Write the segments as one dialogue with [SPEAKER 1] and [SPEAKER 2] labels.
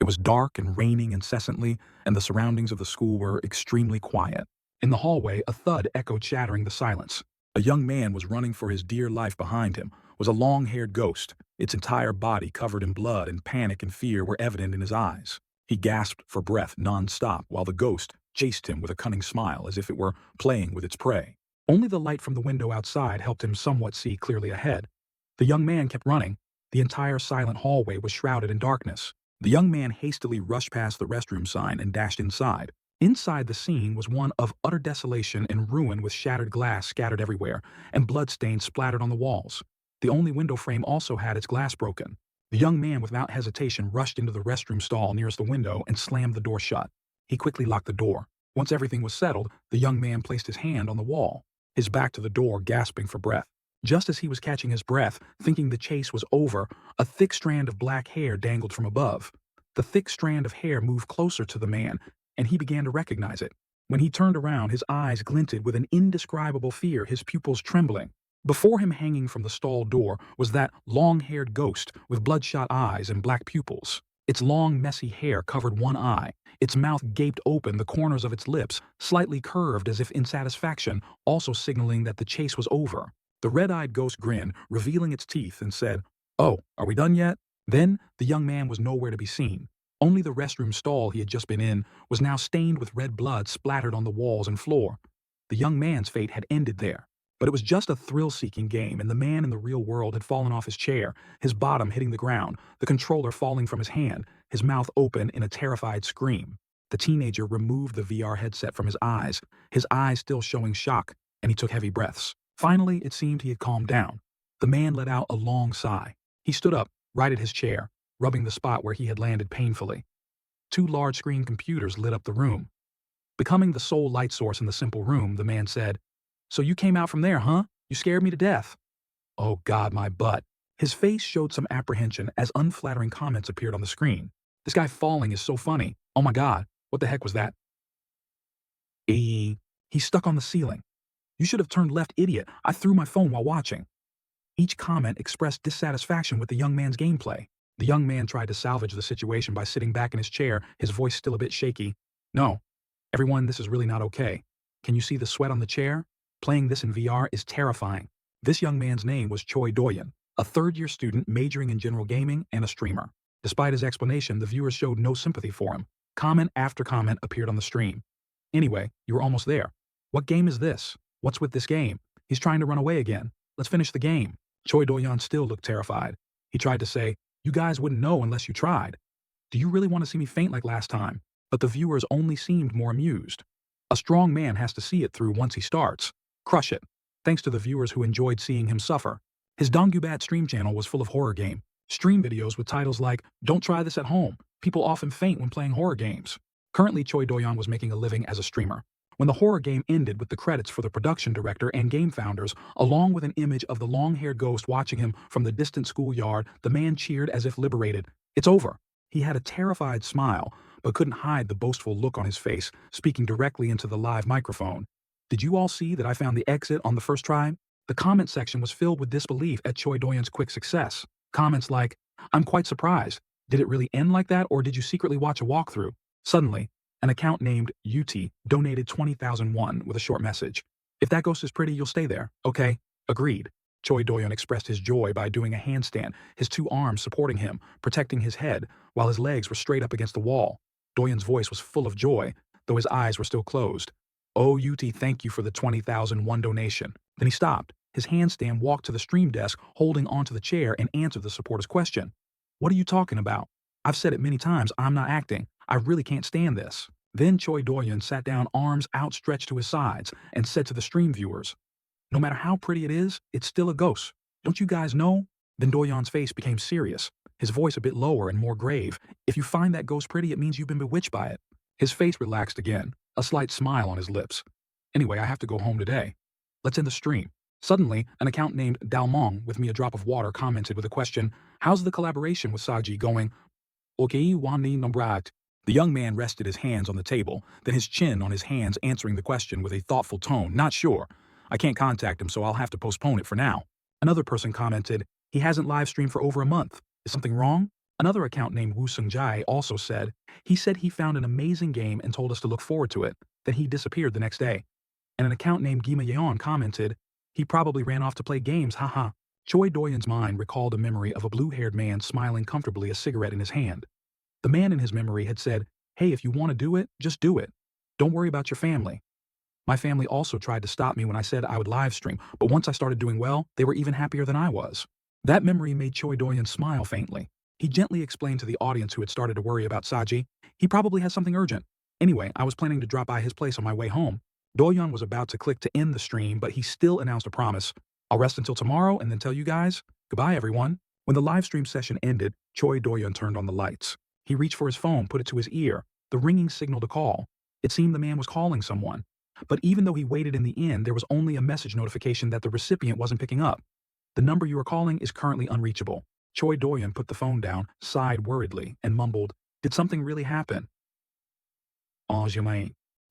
[SPEAKER 1] It was dark and raining incessantly, and the surroundings of the school were extremely quiet. In the hallway, a thud echoed, shattering the silence. A young man was running for his dear life. Behind him was a long-haired ghost, its entire body covered in blood, and panic and fear were evident in his eyes. He gasped for breath non-stop while the ghost chased him with a cunning smile as if it were playing with its prey. Only the light from the window outside helped him somewhat see clearly ahead. The young man kept running. The entire silent hallway was shrouded in darkness. The young man hastily rushed past the restroom sign and dashed inside. Inside, the scene was one of utter desolation and ruin, with shattered glass scattered everywhere and bloodstains splattered on the walls. The only window frame also had its glass broken. The young man, without hesitation, rushed into the restroom stall nearest the window and slammed the door shut. He quickly locked the door. Once everything was settled, the young man placed his hand on the wall, his back to the door, gasping for breath. Just as he was catching his breath, thinking the chase was over, a thick strand of black hair dangled from above. The thick strand of hair moved closer to the man, and he began to recognize it. When he turned around, his eyes glinted with an indescribable fear, his pupils trembling. Before him, hanging from the stall door, was that long-haired ghost with bloodshot eyes and black pupils. Its long, messy hair covered one eye. Its mouth gaped open, the corners of its lips slightly curved as if in satisfaction, also signaling that the chase was over. The red-eyed ghost grinned, revealing its teeth, and said, "Oh, are we done yet?" Then the young man was nowhere to be seen. Only the restroom stall he had just been in was now stained with red blood splattered on the walls and floor. The young man's fate had ended there. But it was just a thrill-seeking game, and the man in the real world had fallen off his chair, his bottom hitting the ground, the controller falling from his hand, his mouth open in a terrified scream. The teenager removed the VR headset from his eyes still showing shock, and he took heavy breaths. Finally, it seemed he had calmed down. The man let out a long sigh. He stood up, righted his chair, rubbing the spot where he had landed painfully. Two large-screen computers lit up the room. Becoming the sole light source in the simple room, the man said, "So you came out from there, huh? You scared me to death." "Oh God, my butt." His face showed some apprehension as unflattering comments appeared on the screen. "This guy falling is so funny. Oh my God, what the heck was that?" He's stuck on the ceiling. "You should have turned left, idiot. I threw my phone while watching." Each comment expressed dissatisfaction with the young man's gameplay. The young man tried to salvage the situation by sitting back in his chair, his voice still a bit shaky. "No, everyone, this is really not okay. Can you see the sweat on the chair? Playing this in VR is terrifying." This young man's name was Choi Doyen, a third-year student majoring in general gaming and a streamer. Despite his explanation, the viewers showed no sympathy for him. Comment after comment appeared on the stream. "Anyway, you were almost there. What game is this? What's with this game? He's trying to run away again. Let's finish the game." Choi Doyen still looked terrified. He tried to say, "You guys wouldn't know unless you tried. Do you really want to see me faint like last time?" But the viewers only seemed more amused. A strong man has to see it through once he starts. Crush it. Thanks to the viewers who enjoyed seeing him suffer. His Donggubat stream channel was full of horror game stream videos with titles like, "Don't try this at home. People often faint when playing horror games." Currently, Choi Doyen was making a living as a streamer. When the horror game ended with the credits for the production director and game founders, along with an image of the long-haired ghost watching him from the distant schoolyard, the man cheered as if liberated. "It's over." He had a terrified smile, but couldn't hide the boastful look on his face, speaking directly into the live microphone. "Did you all see that I found the exit on the first try?" The comment section was filled with disbelief at Choi Doyen's quick success. Comments like, "I'm quite surprised. Did it really end like that, or did you secretly watch a walkthrough?" Suddenly, an account named UT donated 20,000 won with a short message. "If that ghost is pretty, you'll stay there. Okay, agreed." Choi Doyen expressed his joy by doing a handstand, his two arms supporting him, protecting his head, while his legs were straight up against the wall. Doyen's voice was full of joy, though his eyes were still closed. "Oh, UT, thank you for the 20,000 won donation." Then he stopped. His handstand walked to the stream desk, holding onto the chair, and answered the supporter's question. "What are you talking about? I've said it many times, I'm not acting. I really can't stand this." Then Choi Doyen sat down, arms outstretched to his sides, and said to the stream viewers, "No matter how pretty it is, it's still a ghost. Don't you guys know?" Then Doyen's face became serious, his voice a bit lower and more grave. "If you find that ghost pretty, it means you've been bewitched by it." His face relaxed again, a slight smile on his lips. "Anyway, I have to go home today. Let's end the stream." Suddenly, an account named Dalmong with me a drop of water commented with a question, "How's the collaboration with Saji going?" "Okay, Wani Nombrat." The young man rested his hands on the table, then his chin on his hands, answering the question with a thoughtful tone. "Not sure. I can't contact him, so I'll have to postpone it for now." Another person commented, "He hasn't live streamed for over a month. Is something wrong?" Another account named Woo Sung-jae also said, he said he found an amazing game and told us to look forward to it, then he disappeared the next day. And an account named Gima Yeon commented, he probably ran off to play games, haha. Choi Doyen's mind recalled a memory of a blue-haired man smiling comfortably, a cigarette in his hand. The man in his memory had said, hey, if you want to do it, just do it. Don't worry about your family. My family also tried to stop me when I said I would live stream, but once I started doing well, they were even happier than I was. That memory made Choi Doyen smile faintly. He gently explained to the audience who had started to worry about Saji, he probably has something urgent. Anyway, I was planning to drop by his place on my way home. Doyen was about to click to end the stream, but he still announced a promise. I'll rest until tomorrow and then tell you guys, goodbye everyone. When the live stream session ended, Choi Doyen turned on the lights. He reached for his phone, put it to his ear. The ringing signaled a call. It seemed the man was calling someone. But even though he waited in the end, there was only a message notification that the recipient wasn't picking up. The number you are calling is currently unreachable. Choi Doyen put the phone down, sighed worriedly, and mumbled, did something really happen?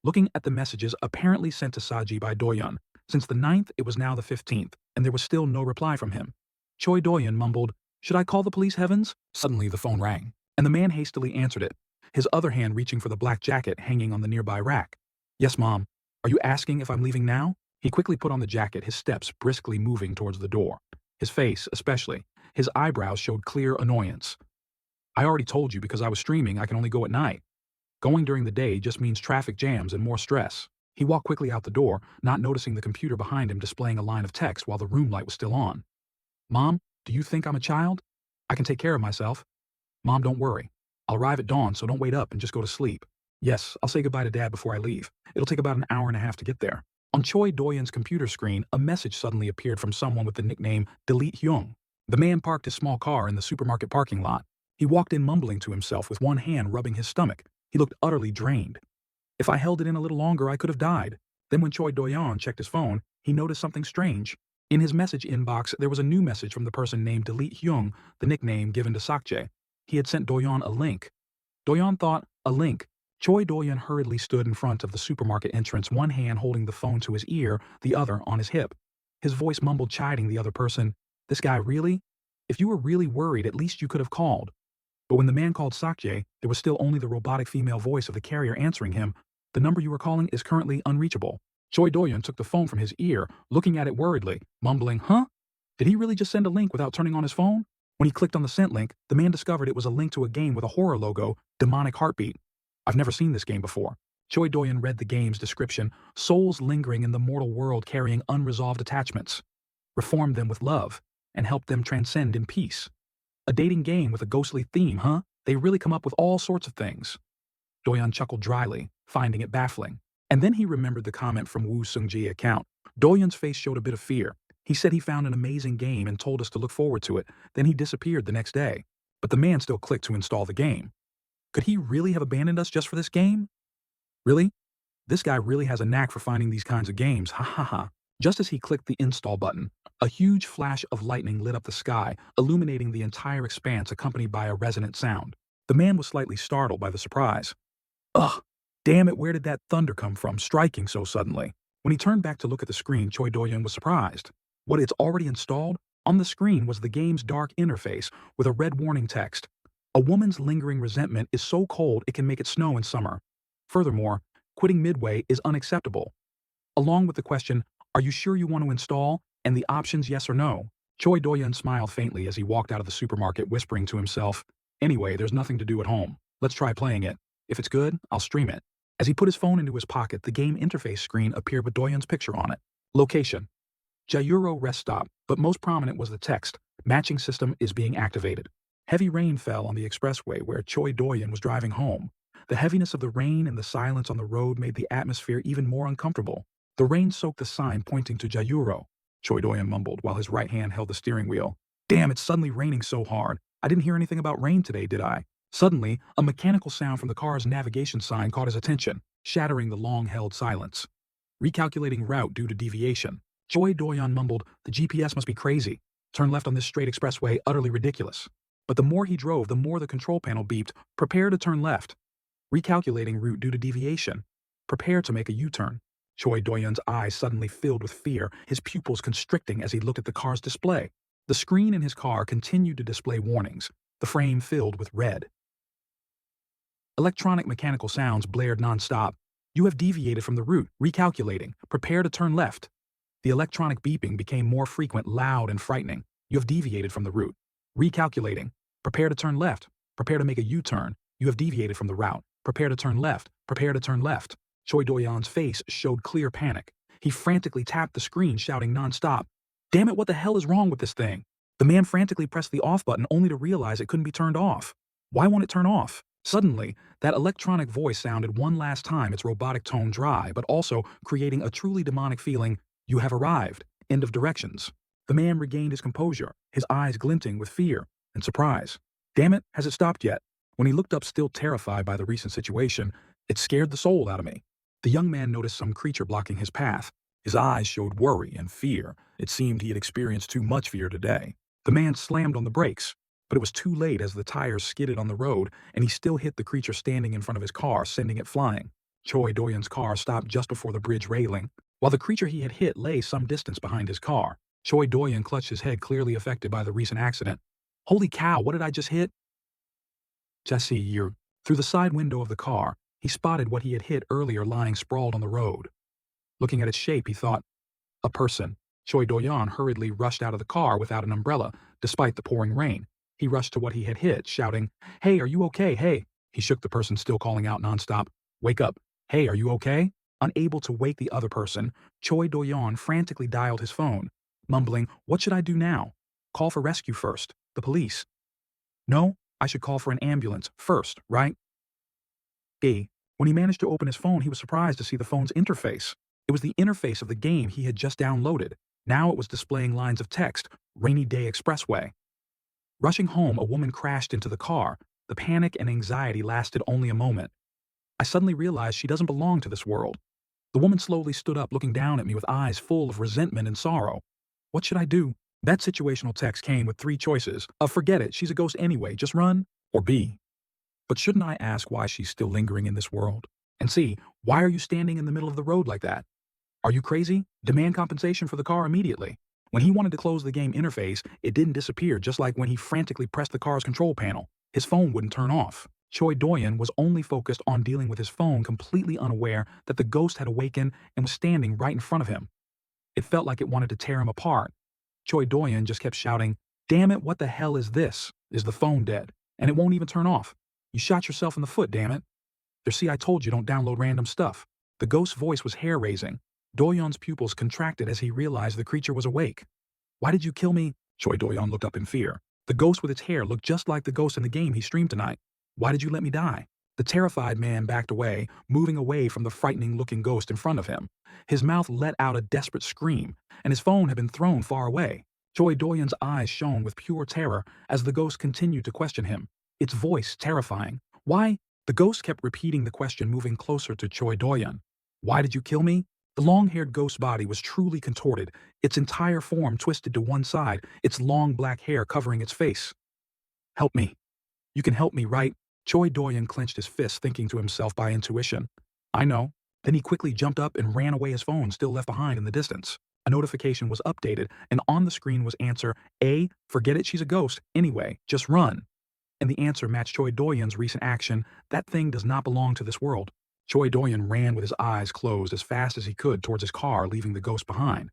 [SPEAKER 1] Looking at the messages apparently sent to Saji by Doyen, since the 9th it was now the 15th, and there was still no reply from him. Choi Doyen mumbled, should I call the police, heavens? Suddenly the phone rang, and the man hastily answered it, his other hand reaching for the black jacket hanging on the nearby rack. Yes, Mom. Are you asking if I'm leaving now? He quickly put on the jacket, his steps briskly moving towards the door. His face, especially, his eyebrows showed clear annoyance. I already told you because I was streaming I can only go at night. Going during the day just means traffic jams and more stress. He walked quickly out the door, not noticing the computer behind him displaying a line of text while the room light was still on. Mom, do you think I'm a child? I can take care of myself. Mom, don't worry. I'll arrive at dawn, so don't wait up and just go to sleep. Yes, I'll say goodbye to Dad before I leave. It'll take about an hour and a half to get there. On Choi Doyen's computer screen, a message suddenly appeared from someone with the nickname Delete Hyung. The man parked his small car in the supermarket parking lot. He walked in mumbling to himself with one hand rubbing his stomach. He looked utterly drained. If I held it in a little longer, I could have died. Then when Choi Doyen checked his phone, he noticed something strange. In his message inbox, there was a new message from the person named Delete Hyung, the nickname given to Sakjae. He had sent Doyen a link. Doyen thought, a link. Choi Doyen hurriedly stood in front of the supermarket entrance, one hand holding the phone to his ear, the other on his hip. His voice mumbled, chiding the other person, this guy really? If you were really worried, at least you could have called. But when the man called Sakjae, there was still only the robotic female voice of the carrier answering him. The number you are calling is currently unreachable. Choi Doyen took the phone from his ear, looking at it worriedly, mumbling, huh? Did he really just send a link without turning on his phone? When he clicked on the sent link, the man discovered it was a link to a game with a horror logo, Demonic Heartbeat. I've never seen this game before. Choi Doyen read the game's description, souls lingering in the mortal world carrying unresolved attachments. Reform them with love, and help them transcend in peace. A dating game with a ghostly theme, huh? They really come up with all sorts of things. Doyen chuckled dryly, finding it baffling. And then he remembered the comment from Woo Sung-jae account. Doyen's face showed a bit of fear. He said he found an amazing game and told us to look forward to it, then he disappeared the next day. But the man still clicked to install the game. Could he really have abandoned us just for this game? Really? This guy really has a knack for finding these kinds of games, ha ha ha. Just as he clicked the install button, a huge flash of lightning lit up the sky, illuminating the entire expanse accompanied by a resonant sound. The man was slightly startled by the surprise. Ugh, damn it, where did that thunder come from, striking so suddenly? When he turned back to look at the screen, Choi Doyen was surprised. What, it's already installed? On the screen was the game's dark interface with a red warning text. A woman's lingering resentment is so cold it can make it snow in summer. Furthermore, quitting midway is unacceptable. Along with the question, are you sure you want to install? And the options yes or no. Choi Doyen smiled faintly as he walked out of the supermarket, whispering to himself, anyway, there's nothing to do at home. Let's try playing it. If it's good, I'll stream it. As he put his phone into his pocket, the game interface screen appeared with Doyen's picture on it. Location: Jaeuro rest stop, but most prominent was the text, matching system is being activated. Heavy rain fell on the expressway where Choi Doyen was driving home. The heaviness of the rain and the silence on the road made the atmosphere even more uncomfortable. The rain soaked the sign pointing to Jaeuro. Choi Doyen mumbled while his right hand held the steering wheel. Damn, it's suddenly raining so hard. I didn't hear anything about rain today, did I? Suddenly, a mechanical sound from the car's navigation sign caught his attention, shattering the long-held silence. Recalculating route due to deviation. Choi Doyen mumbled, the GPS must be crazy. Turn left on this straight expressway, utterly ridiculous. But the more he drove, the more the control panel beeped, prepare to turn left. Recalculating route due to deviation. Prepare to make a U-turn. Choi Doyen's eyes suddenly filled with fear, his pupils constricting as he looked at the car's display. The screen in his car continued to display warnings. the frame filled with red. Electronic mechanical sounds blared nonstop. You have deviated from the route, recalculating, prepare to turn left. The electronic beeping became more frequent, loud, and frightening. You have deviated from the route. Recalculating, prepare to turn left, prepare to make a U-turn. You have deviated from the route. Prepare to turn left, prepare to turn left. Choi Do-yeon's face showed clear panic. He frantically tapped the screen, shouting nonstop, "Damn it, what the hell is wrong with this thing?" The man frantically pressed the off button only to realize it couldn't be turned off. Why won't it turn off? Suddenly, that electronic voice sounded one last time, its robotic tone dry, but also creating a truly demonic feeling. You have arrived. End of directions. The man regained his composure, his eyes glinting with fear and surprise. Damn it, has it stopped yet? When he looked up, still terrified by the recent situation, it scared the soul out of me. The young man noticed some creature blocking his path. His eyes showed worry and fear. It seemed he had experienced too much fear today. The man slammed on the brakes, but it was too late as the tires skidded on the road and he still hit the creature standing in front of his car, sending it flying. Choi Do-yeon's car stopped just before the bridge railing, while the creature he had hit lay some distance behind his car. Choi Do-yeon clutched his head, clearly affected by the recent accident. Holy cow, what did I just hit? Jesse, you're... Through the side window of the car, he spotted what he had hit earlier lying sprawled on the road. Looking at its shape, he thought, a person. Choi Do-yeon hurriedly rushed out of the car without an umbrella, despite the pouring rain. He rushed to what he had hit, shouting, "Hey, are you okay? Hey!" He shook the person, still calling out nonstop, "Wake up! Hey, are you okay?" Unable to wake the other person, Choi Do-yeon frantically dialed his phone, mumbling, "What should I do now? Call for rescue first. The police. No, I should call for an ambulance first, right?" When he managed to open his phone, he was surprised to see the phone's interface. It was the interface of the game he had just downloaded. Now it was displaying lines of text, "Rainy Day Expressway." Rushing home, a woman crashed into the car. The panic and anxiety lasted only a moment. I suddenly realized she doesn't belong to this world. The woman slowly stood up, looking down at me with eyes full of resentment and sorrow. What should I do? That situational text came with 3 choices. Forget it, she's a ghost anyway, just run. Or B, but shouldn't I ask why she's still lingering in this world? And C, why are you standing in the middle of the road like that? Are you crazy? Demand compensation for the car immediately. When he wanted to close the game interface, it didn't disappear, just like when he frantically pressed the car's control panel. His phone wouldn't turn off. Choi Do-yeon was only focused on dealing with his phone, completely unaware that the ghost had awakened and was standing right in front of him. It felt like it wanted to tear him apart. Choi Do-yeon just kept shouting, "Damn it, what the hell is this? Is the phone dead? And it won't even turn off. You shot yourself in the foot, damn it. See, I told you don't download random stuff." The ghost's voice was hair-raising. Do-yeon's pupils contracted as he realized the creature was awake. "Why did you kill me?" Choi Do-yeon looked up in fear. The ghost with its hair looked just like the ghost in the game he streamed tonight. "Why did you let me die?" The terrified man backed away, moving away from the frightening-looking ghost in front of him. His mouth let out a desperate scream, and his phone had been thrown far away. Choi Do-yeon's eyes shone with pure terror as the ghost continued to question him, its voice terrifying. "Why?" The ghost kept repeating the question, moving closer to Choi Do-yeon. "Why did you kill me?" The long-haired ghost's body was truly contorted, its entire form twisted to one side, its long black hair covering its face. "Help me. You can help me, right?" Choi Do-yeon clenched his fist, thinking to himself by intuition, "I know." Then he quickly jumped up and ran away, his phone still left behind in the distance. A notification was updated, and on the screen was answer A, "Forget it, she's a ghost. Anyway, just run." And the answer matched Choi Do-yeon's recent action. That thing does not belong to this world. Choi Do-yeon ran with his eyes closed as fast as he could towards his car, leaving the ghost behind.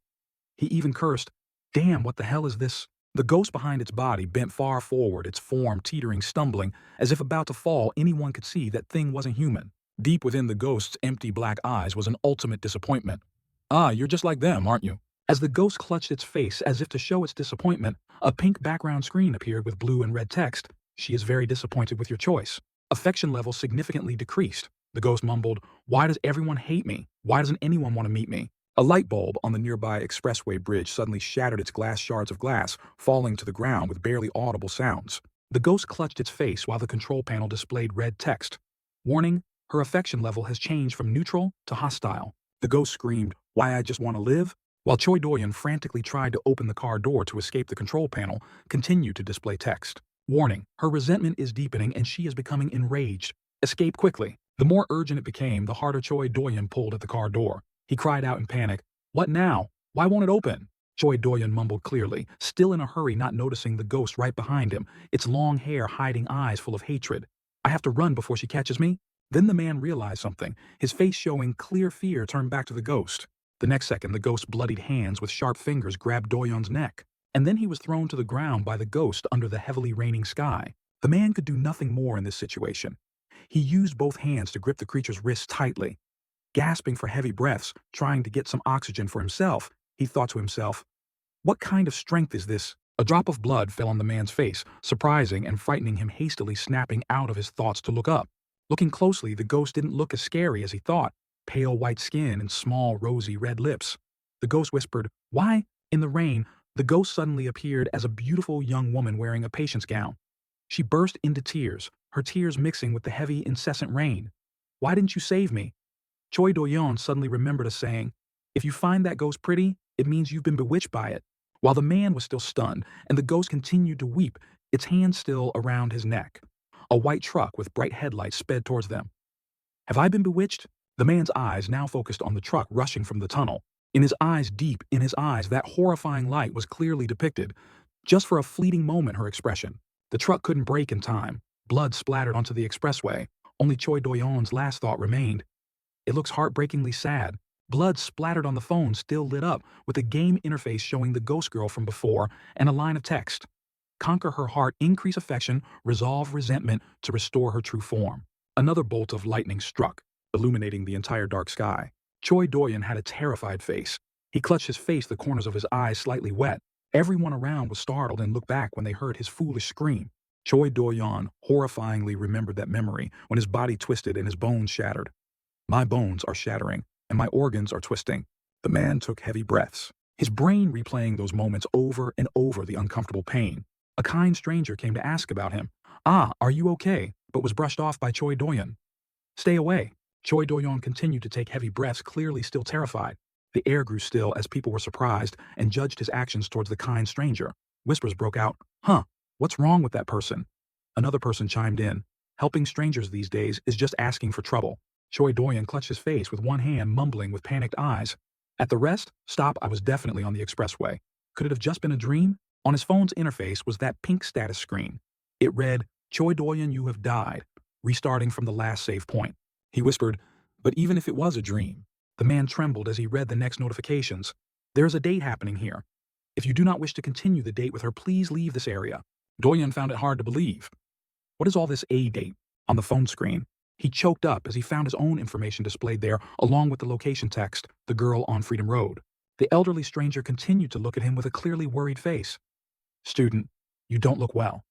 [SPEAKER 1] He even cursed, "Damn, what the hell is this?" The ghost behind its body bent far forward, its form teetering, stumbling, as if about to fall. Anyone could see that thing wasn't human. Deep within the ghost's empty black eyes was an ultimate disappointment. "Ah, you're just like them, aren't you?" As the ghost clutched its face as if to show its disappointment, a pink background screen appeared with blue and red text. "She is very disappointed with your choice." Affection levels significantly decreased. The ghost mumbled, "Why does everyone hate me? Why doesn't anyone want to meet me?" A light bulb on the nearby expressway bridge suddenly shattered its glass shards of glass, falling to the ground with barely audible sounds. The ghost clutched its face while the control panel displayed red text. "Warning, her affection level has changed from neutral to hostile." The ghost screamed, "Why, I just want to live?" While Choi Do-yeon frantically tried to open the car door to escape, the control panel continued to display text. "Warning, her resentment is deepening and she is becoming enraged. Escape quickly." The more urgent it became, the harder Choi Do-yeon pulled at the car door. He cried out in panic, "What now? Why won't it open?" Choi Doyan mumbled clearly, still in a hurry, not noticing the ghost right behind him, its long hair hiding eyes full of hatred. I have to run before she catches me? Then the man realized something, his face showing clear fear turned back to the ghost. The next second, the ghost's bloodied hands with sharp fingers grabbed Doyon's neck, and then he was thrown to the ground by the ghost under the heavily raining sky. The man could do nothing more in this situation. He used both hands to grip the creature's wrists tightly. Gasping for heavy breaths, trying to get some oxygen for himself, he thought to himself, what kind of strength is this? A drop of blood fell on the man's face, surprising and frightening him, hastily snapping out of his thoughts to look up. Looking closely, the ghost didn't look as scary as he thought, pale white skin and small rosy red lips. The ghost whispered, "Why?" In the rain, the ghost suddenly appeared as a beautiful young woman wearing a patient's gown. She burst into tears, her tears mixing with the heavy, incessant rain. "Why didn't you save me?" Choi Do-yeon suddenly remembered a saying, "If you find that ghost pretty, it means you've been bewitched by it." While the man was still stunned, and the ghost continued to weep, its hand still around his neck. A white truck with bright headlights sped towards them. "Have I been bewitched?" The man's eyes now focused on the truck rushing from the tunnel. In his eyes, deep in his eyes, that horrifying light was clearly depicted. Just for a fleeting moment, her expression. The truck couldn't brake in time. Blood splattered onto the expressway. Only Choi Do-yeon's last thought remained. It looks heartbreakingly sad. Blood splattered on the phone, still lit up, with a game interface showing the ghost girl from before and a line of text. Conquer her heart, increase affection, resolve resentment to restore her true form. Another bolt of lightning struck, illuminating the entire dark sky. Choi Do-yeon had a terrified face. He clutched his face, the corners of his eyes slightly wet. Everyone around was startled and looked back when they heard his foolish scream. Choi Do-yeon horrifyingly remembered that memory when his body twisted and his bones shattered. "My bones are shattering, and my organs are twisting." The man took heavy breaths, his brain replaying those moments over and over, the uncomfortable pain. A kind stranger came to ask about him. "Ah, are you okay?" but was brushed off by Choi Do-yeon. "Stay away." Choi Do-yeon continued to take heavy breaths, clearly still terrified. The air grew still as people were surprised and judged his actions towards the kind stranger. Whispers broke out. "Huh, what's wrong with that person?" Another person chimed in. "Helping strangers these days is just asking for trouble." Choi Do-yeon clutched his face with one hand, mumbling with panicked eyes. At the rest stop, I was definitely on the expressway. Could it have just been a dream? On his phone's interface was that pink status screen. It read, "Choi Do-yeon, you have died," restarting from the last save point. He whispered, "But even if it was a dream." The man trembled as he read the next notifications. "There is a date happening here. If you do not wish to continue the date with her, please leave this area." Do-yeon found it hard to believe. What is all this A date? On the phone screen, he choked up as he found his own information displayed there, along with the location text, "The girl on Freedom Road." The elderly stranger continued to look at him with a clearly worried face. "Student, you don't look well.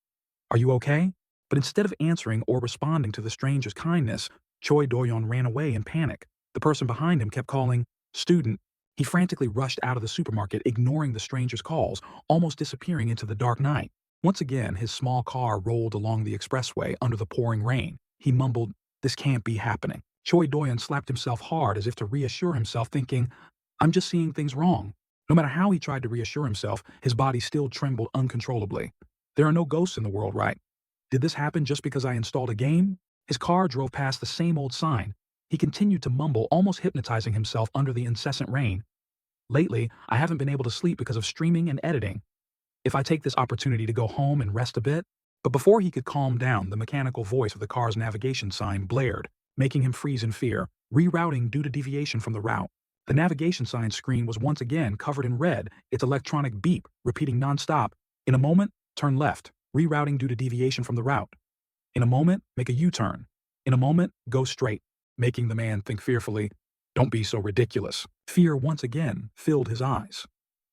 [SPEAKER 1] Are you okay?" But instead of answering or responding to the stranger's kindness, Choi Do-yeon ran away in panic. The person behind him kept calling, "Student." He frantically rushed out of the supermarket, ignoring the stranger's calls, almost disappearing into the dark night. Once again, his small car rolled along the expressway under the pouring rain. He mumbled, "This can't be happening." Choi Do-yeon slapped himself hard as if to reassure himself, thinking, "I'm just seeing things wrong." No matter how he tried to reassure himself, his body still trembled uncontrollably. There are no ghosts in the world, right? Did this happen just because I installed a game? His car drove past the same old sign. He continued to mumble, almost hypnotizing himself under the incessant rain. "Lately, I haven't been able to sleep because of streaming and editing. If I take this opportunity to go home and rest a bit." But before he could calm down, the mechanical voice of the car's navigation sign blared, making him freeze in fear, rerouting due to deviation from the route. The navigation sign screen was once again covered in red, its electronic beep repeating nonstop. "In a moment, turn left, rerouting due to deviation from the route. In a moment, make a U-turn. In a moment, go straight," making the man think fearfully, "Don't be so ridiculous." Fear once again filled his eyes.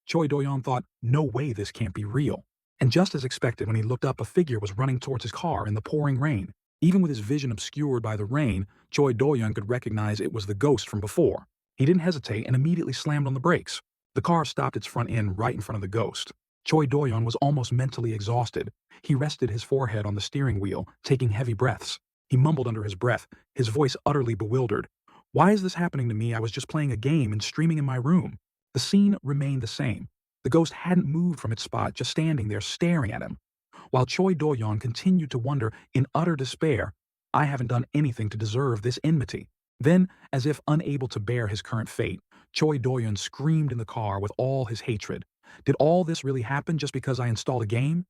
[SPEAKER 1] Choi Do-yeon thought, no way, this can't be real. And just as expected, when he looked up, a figure was running towards his car in the pouring rain. Even with his vision obscured by the rain, Choi Do-yeon could recognize it was the ghost from before. He didn't hesitate and immediately slammed on the brakes. The car stopped its front end right in front of the ghost. Choi Do-yeon was almost mentally exhausted. He rested his forehead on the steering wheel, taking heavy breaths. He mumbled under his breath, his voice utterly bewildered. "Why is this happening to me? I was just playing a game and streaming in my room." The scene remained the same. The ghost hadn't moved from its spot, just standing there staring at him. While Choi Do-yeon continued to wonder in utter despair, "I haven't done anything to deserve this enmity." Then, as if unable to bear his current fate, Choi Do-yeon screamed in the car with all his hatred. Did all this really happen just because I installed a game?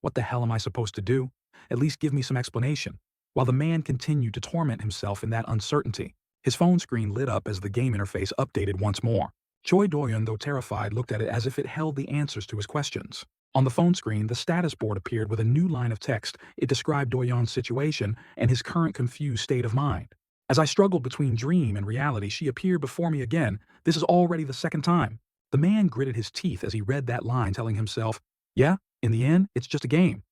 [SPEAKER 1] What the hell am I supposed to do? At least give me some explanation. While the man continued to torment himself in that uncertainty, his phone screen lit up as the game interface updated once more. Choi Doyon, though terrified, looked at it as if it held the answers to his questions. On the phone screen, the status board appeared with a new line of text. It described Doyon's situation and his current confused state of mind. As I struggled between dream and reality, she appeared before me again. This is already the second time. The man gritted his teeth as he read that line, telling himself, yeah, in the end, it's just a game.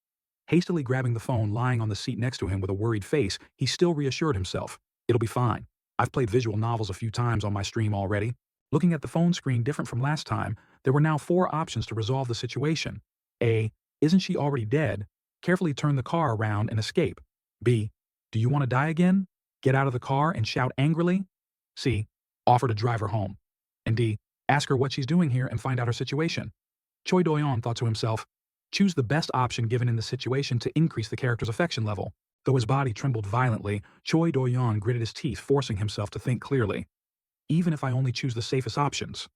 [SPEAKER 1] Hastily grabbing the phone lying on the seat next to him with a worried face, he still reassured himself, it'll be fine. I've played visual novels a few times on my stream already. Looking at the phone screen different from last time, there were now 4 options to resolve the situation. A. Isn't she already dead? Carefully turn the car around and escape. B. Do you want to die again? Get out of the car and shout angrily. C. Offer to drive her home. And D. Ask her what she's doing here and find out her situation. Choi Doyon thought to himself, choose the best option given in the situation to increase the character's affection level. Though his body trembled violently, Choi Doyon gritted his teeth, forcing himself to think clearly. Even if I only choose the safest options,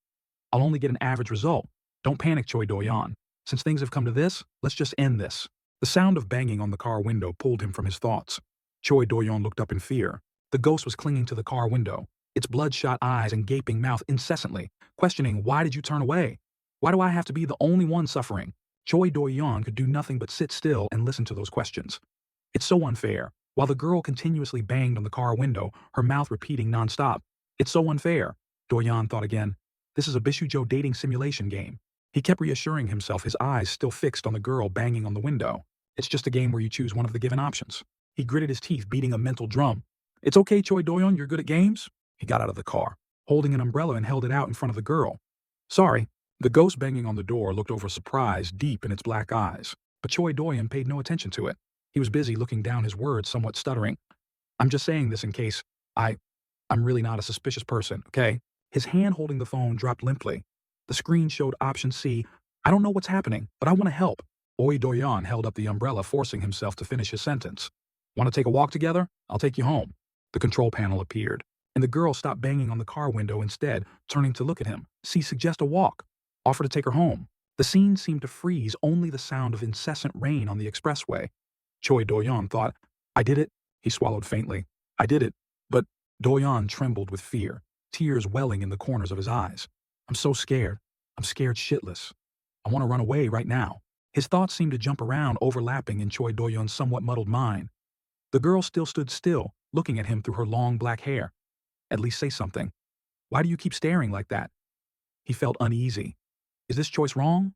[SPEAKER 1] I'll only get an average result. Don't panic, Choi Doyon. Since things have come to this, let's just end this. The sound of banging on the car window pulled him from his thoughts. Choi Doyon looked up in fear. The ghost was clinging to the car window, its bloodshot eyes and gaping mouth incessantly, questioning, why did you turn away? Why do I have to be the only one suffering? Choi Doyon could do nothing but sit still and listen to those questions. It's so unfair. While the girl continuously banged on the car window, her mouth repeating nonstop, it's so unfair. Doyon thought again. This is a Bishujo dating simulation game. He kept reassuring himself, his eyes still fixed on the girl banging on the window. It's just a game where you choose one of the given options. He gritted his teeth, beating a mental drum. It's okay, Choi Doyon, you're good at games? He got out of the car, holding an umbrella, and held it out in front of the girl. Sorry. The ghost banging on the door looked over, surprise deep in its black eyes, but Choi Doyon paid no attention to it. He was busy looking down his words, somewhat stuttering. I'm just saying this in case I'm really not a suspicious person, okay? His hand holding the phone dropped limply. The screen showed option C. I don't know what's happening, but I want to help. Choi Doyon held up the umbrella, forcing himself to finish his sentence. Want to take a walk together? I'll take you home. The control panel appeared, and the girl stopped banging on the car window, instead turning to look at him. C. Suggest a walk. Offer to take her home. The scene seemed to freeze, only the sound of incessant rain on the expressway. Choi Doyon thought, I did it. He swallowed faintly. I did it. But Doyon trembled with fear, tears welling in the corners of his eyes. I'm so scared. I'm scared shitless. I want to run away right now. His thoughts seemed to jump around, overlapping in Choi Doyon's somewhat muddled mind. The girl still stood still, looking at him through her long black hair. At least say something. Why do you keep staring like that? He felt uneasy. Is this choice wrong?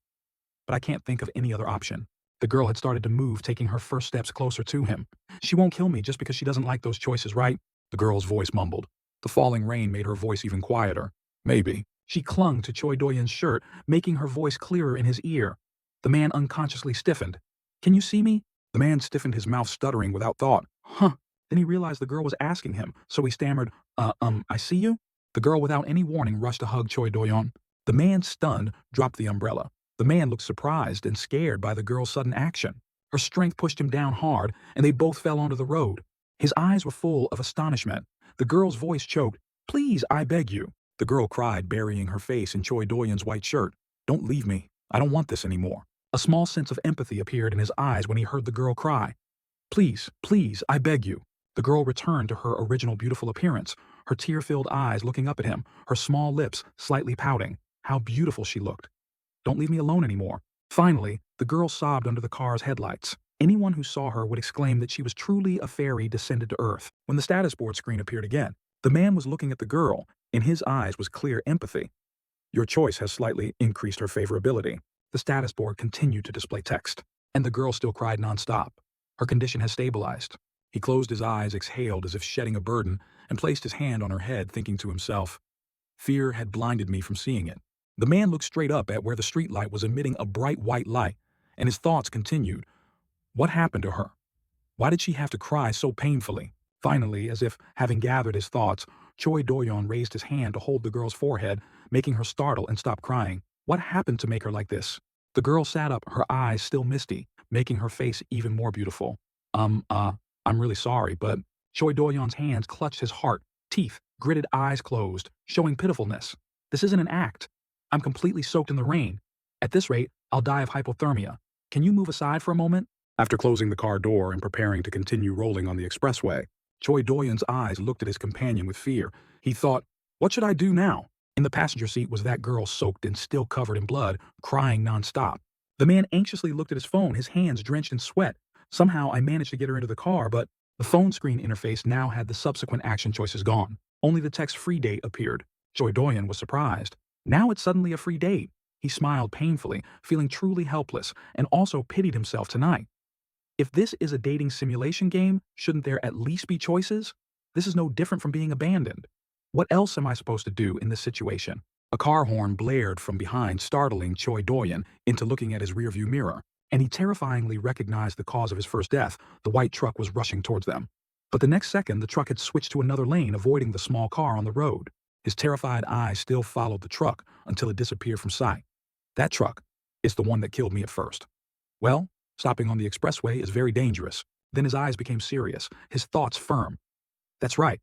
[SPEAKER 1] But I can't think of any other option. The girl had started to move, taking her first steps closer to him. She won't kill me just because she doesn't like those choices, right? The girl's voice mumbled. The falling rain made her voice even quieter. Maybe. She clung to Choi Doyon's shirt, making her voice clearer in his ear. The man unconsciously stiffened. Can you see me? The man stiffened, his mouth stuttering without thought. Huh. Then he realized the girl was asking him, so he stammered, I see you? The girl, without any warning, rushed to hug Choi Doyon. The man, stunned, dropped the umbrella. The man looked surprised and scared by the girl's sudden action. Her strength pushed him down hard, and they both fell onto the road. His eyes were full of astonishment. The girl's voice choked. Please, I beg you. The girl cried, burying her face in Choi Doyon's white shirt. Don't leave me. I don't want this anymore. A small sense of empathy appeared in his eyes when he heard the girl cry. Please, please, I beg you. The girl returned to her original beautiful appearance, her tear-filled eyes looking up at him, her small lips slightly pouting. How beautiful she looked. Don't leave me alone anymore. Finally, the girl sobbed under the car's headlights. Anyone who saw her would exclaim that she was truly a fairy descended to earth. When the status board screen appeared again, the man was looking at the girl. In his eyes was clear empathy. Your choice has slightly increased her favorability. The status board continued to display text, and the girl still cried nonstop. Her condition has stabilized. He closed his eyes, exhaled as if shedding a burden, and placed his hand on her head, thinking to himself, fear had blinded me from seeing it. The man looked straight up at where the streetlight was emitting a bright white light, and his thoughts continued. What happened to her? Why did she have to cry so painfully? Finally, as if having gathered his thoughts, Choi Doyon raised his hand to hold the girl's forehead, making her startle and stop crying. What happened to make her like this? The girl sat up, her eyes still misty, making her face even more beautiful. I'm really sorry, but Choi Doyon's hands clutched his heart, teeth, gritted eyes closed, showing pitifulness. This isn't an act. I'm completely soaked in the rain. At this rate, I'll die of hypothermia. Can you move aside for a moment? After closing the car door and preparing to continue rolling on the expressway, Choi Doyen's eyes looked at his companion with fear. He thought, what should I do now? In the passenger seat was that girl soaked and still covered in blood, crying nonstop. The man anxiously looked at his phone, his hands drenched in sweat. Somehow I managed to get her into the car, but the phone screen interface now had the subsequent action choices gone. Only the text free date appeared. Choi Doyen was surprised. Now it's suddenly a free date. He smiled painfully, feeling truly helpless, and also pitied himself tonight. If this is a dating simulation game, shouldn't there at least be choices? This is no different from being abandoned. What else am I supposed to do in this situation? A car horn blared from behind, startling Choi Doyen into looking at his rearview mirror, and he terrifyingly recognized the cause of his first death. The white truck was rushing towards them. But the next second, the truck had switched to another lane, avoiding the small car on the road. His terrified eyes still followed the truck until it disappeared from sight. That truck is the one that killed me at first. Well, stopping on the expressway is very dangerous. Then his eyes became serious, his thoughts firm. That's right.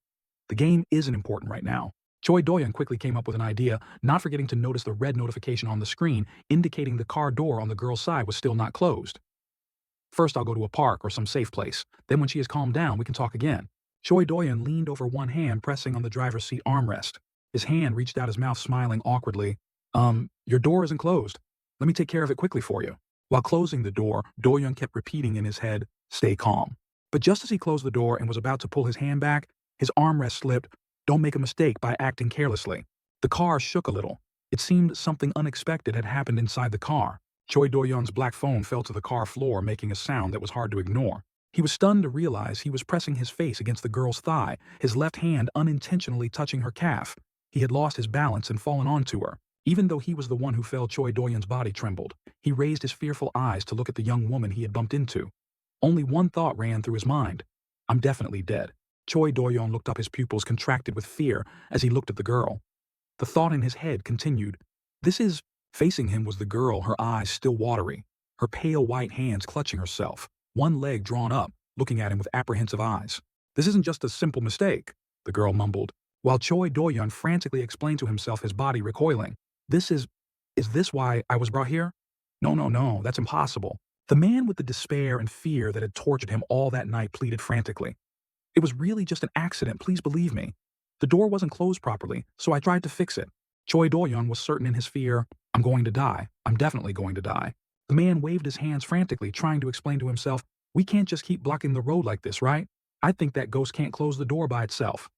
[SPEAKER 1] The game isn't important right now. Choi Doyen quickly came up with an idea, not forgetting to notice the red notification on the screen indicating the car door on the girl's side was still not closed. First, I'll go to a park or some safe place. Then when she has calmed down, we can talk again. Choi Doyen leaned over one hand, pressing on the driver's seat armrest. His hand reached out his mouth, smiling awkwardly. Your door isn't closed. Let me take care of it quickly for you. While closing the door, Doyen kept repeating in his head, stay calm. But just as he closed the door and was about to pull his hand back, his armrest slipped. Don't make a mistake by acting carelessly. The car shook a little. It seemed something unexpected had happened inside the car. Choi Doyen's black phone fell to the car floor, making a sound that was hard to ignore. He was stunned to realize he was pressing his face against the girl's thigh, his left hand unintentionally touching her calf. He had lost his balance and fallen onto her. Even though he was the one who fell, Choi Doyen's body trembled. He raised his fearful eyes to look at the young woman he had bumped into. Only one thought ran through his mind. I'm definitely dead. Choi Doyen looked up, his pupils contracted with fear as he looked at the girl. The thought in his head continued. Facing him was the girl, her eyes still watery, her pale white hands clutching herself, one leg drawn up, looking at him with apprehensive eyes. This isn't just a simple mistake, the girl mumbled, while Choi Doyen frantically explained to himself, his body recoiling. Is this why I was brought here? No, that's impossible. The man with the despair and fear that had tortured him all that night pleaded frantically. It was really just an accident, please believe me. The door wasn't closed properly, so I tried to fix it. Choi Doyen was certain in his fear, I'm going to die. I'm definitely going to die. The man waved his hands frantically, trying to explain to himself, we can't just keep blocking the road like this, right? I think that ghost can't close the door by itself.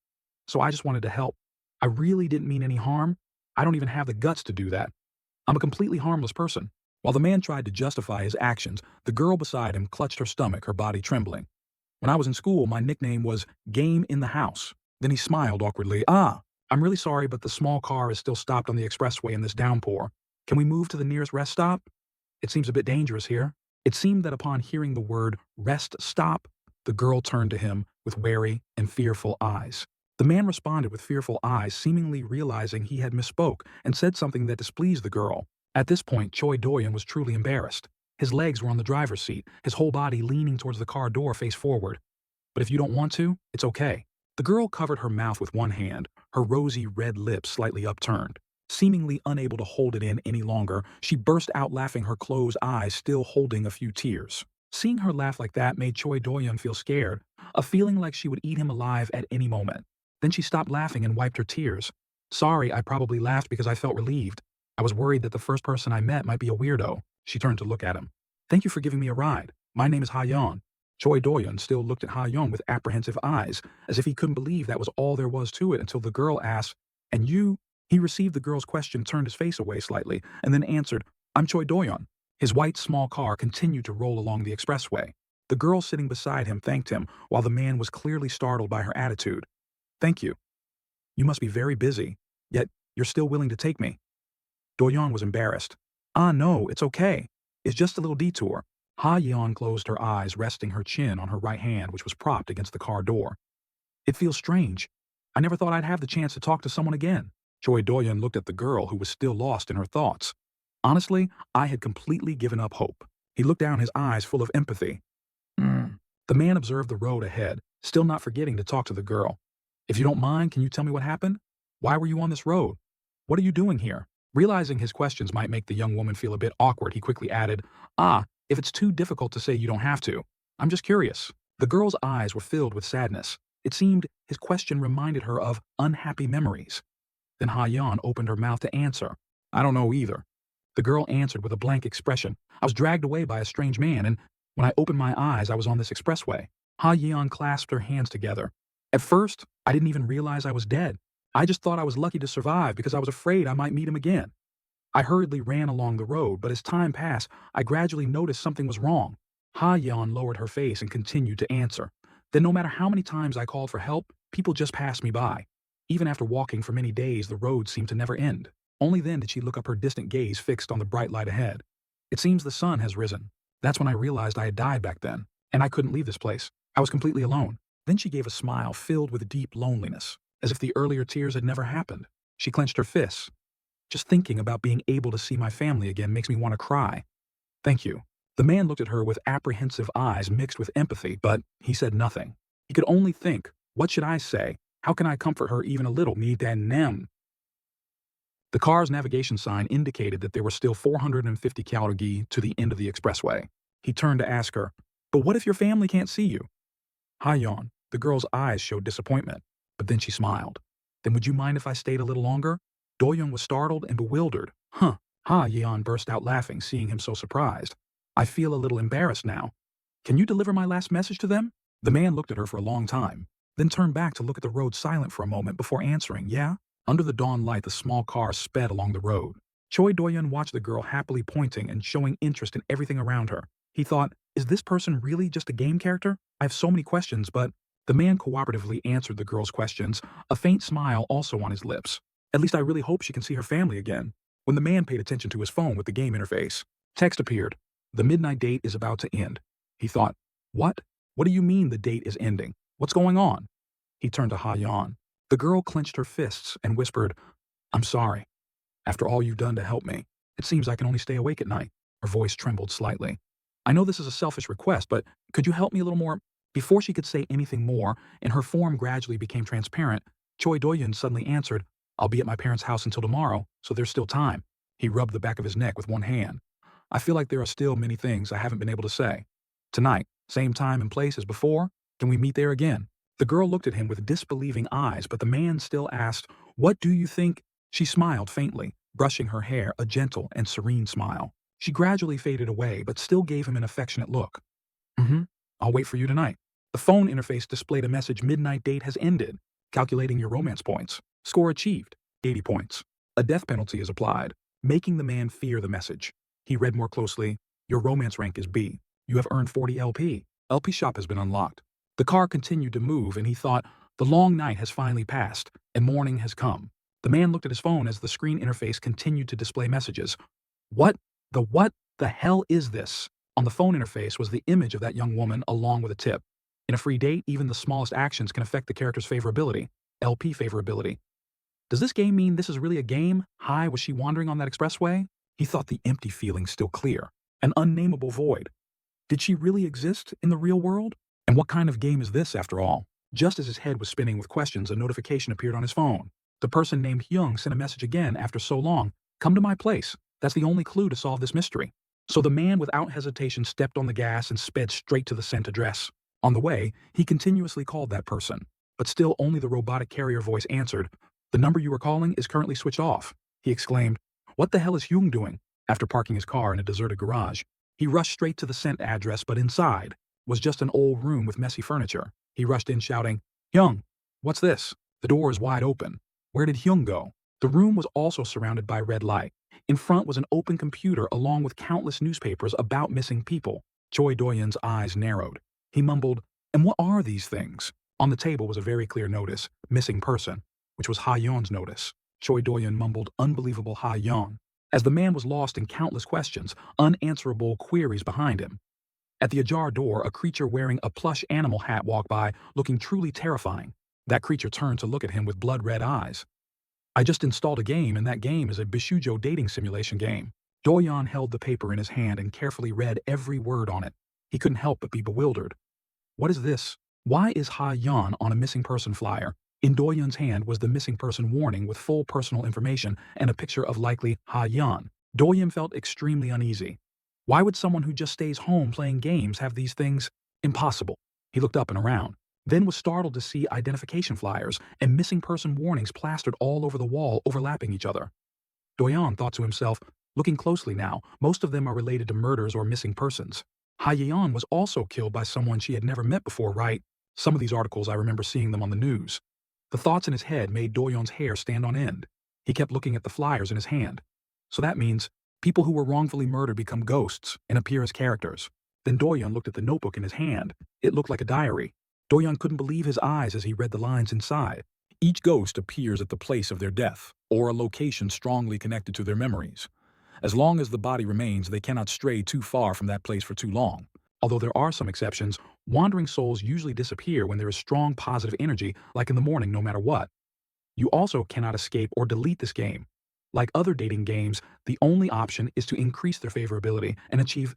[SPEAKER 1] So I just wanted to help. I really didn't mean any harm. I don't even have the guts to do that. I'm a completely harmless person. While the man tried to justify his actions, the girl beside him clutched her stomach, her body trembling. When I was in school, my nickname was Game in the House. Then he smiled awkwardly. I'm really sorry, but the small car is still stopped on the expressway in this downpour. Can we move to the nearest rest stop? It seems a bit dangerous here. It seemed that upon hearing the word rest stop, the girl turned to him with wary and fearful eyes. The man responded with fearful eyes, seemingly realizing he had misspoke and said something that displeased the girl. At this point, Choi Doyen was truly embarrassed. His legs were on the driver's seat, his whole body leaning towards the car door face forward. But if you don't want to, it's okay. The girl covered her mouth with one hand, her rosy red lips slightly upturned. Seemingly unable to hold it in any longer, she burst out laughing, her closed eyes still holding a few tears. Seeing her laugh like that made Choi Doyen feel scared, a feeling like she would eat him alive at any moment. Then she stopped laughing and wiped her tears. Sorry, I probably laughed because I felt relieved. I was worried that the first person I met might be a weirdo. She turned to look at him. Thank you for giving me a ride. My name is Ha-yeon. Choi Doyen still looked at Ha-yeon with apprehensive eyes, as if he couldn't believe that was all there was to it, until the girl asked, and you? He received the girl's question, turned his face away slightly, and then answered, I'm Choi Doyen. His white small car continued to roll along the expressway. The girl sitting beside him thanked him, while the man was clearly startled by her attitude. Thank you. You must be very busy, yet you're still willing to take me. Doyen was embarrassed. No, it's okay. It's just a little detour. Ha-yeon closed her eyes, resting her chin on her right hand, which was propped against the car door. It feels strange. I never thought I'd have the chance to talk to someone again. Choi Doyen looked at the girl, who was still lost in her thoughts. Honestly, I had completely given up hope. He looked down, his eyes full of empathy. The man observed the road ahead, still not forgetting to talk to the girl. If you don't mind, can you tell me what happened? Why were you on this road? What are you doing here? Realizing his questions might make the young woman feel a bit awkward, he quickly added, "Ah, if it's too difficult to say, you don't have to. I'm just curious." The girl's eyes were filled with sadness. It seemed his question reminded her of unhappy memories. Then Ha-yeon opened her mouth to answer. "I don't know either." The girl answered with a blank expression. "I was dragged away by a strange man, and when I opened my eyes, I was on this expressway." Ha-yeon clasped her hands together. "At first, I didn't even realize I was dead. I just thought I was lucky to survive because I was afraid I might meet him again. I hurriedly ran along the road, but as time passed, I gradually noticed something was wrong." Ha-yeon lowered her face and continued to answer. "Then no matter how many times I called for help, people just passed me by. Even after walking for many days, the road seemed to never end. Only then did she look up, her distant gaze fixed on the bright light ahead. It seems the sun has risen. That's when I realized I had died back then, and I couldn't leave this place. I was completely alone." Then she gave a smile filled with deep loneliness, as if the earlier tears had never happened. She clenched her fists. "Just thinking about being able to see my family again makes me want to cry. Thank you." The man looked at her with apprehensive eyes mixed with empathy, but he said nothing. He could only think, what should I say? How can I comfort her even a little? Me dan nem. The car's navigation sign indicated that there were still 450 kyaulgi to the end of the expressway. He turned to ask her, "But what if your family can't see you?" Ha-yeon, the girl's eyes showed disappointment, but then she smiled. "Then would you mind if I stayed a little longer?" Do-young was startled and bewildered. "Huh." Ha-yeon burst out laughing, seeing him so surprised. "I feel a little embarrassed now. Can you deliver my last message to them?" The man looked at her for a long time, then turned back to look at the road silent for a moment before answering, "Yeah?" Under the dawn light, the small car sped along the road. Choi Do-yeon watched the girl happily pointing and showing interest in everything around her. He thought, is this person really just a game character? I have so many questions, but the man cooperatively answered the girl's questions, a faint smile also on his lips. "At least I really hope she can see her family again." When the man paid attention to his phone with the game interface, text appeared. "The midnight date is about to end." He thought, "What? What do you mean the date is ending? What's going on?" He turned to Ha-yeon. The girl clenched her fists and whispered, "I'm sorry. After all you've done to help me, it seems I can only stay awake at night." Her voice trembled slightly. "I know this is a selfish request, but could you help me a little more?" Before she could say anything more, and her form gradually became transparent, Choi Do-yeon suddenly answered, "I'll be at my parents' house until tomorrow, so there's still time." He rubbed the back of his neck with one hand. "I feel like there are still many things I haven't been able to say. Tonight, same time and place as before, can we meet there again?" The girl looked at him with disbelieving eyes, but the man still asked, "What do you think?" She smiled faintly, brushing her hair, a gentle and serene smile. She gradually faded away, but still gave him an affectionate look. I'll wait for you tonight." The phone interface displayed a message, "Midnight date has ended. Calculating your romance points. Score achieved, 80 points. A death penalty is applied," making the man fear the message. He read more closely, "Your romance rank is B. You have earned 40 LP. LP shop has been unlocked." The car continued to move, and he thought, the long night has finally passed, and morning has come. The man looked at his phone as the screen interface continued to display messages. What the hell is this? On the phone interface was the image of that young woman along with a tip. In a free date, even the smallest actions can affect the character's favorability. LP favorability. Does this game mean this is really a game? Hi, was she wandering on that expressway? He thought, the empty feeling still clear. An unnameable void. Did she really exist in the real world? And what kind of game is this, after all? Just as his head was spinning with questions, a notification appeared on his phone. The person named Hyung sent a message again after so long. "Come to my place. That's the only clue to solve this mystery." So the man without hesitation stepped on the gas and sped straight to the sent address. On the way, he continuously called that person, but still only the robotic carrier voice answered. "The number you were calling is currently switched off." He exclaimed, "What the hell is Hyung doing?" After parking his car in a deserted garage, he rushed straight to the sent address, but inside was just an old room with messy furniture. He rushed in shouting, "Hyung, what's this?" The door is wide open. Where did Hyung go? The room was also surrounded by red light. In front was an open computer along with countless newspapers about missing people. Choi Do-yeon's eyes narrowed. He mumbled, "And what are these things?" On the table was a very clear notice, "Missing person," which was Ha-yeon's notice. Choi Do-yeon mumbled, "Unbelievable Ha-yeon," as the man was lost in countless questions, unanswerable queries behind him. At the ajar door, a creature wearing a plush animal hat walked by, looking truly terrifying. That creature turned to look at him with blood-red eyes. "I just installed a game, and that game is a Bishujo dating simulation game." Do-yeon held the paper in his hand and carefully read every word on it. He couldn't help but be bewildered. What is this? Why is Ha-yeon on a missing person flyer? In Doyun's hand was the missing person warning with full personal information and a picture of likely Ha-Yan. Doyun felt extremely uneasy. Why would someone who just stays home playing games have these things? Impossible. He looked up and around, then was startled to see identification flyers and missing person warnings plastered all over the wall overlapping each other. Doyun thought to himself, looking closely now, most of them are related to murders or missing persons. Ha-Yan was also killed by someone she had never met before, right? Some of these articles I remember seeing them on the news. The thoughts in his head made Doyun's hair stand on end. He kept looking at the flyers in his hand. So that means people who were wrongfully murdered become ghosts and appear as characters. Then Doyun looked at the notebook in his hand. It looked like a diary. Doyun couldn't believe his eyes as he read the lines inside. Each ghost appears at the place of their death, or a location strongly connected to their memories. As long as the body remains, they cannot stray too far from that place for too long. Although there are some exceptions, wandering souls usually disappear when there is strong positive energy, like in the morning no matter what. You also cannot escape or delete this game. Like other dating games, the only option is to increase their favorability and achieve...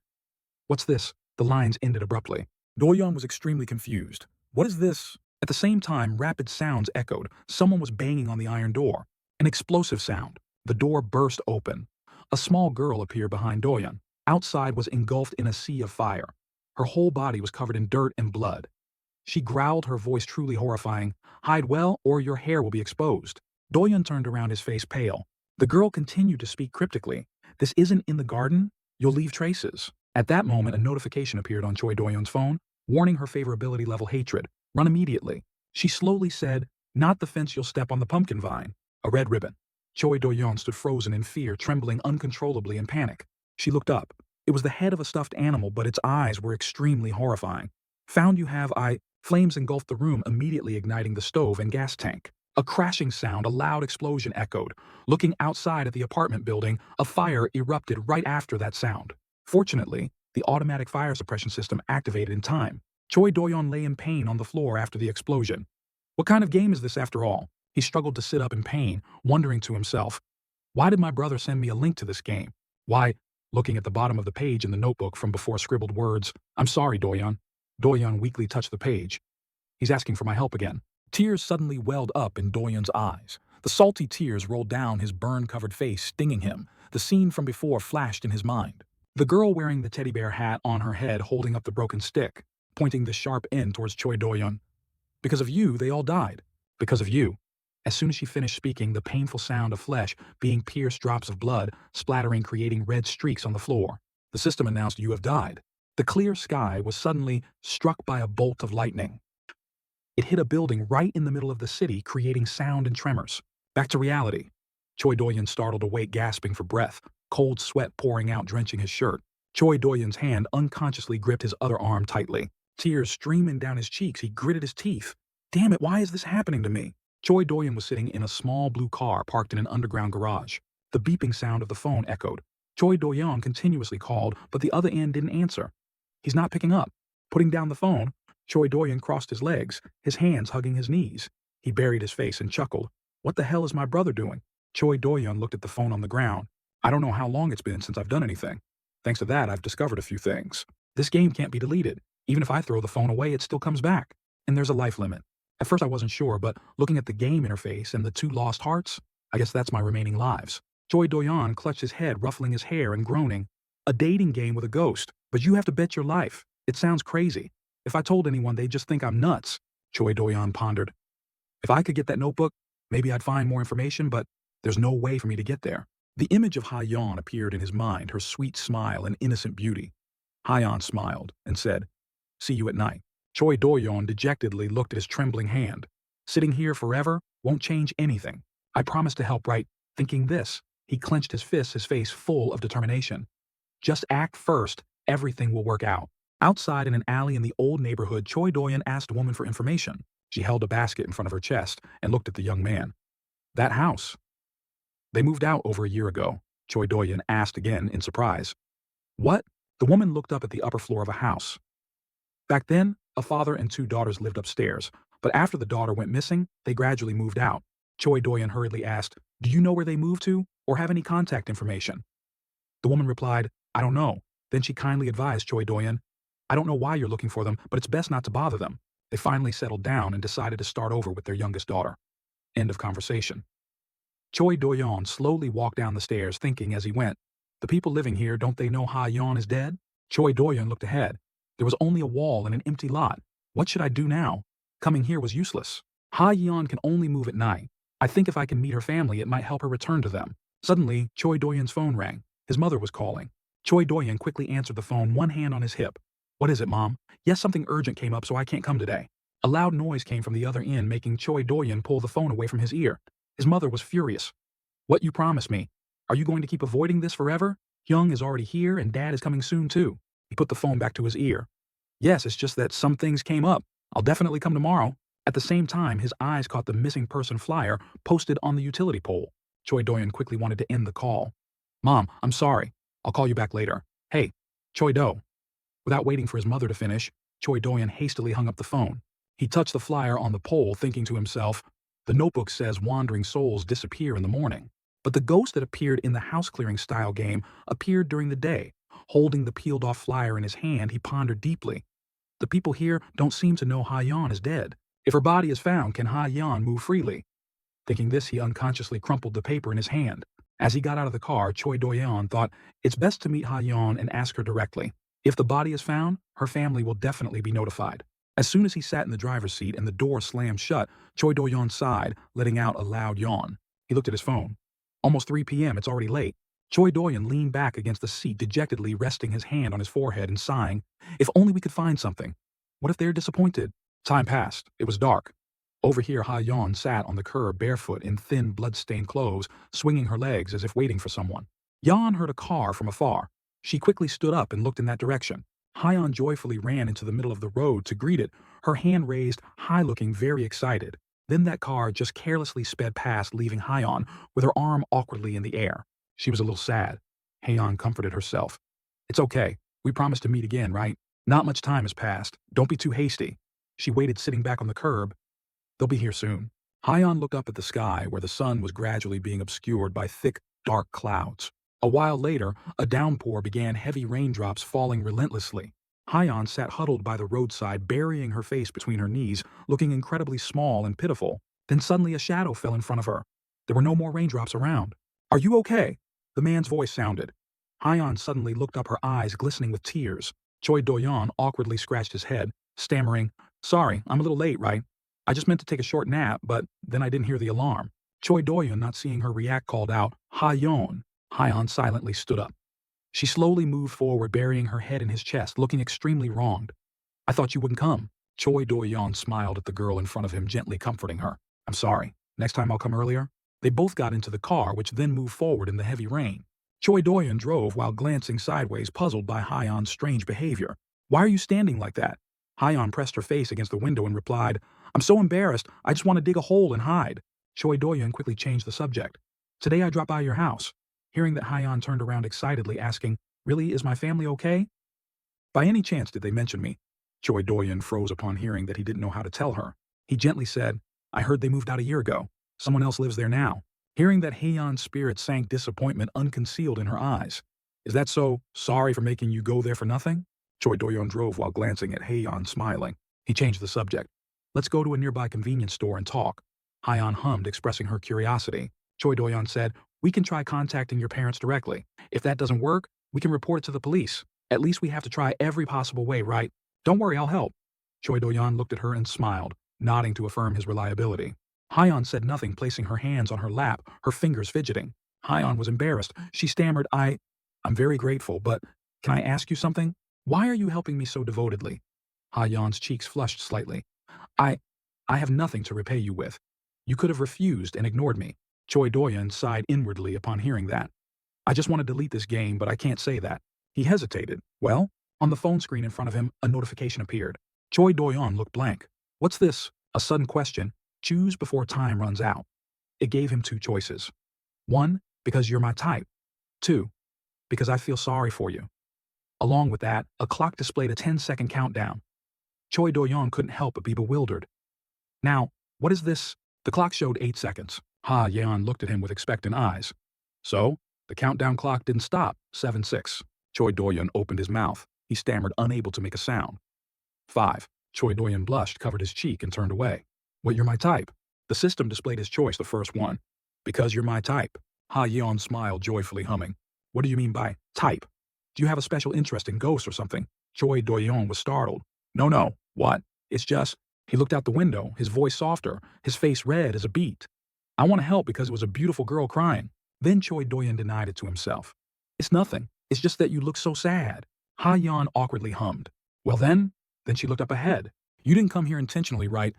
[SPEAKER 1] What's this? The lines ended abruptly. Doyun was extremely confused. What is this? At the same time, rapid sounds echoed. Someone was banging on the iron door. An explosive sound. The door burst open. A small girl appeared behind Doyun. Outside was engulfed in a sea of fire. Her whole body was covered in dirt and blood. She growled, her voice truly horrifying. Hide well, or your hair will be exposed. Doyun turned around, his face pale. The girl continued to speak cryptically. This isn't in the garden. You'll leave traces. At that moment, a notification appeared on Choi Doyun's phone, warning her favorability level hatred. Run immediately. She slowly said, not the fence you'll step on the pumpkin vine. A red ribbon. Choi Doyun stood frozen in fear, trembling uncontrollably in panic. She looked up. It was the head of a stuffed animal, but its eyes were extremely horrifying. Found you have I... Flames engulfed the room, immediately igniting the stove and gas tank. A crashing sound, a loud explosion echoed. Looking outside at the apartment building, a fire erupted right after that sound. Fortunately, the automatic fire suppression system activated in time. Choi Doyun lay in pain on the floor after the explosion. What kind of game is this after all? He struggled to sit up in pain, wondering to himself, why did my brother send me a link to this game? Why, looking at the bottom of the page in the notebook from before scribbled words, I'm sorry, Doyun. Doyun weakly touched the page. He's asking for my help again. Tears suddenly welled up in Doyun's eyes. The salty tears rolled down his burn-covered face, stinging him. The scene from before flashed in his mind. The girl wearing the teddy bear hat on her head holding up the broken stick, pointing the sharp end towards Choi Doyun. Because of you, they all died. Because of you. As soon as she finished speaking, the painful sound of flesh being pierced, drops of blood, splattering, creating red streaks on the floor. The system announced you have died. The clear sky was suddenly struck by a bolt of lightning. It hit a building right in the middle of the city, creating sound and tremors. Back to reality. Choi Doyun startled awake, gasping for breath, cold sweat pouring out, drenching his shirt. Choi Doyun's hand unconsciously gripped his other arm tightly. Tears streaming down his cheeks, he gritted his teeth. Damn it, why is this happening to me? Choi Doyun was sitting in a small blue car parked in an underground garage. The beeping sound of the phone echoed. Choi Doyun continuously called, but the other end didn't answer. He's not picking up. Putting down the phone, Choi Doyun crossed his legs, his hands hugging his knees. He buried his face and chuckled. What the hell is my brother doing? Choi Doyun looked at the phone on the ground. I don't know how long it's been since I've done anything. Thanks to that, I've discovered a few things. This game can't be deleted. Even if I throw the phone away, it still comes back. And there's a life limit. At first I wasn't sure, but looking at the game interface and the 2 lost hearts, I guess that's my remaining lives. Choi Doyun clutched his head, ruffling his hair and groaning. A dating game with a ghost, but you have to bet your life. It sounds crazy. If I told anyone, they'd just think I'm nuts. Choi Doyun pondered. If I could get that notebook, maybe I'd find more information, but there's no way for me to get there. The image of Ha-Yan appeared in his mind, her sweet smile and innocent beauty. Ha-Yan smiled and said, see you at night. Choi Doyun dejectedly looked at his trembling hand. Sitting here forever won't change anything. I promise to help, right? Thinking this, he clenched his fists, his face full of determination. Just act first, everything will work out. Outside in an alley in the old neighborhood, Choi Doyun asked a woman for information. She held a basket in front of her chest and looked at the young man. That house. They moved out over a year ago, Choi Doyun asked again in surprise. What? The woman looked up at the upper floor of a house. Back then, a father and 2 daughters lived upstairs, but after the daughter went missing, they gradually moved out. Choi Doyun hurriedly asked, do you know where they moved to, or have any contact information? The woman replied, I don't know. Then she kindly advised Choi Doyun, I don't know why you're looking for them, but it's best not to bother them. They finally settled down and decided to start over with their youngest daughter. End of conversation. Choi Do-yeon slowly walked down the stairs thinking as he went, the people living here, don't they know Ha-yeon is dead? Choi Do-yeon looked ahead. There was only a wall and an empty lot. What should I do now? Coming here was useless. Ha-yeon can only move at night. I think if I can meet her family, it might help her return to them. Suddenly, Choi Do-yeon's phone rang. His mother was calling. Choi Do-yeon quickly answered the phone, one hand on his hip. What is it, Mom? Yes, something urgent came up, so I can't come today. A loud noise came from the other end, making Choi Do-yeon pull the phone away from his ear. His mother was furious. What you promised me? Are you going to keep avoiding this forever? Hyung is already here and Dad is coming soon too. He put the phone back to his ear. Yes, it's just that some things came up. I'll definitely come tomorrow. At the same time, his eyes caught the missing person flyer posted on the utility pole. Choi Do-yeon quickly wanted to end the call. Mom, I'm sorry. I'll call you back later. Hey, Choi Do. Without waiting for his mother to finish, Choi Do-yeon hastily hung up the phone. He touched the flyer on the pole, thinking to himself, the notebook says wandering souls disappear in the morning. But the ghost that appeared in the house-clearing style game appeared during the day. Holding the peeled-off flyer in his hand, he pondered deeply. The people here don't seem to know Ha-yeon is dead. If her body is found, can Ha-yeon move freely? Thinking this, he unconsciously crumpled the paper in his hand. As he got out of the car, Choi Do-yeon thought, it's best to meet Ha-yeon and ask her directly. If the body is found, her family will definitely be notified. As soon as he sat in the driver's seat and the door slammed shut, Choi Do-yeon sighed, letting out a loud yawn. He looked at his phone. Almost 3 p.m., it's already late. Choi Do-yeon leaned back against the seat, dejectedly resting his hand on his forehead and sighing. If only we could find something. What if they're disappointed? Time passed. It was dark. Over here, Ha-yeon sat on the curb barefoot in thin, blood-stained clothes, swinging her legs as if waiting for someone. Yeon heard a car from afar. She quickly stood up and looked in that direction. Ha-yeon joyfully ran into the middle of the road to greet it, her hand raised high, looking very excited. Then that car just carelessly sped past, leaving Ha-yeon with her arm awkwardly in the air. She was a little sad. Ha-yeon comforted herself. It's okay. We promised to meet again, right? Not much time has passed. Don't be too hasty. She waited, sitting back on the curb. They'll be here soon. Ha-yeon looked up at the sky, where the sun was gradually being obscured by thick, dark clouds. A while later, a downpour began, heavy raindrops falling relentlessly. Ha-yeon sat huddled by the roadside, burying her face between her knees, looking incredibly small and pitiful. Then suddenly a shadow fell in front of her. There were no more raindrops around. Are you okay? The man's voice sounded. Ha-yeon suddenly looked up, her eyes glistening with tears. Choi Do-yeon awkwardly scratched his head, stammering, Sorry, I'm a little late, right? I just meant to take a short nap, but then I didn't hear the alarm. Choi Do-yeon, not seeing her react, called out, Ha-yeon. Ha-yeon silently stood up. She slowly moved forward, burying her head in his chest, looking extremely wronged. I thought you wouldn't come. Choi Do-yeon smiled at the girl in front of him, gently comforting her. I'm sorry. Next time I'll come earlier. They both got into the car, which then moved forward in the heavy rain. Choi Do-yeon drove while glancing sideways, puzzled by Ha-yeon's strange behavior. Why are you standing like that? Ha-yeon pressed her face against the window and replied, I'm so embarrassed, I just want to dig a hole and hide. Choi Do-yeon quickly changed the subject. Today I dropped by your house. Hearing that, Ha-yeon turned around excitedly, asking, Really, is my family okay? By any chance did they mention me? Choi Do-yeon froze upon hearing that he didn't know how to tell her. He gently said, I heard they moved out a year ago. Someone else lives there now. Hearing that, Ha-yeon's spirit sank, disappointment unconcealed in her eyes. Is that so? Sorry for making you go there for nothing? Choi Do-yeon drove while glancing at Ha-yeon, smiling. He changed the subject. Let's go to a nearby convenience store and talk. Ha-yeon hummed, expressing her curiosity. Choi Do-yeon said, We can try contacting your parents directly. If that doesn't work, we can report it to the police. At least we have to try every possible way, right? Don't worry, I'll help. Choi Do-yeon looked at her and smiled, nodding to affirm his reliability. Ha-yeon said nothing, placing her hands on her lap, her fingers fidgeting. Ha-yeon was embarrassed. She stammered, I'm very grateful, but can I ask you something? Why are you helping me so devotedly? Ha-yeon's cheeks flushed slightly. I have nothing to repay you with. You could have refused and ignored me. Choi Do-yeon sighed inwardly upon hearing that. I just want to delete this game, but I can't say that. He hesitated. Well, on the phone screen in front of him, a notification appeared. Choi Do-yeon looked blank. What's this? A sudden question. Choose before time runs out. It gave him 2 choices. 1, because you're my type. 2, because I feel sorry for you. Along with that, a clock displayed a 10-second countdown. Choi Do-yeon couldn't help but be bewildered. Now, what is this? The clock showed 8 seconds. Ha-yeon looked at him with expectant eyes. So, the countdown clock didn't stop. 7-6. Choi Do-yeon opened his mouth. He stammered, unable to make a sound. 5. Choi Doyan blushed, covered his cheek, and turned away. What, you're my type? The system displayed his choice, the first one. Because you're my type. Ha Yeon smiled, joyfully humming. What do you mean by type? Do you have a special interest in ghosts or something? Choi Doyon was startled. No. What? It's just… He looked out the window, his voice softer, his face red as a beet. I want to help because it was a beautiful girl crying. Then Choi Doyon denied it to himself. It's nothing. It's just that you look so sad. Ha Yeon awkwardly hummed. Well then she looked up ahead. You didn't come here intentionally, right?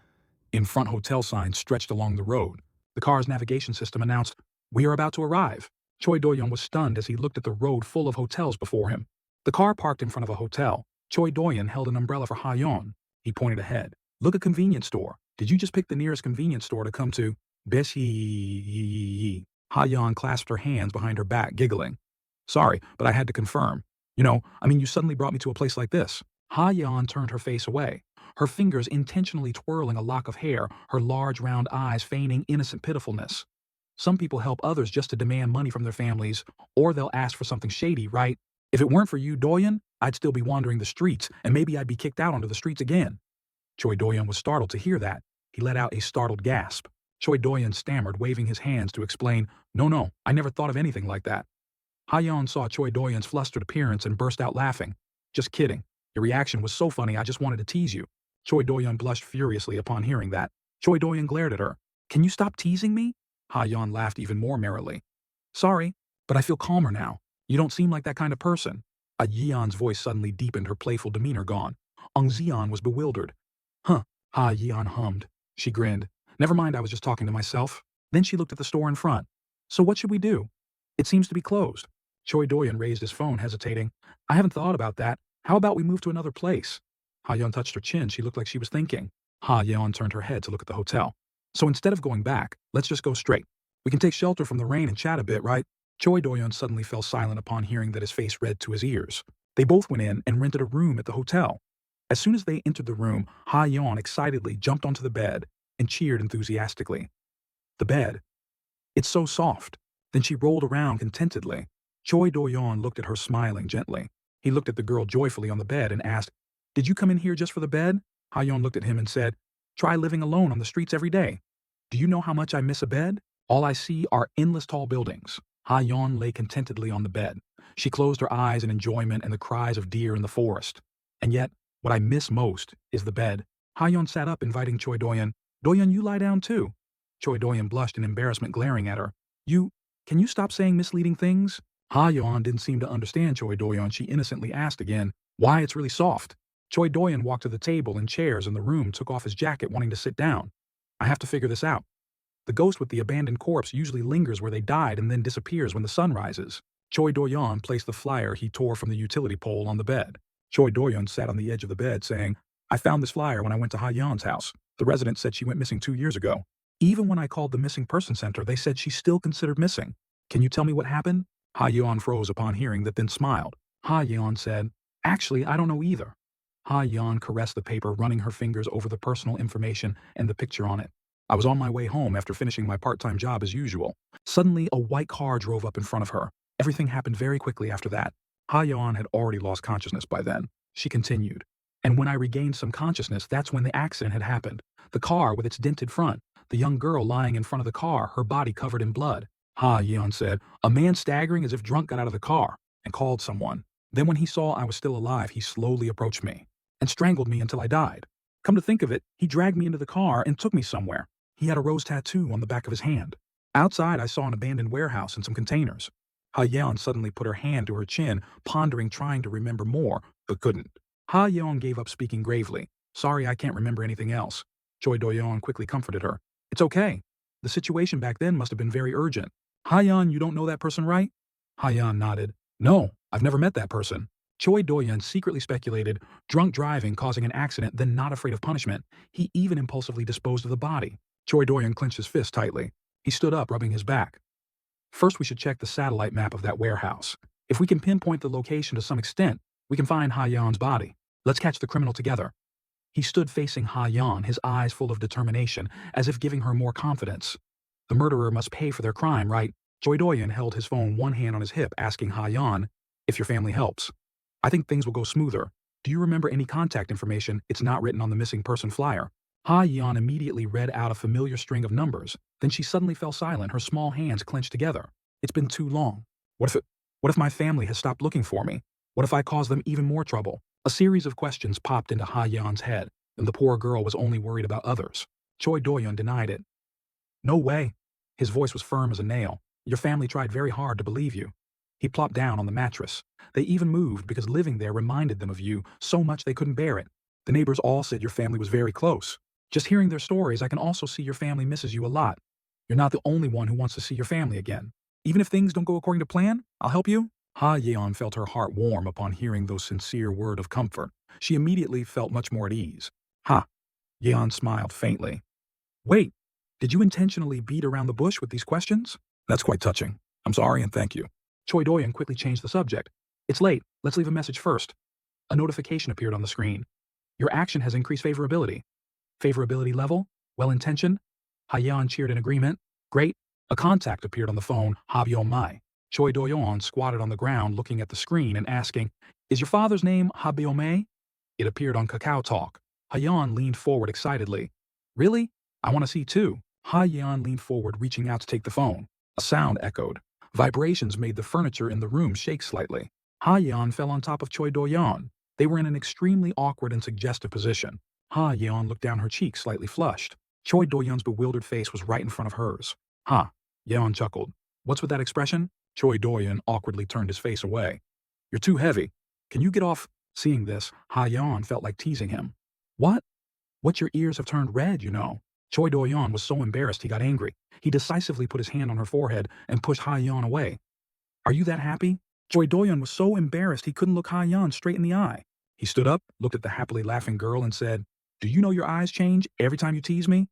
[SPEAKER 1] In front hotel signs stretched along the road. The car's navigation system announced, we are about to arrive. Choi Doyon was stunned as he looked at the road full of hotels before him. The car parked in front of a hotel. Choi Doyon held an umbrella for Ha Yeon. He pointed ahead. Look, a convenience store. Did you just pick the nearest convenience store to come to? Beshi. Ha Yeon clasped her hands behind her back, giggling. Sorry, but I had to confirm. You suddenly brought me to a place like this. Ha Yeon turned her face away, her fingers intentionally twirling a lock of hair, her large round eyes feigning innocent pitifulness. Some people help others just to demand money from their families, or they'll ask for something shady, right? If it weren't for you, Doyon, I'd still be wandering the streets, and maybe I'd be kicked out onto the streets again. Choi Doyon was startled to hear that. He let out a startled gasp. Choi Doyon stammered, waving his hands to explain, No, I never thought of anything like that. Ha Yeon saw Choi Doyon's flustered appearance and burst out laughing. Just kidding. Your reaction was so funny I just wanted to tease you. Choi Doyon blushed furiously upon hearing that. Choi Doyon glared at her. Can you stop teasing me? Ha Yeon laughed even more merrily. Sorry, but I feel calmer now. You don't seem like that kind of person. A Yeon's voice suddenly deepened, her playful demeanor gone. Ong Zeon was bewildered. Huh, Ha Yeon hummed. She grinned. Never mind, I was just talking to myself. Then she looked at the store in front. So what should we do? It seems to be closed. Choi Doyon raised his phone, hesitating. I haven't thought about that. How about we move to another place? Ha Yeon touched her chin. She looked like she was thinking. Ha Yeon turned her head to look at the hotel. So instead of going back, let's just go straight. We can take shelter from the rain and chat a bit, right? Choi Doyon suddenly fell silent upon hearing that his face read to his ears. They both went in and rented a room at the hotel. As soon as they entered the room, Ha Yeon excitedly jumped onto the bed and cheered enthusiastically. The bed. It's so soft. Then she rolled around contentedly. Choi Doyon looked at her, smiling gently. He looked at the girl joyfully on the bed and asked, Did you come in here just for the bed? Ha Yeon looked at him and said, Try living alone on the streets every day. Do you know how much I miss a bed? All I see are endless tall buildings. Ha Yeon lay contentedly on the bed. She closed her eyes in enjoyment and the cries of deer in the forest. And yet, what I miss most is the bed. Ha Yeon sat up, inviting Choi Doyon. Doyon, you lie down too. Choi Doyon blushed in embarrassment, glaring at her. Can you stop saying misleading things? Ha Yeon didn't seem to understand Choi Doyon. She innocently asked again, why it's really soft. Choi Doyon walked to the table and chairs in the room, took off his jacket, wanting to sit down. I have to figure this out. The ghost with the abandoned corpse usually lingers where they died and then disappears when the sun rises. Choi Doyon placed the flyer he tore from the utility pole on the bed. Choi Doyon sat on the edge of the bed, saying, I found this flyer when I went to Ha Yeon's house. The resident said she went missing 2 years ago. Even when I called the missing person center, they said she's still considered missing. Can you tell me what happened? Ha Yeon froze upon hearing that, then smiled. Ha Yeon said, Actually, I don't know either. Ha Yeon caressed the paper, running her fingers over the personal information and the picture on it. I was on my way home after finishing my part-time job as usual. Suddenly, a white car drove up in front of her. Everything happened very quickly after that. Ha Yeon had already lost consciousness by then. She continued. And when I regained some consciousness, that's when the accident had happened. The car with its dented front. The young girl lying in front of the car, her body covered in blood. Ha Yeon said, a man staggering as if drunk got out of the car and called someone. Then when he saw I was still alive, he slowly approached me and strangled me until I died. Come to think of it, he dragged me into the car and took me somewhere. He had a rose tattoo on the back of his hand. Outside, I saw an abandoned warehouse and some containers. Ha Yeon suddenly put her hand to her chin, pondering, trying to remember more, but couldn't. Ha Yeon gave up speaking gravely. Sorry, I can't remember anything else. Choi Doyon quickly comforted her. It's okay. The situation back then must have been very urgent. Ha Yeon, you don't know that person, right? Ha Yeon nodded. No, I've never met that person. Choi Doyon secretly speculated, drunk driving causing an accident, then not afraid of punishment. He even impulsively disposed of the body. Choi Doyon clenched his fist tightly. He stood up, rubbing his back. First, we should check the satellite map of that warehouse. If we can pinpoint the location to some extent, we can find Ha Yeon's body. Let's catch the criminal together. He stood facing Ha Yeon, his eyes full of determination, as if giving her more confidence. The murderer must pay for their crime, right? Choi Doyon held his phone, one hand on his hip, asking Ha Yeon, if your family helps. I think things will go smoother. Do you remember any contact information? It's not written on the missing person flyer. Ha Yan immediately read out a familiar string of numbers. Then she suddenly fell silent, her small hands clenched together. It's been too long. What if my family has stopped looking for me? What if I cause them even more trouble? A series of questions popped into Ha Yan's head, and the poor girl was only worried about others. Choi Doyun denied it. No way. His voice was firm as a nail. Your family tried very hard to believe you. He plopped down on the mattress. They even moved because living there reminded them of you so much they couldn't bear it. The neighbors all said your family was very close. Just hearing their stories, I can also see your family misses you a lot. You're not the only one who wants to see your family again. Even if things don't go according to plan, I'll help you. Ha Yeon felt her heart warm upon hearing those sincere words of comfort. She immediately felt much more at ease. Ha! Yeon smiled faintly. Wait, did you intentionally beat around the bush with these questions? That's quite touching. I'm sorry and thank you. Choi Doyan quickly changed the subject. It's late. Let's leave a message first. A notification appeared on the screen. Your action has increased favorability. Favorability level? Well-intentioned? Hayeon cheered in agreement. Great. A contact appeared on the phone, Habyo Mai. Choi Doyon squatted on the ground looking at the screen and asking, Is your father's name Habyo Mai? It appeared on Kakao Talk. Hayeon leaned forward excitedly. Really? I want to see too. Hayeon leaned forward, reaching out to take the phone. A sound echoed. Vibrations made the furniture in the room shake slightly. Ha-yeon fell on top of Choi Do-yeon. They were in an extremely awkward and suggestive position. Ha-yeon looked down, her cheeks slightly flushed. Choi Do-yeon's bewildered face was right in front of hers. Ha! Yeon chuckled. What's with that expression? Choi Do-yeon awkwardly turned his face away. You're too heavy. Can you get off? Seeing this, Ha-yeon felt like teasing him. What? What, your ears have turned red, you know. Choi Do-yeon was so embarrassed he got angry. He decisively put his hand on her forehead and pushed Ha-yeon away. Are you that happy? Choi Do-yeon was so embarrassed he couldn't look Ha-yeon straight in the eye. He stood up, looked at the happily laughing girl and said, Do you know your eyes change every time you tease me?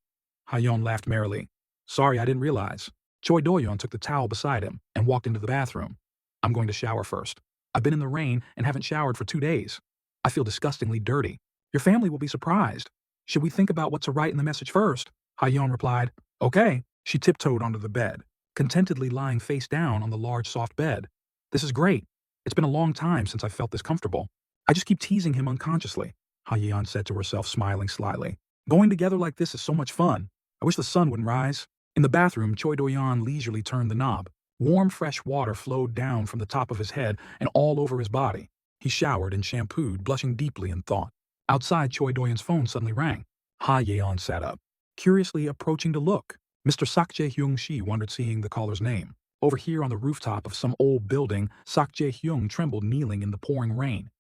[SPEAKER 1] Ha-yeon laughed merrily. Sorry, I didn't realize. Choi Do-yeon took the towel beside him and walked into the bathroom. I'm going to shower first. I've been in the rain and haven't showered for 2 days. I feel disgustingly dirty. Your family will be surprised. Should we think about what to write in the message first? Ha-yeon replied. Okay. She tiptoed onto the bed, contentedly lying face down on the large soft bed. This is great. It's been a long time since I felt this comfortable. I just keep teasing him unconsciously, Ha-yeon said to herself, smiling slyly. Going together like this is so much fun. I wish the sun wouldn't rise. In the bathroom, Choi Do-yeon leisurely turned the knob. Warm, fresh water flowed down from the top of his head and all over his body. He showered and shampooed, blushing deeply in thought. Outside, Choi Do-yeon's phone suddenly rang. Ha-yeon sat up, curiously approaching to look. Mr. Sak Jae-hyung wondered, seeing the caller's name. Over here on the rooftop of some old building, Sak Jae-hyung trembled, kneeling in the pouring rain.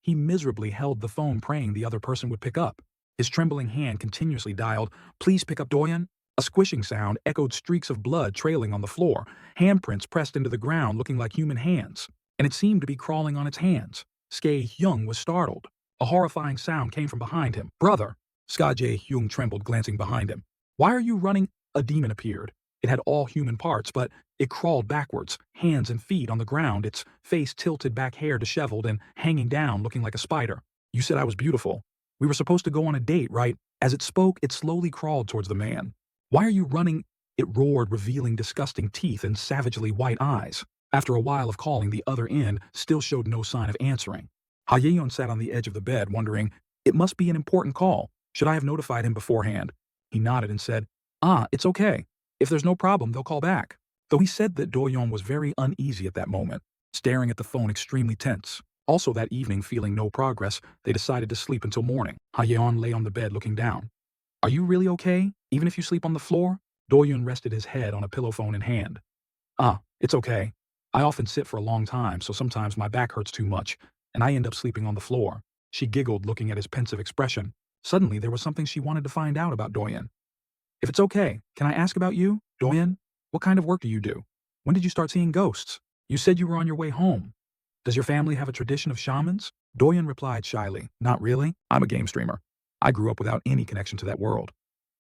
[SPEAKER 1] He miserably held the phone, praying the other person would pick up. His trembling hand continuously dialed, Please pick up, Do-yeon. A squishing sound echoed, streaks of blood trailing on the floor, handprints pressed into the ground looking like human hands, and it seemed to be crawling on its hands. Skae-hyung was startled. A horrifying sound came from behind him. Brother! Ska Jae-hyung trembled, glancing behind him. Why are you running? A demon appeared. It had all human parts, but it crawled backwards, hands and feet on the ground, its face tilted back, hair disheveled and hanging down, looking like a spider. You said I was beautiful. We were supposed to go on a date, right? As it spoke, it slowly crawled towards the man. Why are you running? It roared, revealing disgusting teeth and savagely white eyes. After a while of calling, the other end still showed no sign of answering. Ha-yeon sat on the edge of the bed, wondering, it must be an important call. Should I have notified him beforehand? He nodded and said, It's okay. If there's no problem, they'll call back. Though he said that Do-yeon was very uneasy at that moment, staring at the phone extremely tense. Also that evening, feeling no progress, they decided to sleep until morning. Ha-yeon lay on the bed looking down. Are you really okay, even if you sleep on the floor? Do-yeon rested his head on a pillow, phone in hand. It's okay. I often sit for a long time, so sometimes my back hurts too much, and I end up sleeping on the floor. She giggled, looking at his pensive expression. Suddenly, there was something she wanted to find out about Do-yeon. If it's okay, can I ask about you, Do-yeon? What kind of work do you do? When did you start seeing ghosts? You said you were on your way home. Does your family have a tradition of shamans? Do-yeon replied shyly, Not really. I'm a game streamer. I grew up without any connection to that world.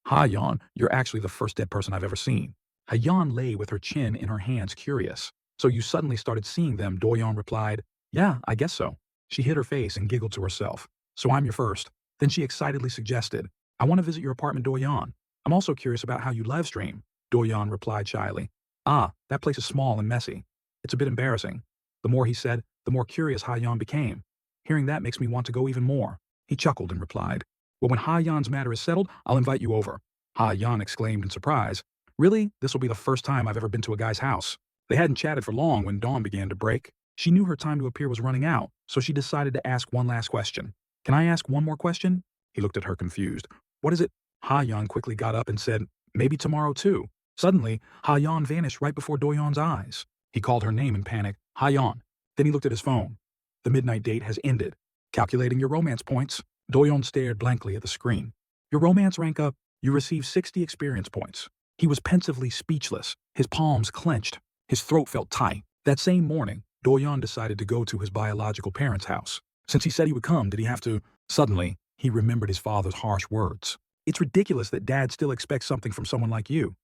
[SPEAKER 1] Ha-yeon, you're actually the first dead person I've ever seen. Ha-yeon lay with her chin in her hands, curious. So you suddenly started seeing them, Do-yeon replied. Yeah, I guess so. She hid her face and giggled to herself. So I'm your first. Then she excitedly suggested, I want to visit your apartment, Do-yeon. I'm also curious about how you live stream. Do-yeon replied shyly. That place is small and messy. It's a bit embarrassing. The more he said, the more curious Ha-yeon became. Hearing that makes me want to go even more. He chuckled and replied, well, when Ha-Yan's matter is settled, I'll invite you over. Ha-Yan exclaimed in surprise, really? This will be the first time I've ever been to a guy's house. They hadn't chatted for long when dawn began to break. She knew her time to appear was running out, so she decided to ask one last question. Can I ask one more question? He looked at her confused. What is it? Ha-Yan quickly got up and said, maybe tomorrow too. Suddenly, Ha-Yan vanished right before Do-Yeon's eyes. He called her name in panic, Ha-Yan. Then he looked at his phone. The midnight date has ended. Calculating your romance points. Do-Yeon stared blankly at the screen. Your romance rank up. You receive 60 experience points. He was pensively speechless, his palms clenched. His throat felt tight. That same morning, Do-Yeon decided to go to his biological parents' house. Since he said he would come, did he have to? Suddenly, he remembered his father's harsh words. It's ridiculous that dad still expects something from someone like you.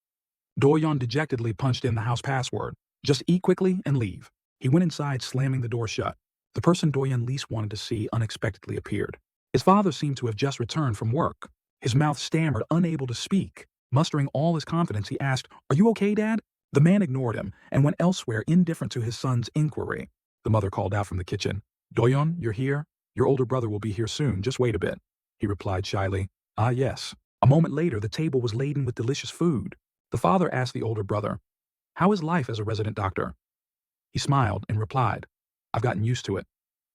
[SPEAKER 1] Do-Yeon dejectedly punched in the house password. Just eat quickly and leave. He went inside, slamming the door shut. The person Do-Yeon least wanted to see unexpectedly appeared. His father seemed to have just returned from work. His mouth stammered, unable to speak. Mustering all his confidence, he asked, are you okay, Dad? The man ignored him and went elsewhere, indifferent to his son's inquiry. The mother called out from the kitchen, Do-Yeon, you're here? Your older brother will be here soon, just wait a bit. He replied shyly, ah yes. A moment later, the table was laden with delicious food. The father asked the older brother, how is life as a resident doctor? He smiled and replied, I've gotten used to it.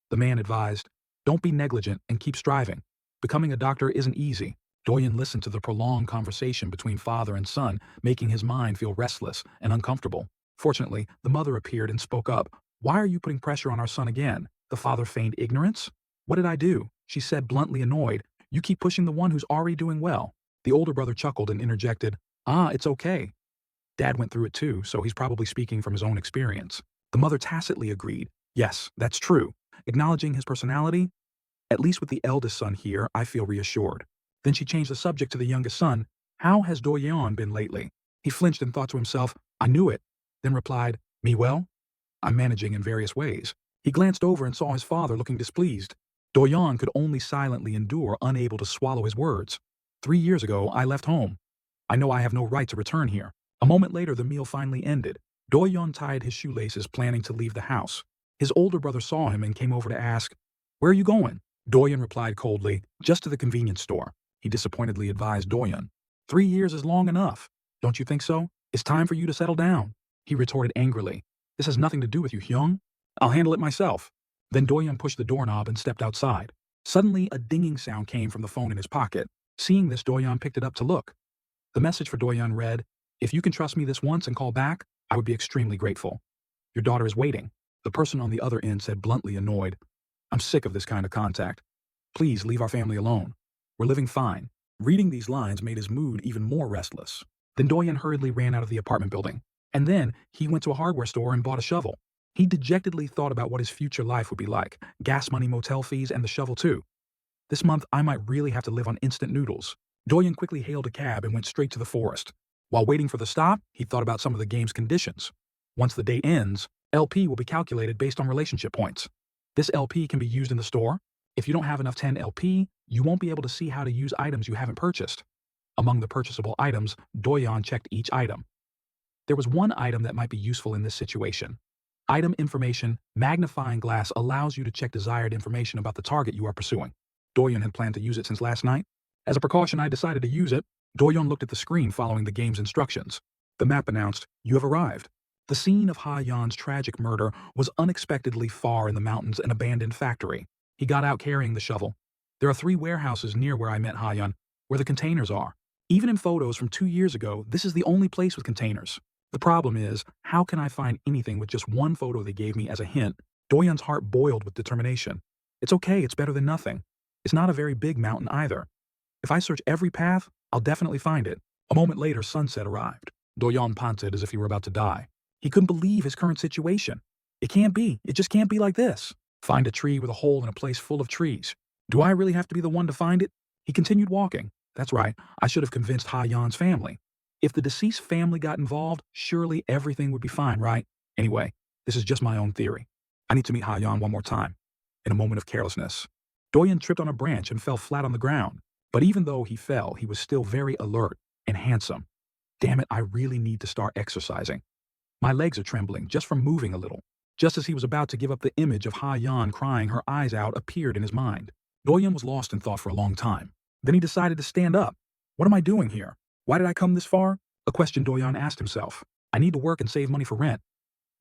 [SPEAKER 1] The man advised, don't be negligent and keep striving. Becoming a doctor isn't easy. Do-Yeon listened to the prolonged conversation between father and son, making his mind feel restless and uncomfortable. Fortunately, the mother appeared and spoke up. Why are you putting pressure on our son again? The father feigned ignorance. What did I do? She said, bluntly annoyed. You keep pushing the one who's already doing well. The older brother chuckled and interjected, it's okay. Dad went through it too, so he's probably speaking from his own experience. The mother tacitly agreed. Yes, that's true. Acknowledging his personality, at least with the eldest son here, I feel reassured. Then she changed the subject to the youngest son. How has Do-Yeon been lately? He flinched and thought to himself, I knew it. Then replied, me well? I'm managing in various ways. He glanced over and saw his father looking displeased. Do-Yeon could only silently endure, unable to swallow his words. 3 years ago, I left home. I know I have no right to return here. A moment later, the meal finally ended. Do-Yeon tied his shoelaces, planning to leave the house. His older brother saw him and came over to ask, where are you going? Do-Yeon replied coldly, just to the convenience store. He disappointedly advised Do-Yeon. 3 years is long enough. Don't you think so? It's time for you to settle down. He retorted angrily. This has nothing to do with you, Hyung. I'll handle it myself. Then Do-Yeon pushed the doorknob and stepped outside. Suddenly, a dinging sound came from the phone in his pocket. Seeing this, Do-Yeon picked it up to look. The message for Do-Yeon read, if you can trust me this once and call back, I would be extremely grateful. Your daughter is waiting. The person on the other end said, bluntly annoyed, I'm sick of this kind of contact. Please leave our family alone. We're living fine. Reading these lines made his mood even more restless. Then Do-Yeon hurriedly ran out of the apartment building. And then he went to a hardware store and bought a shovel. He dejectedly thought about what his future life would be like, gas money, motel fees, and the shovel too. This month, I might really have to live on instant noodles. Do-Yeon quickly hailed a cab and went straight to the forest. While waiting for the stop, he thought about some of the game's conditions. Once the date ends, LP will be calculated based on relationship points. This LP can be used in the store. If you don't have enough 10 LP, you won't be able to see how to use items you haven't purchased. Among the purchasable items, Do-Yeon checked each item. There was one item that might be useful in this situation. Item information, magnifying glass allows you to check desired information about the target you are pursuing. Do-Yeon had planned to use it since last night. As a precaution, I decided to use it. Do-Yeon looked at the screen following the game's instructions. The map announced, you have arrived. The scene of Ha-Yan's tragic murder was unexpectedly far in the mountains, an abandoned factory. He got out carrying the shovel. There are 3 warehouses near where I met Ha-Yan, where the containers are. Even in photos from 2 years ago, this is the only place with containers. The problem is, how can I find anything with just one photo they gave me as a hint? Do-Yeon's heart boiled with determination. It's okay, it's better than nothing. It's not a very big mountain either. If I search every path, I'll definitely find it. A moment later, sunset arrived. Do-Yeon panted as if he were about to die. He couldn't believe his current situation. It can't be. It just can't be like this. Find a tree with a hole in a place full of trees. Do I really have to be the one to find it? He continued walking. That's right, I should have convinced Ha-Yan's family. If the deceased family got involved, surely everything would be fine, right? Anyway, this is just my own theory. I need to meet Ha-Yan one more time. In a moment of carelessness, Do-Yeon tripped on a branch and fell flat on the ground. But even though he fell, he was still very alert and handsome. Damn it, I really need to start exercising. My legs are trembling just from moving a little. Just as he was about to give up, the image of Ha-yeon crying her eyes out appeared in his mind. Do-yeon was lost in thought for a long time. Then he decided to stand up. What am I doing here? Why did I come this far? A question Do-yeon asked himself. I need to work and save money for rent.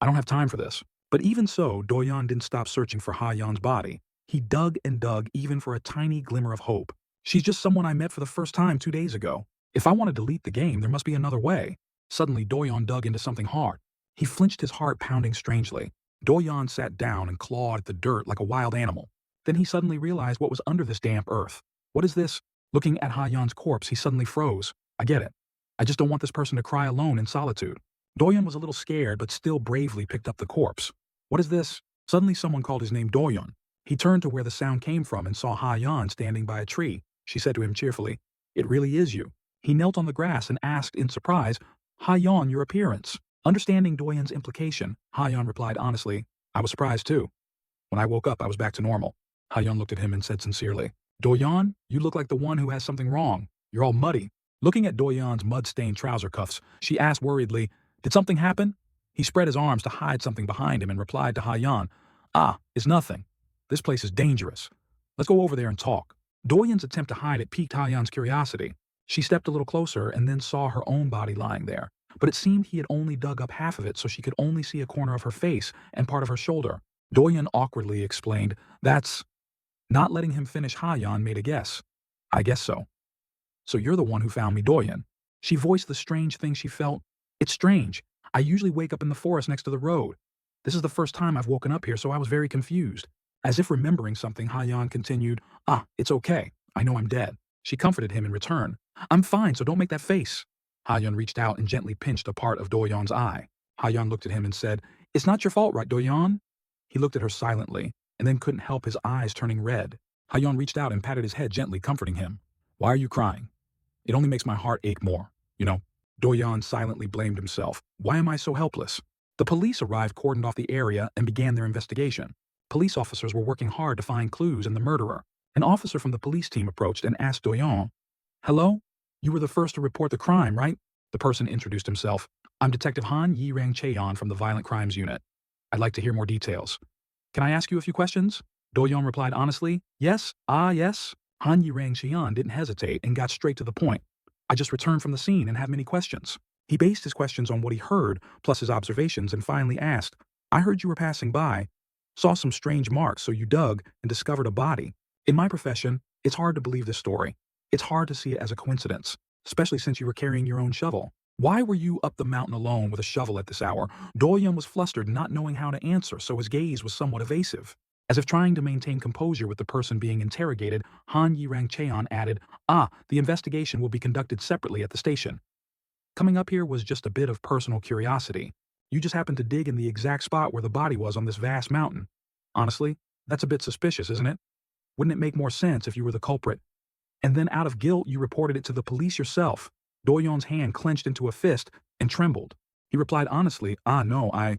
[SPEAKER 1] I don't have time for this. But even so, Do-yeon didn't stop searching for Ha-yeon's body. He dug and dug even for a tiny glimmer of hope. She's just someone I met for the first time 2 days ago. If I want to delete the game, there must be another way. Suddenly, Do-yeon dug into something hard. He flinched, his heart pounding strangely. Do-yeon sat down and clawed at the dirt like a wild animal. Then he suddenly realized what was under this damp earth. What is this? Looking at Ha-yeon's corpse, he suddenly froze. I get it. I just don't want this person to cry alone in solitude. Do-yeon was a little scared, but still bravely picked up the corpse. What is this? Suddenly someone called his name Do-yeon. He turned to where the sound came from and saw Ha-yeon standing by a tree. She said to him cheerfully, It really is you. He knelt on the grass and asked in surprise, Ha-yeon, your appearance. Understanding Do-yeon's implication, Ha-yeon replied honestly, I was surprised too. When I woke up, I was back to normal. Ha-yeon looked at him and said sincerely, Do-yeon, you look like the one who has something wrong. You're all muddy. Looking at Do-yeon's mud-stained trouser cuffs, she asked worriedly, Did something happen? He spread his arms to hide something behind him and replied to Ha-yeon, It's nothing. This place is dangerous. Let's go over there and talk. Do-yeon's attempt to hide it piqued Ha-yeon's curiosity. She stepped a little closer and then saw her own body lying there. But it seemed he had only dug up half of it, so she could only see a corner of her face and part of her shoulder. Do-yeon awkwardly explained, That's... Not letting him finish, Ha-yeon made a guess. I guess so. So you're the one who found me, Do-yeon. She voiced the strange thing she felt. It's strange. I usually wake up in the forest next to the road. This is the first time I've woken up here, so I was very confused. As if remembering something, Ha-yeon continued, It's okay. I know I'm dead. She comforted him in return. I'm fine, so don't make that face. Ha-yeon reached out and gently pinched a part of Do-yeon's eye. Ha-yeon looked at him and said, It's not your fault, right, Do-yeon? He looked at her silently, and then couldn't help his eyes turning red. Ha-yeon reached out and patted his head gently, comforting him. Why are you crying? It only makes my heart ache more, you know. Do-yeon silently blamed himself. Why am I so helpless? The police arrived, cordoned off the area, and began their investigation. Police officers were working hard to find clues in the murderer. An officer from the police team approached and asked Do-yeon, Hello? You were the first to report the crime, right? The person introduced himself. I'm Detective Han Yi-rang Cheon from the Violent Crimes Unit. I'd like to hear more details. Can I ask you a few questions? Do-yeon replied honestly, Yes, yes. Han Yi-rang Cheon didn't hesitate and got straight to the point. I just returned from the scene and have many questions. He based his questions on what he heard, plus his observations, and finally asked, I heard you were passing by, saw some strange marks, so you dug and discovered a body. In my profession, it's hard to believe this story. It's hard to see it as a coincidence, especially since you were carrying your own shovel. Why were you up the mountain alone with a shovel at this hour? Do-yeon was flustered, not knowing how to answer, so his gaze was somewhat evasive. As if trying to maintain composure with the person being interrogated, Han Yi-rang Cheon added, The investigation will be conducted separately at the station. Coming up here was just a bit of personal curiosity. You just happened to dig in the exact spot where the body was on this vast mountain. Honestly, that's a bit suspicious, isn't it? Wouldn't it make more sense if you were the culprit? And then out of guilt, you reported it to the police yourself. Do-yeon's hand clenched into a fist and trembled. He replied honestly, No, I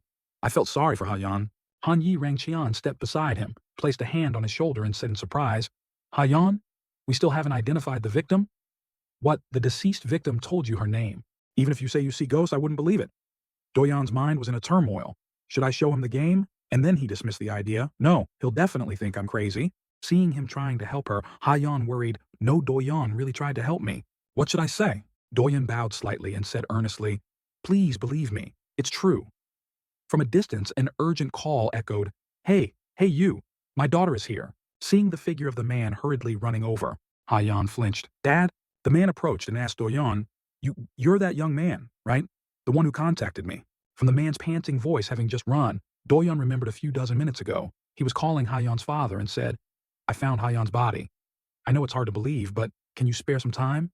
[SPEAKER 1] felt sorry for Ha-yeon. Han Yi-rang Cheon stepped beside him, placed a hand on his shoulder and said in surprise, Ha-yeon, we still haven't identified the victim? What, the deceased victim told you her name? Even if you say you see ghosts, I wouldn't believe it. Do-yeon's mind was in a turmoil. Should I show him the game? And then he dismissed the idea. No, he'll definitely think I'm crazy. Seeing him trying to help her, Ha-yeon worried, No, Do-yeon really tried to help me. What should I say? Do-yeon bowed slightly and said earnestly, Please believe me, it's true. From a distance, an urgent call echoed, Hey you, my daughter is here. Seeing the figure of the man hurriedly running over, Ha-yeon flinched. Dad? The man approached and asked Do-yeon, You're that young man, right? The one who contacted me. From the man's panting voice having just run, Do-yeon remembered a few dozen minutes ago. He was calling Ha-yeon's father and said, I found Ha-yeon's body. I know it's hard to believe, but can you spare some time?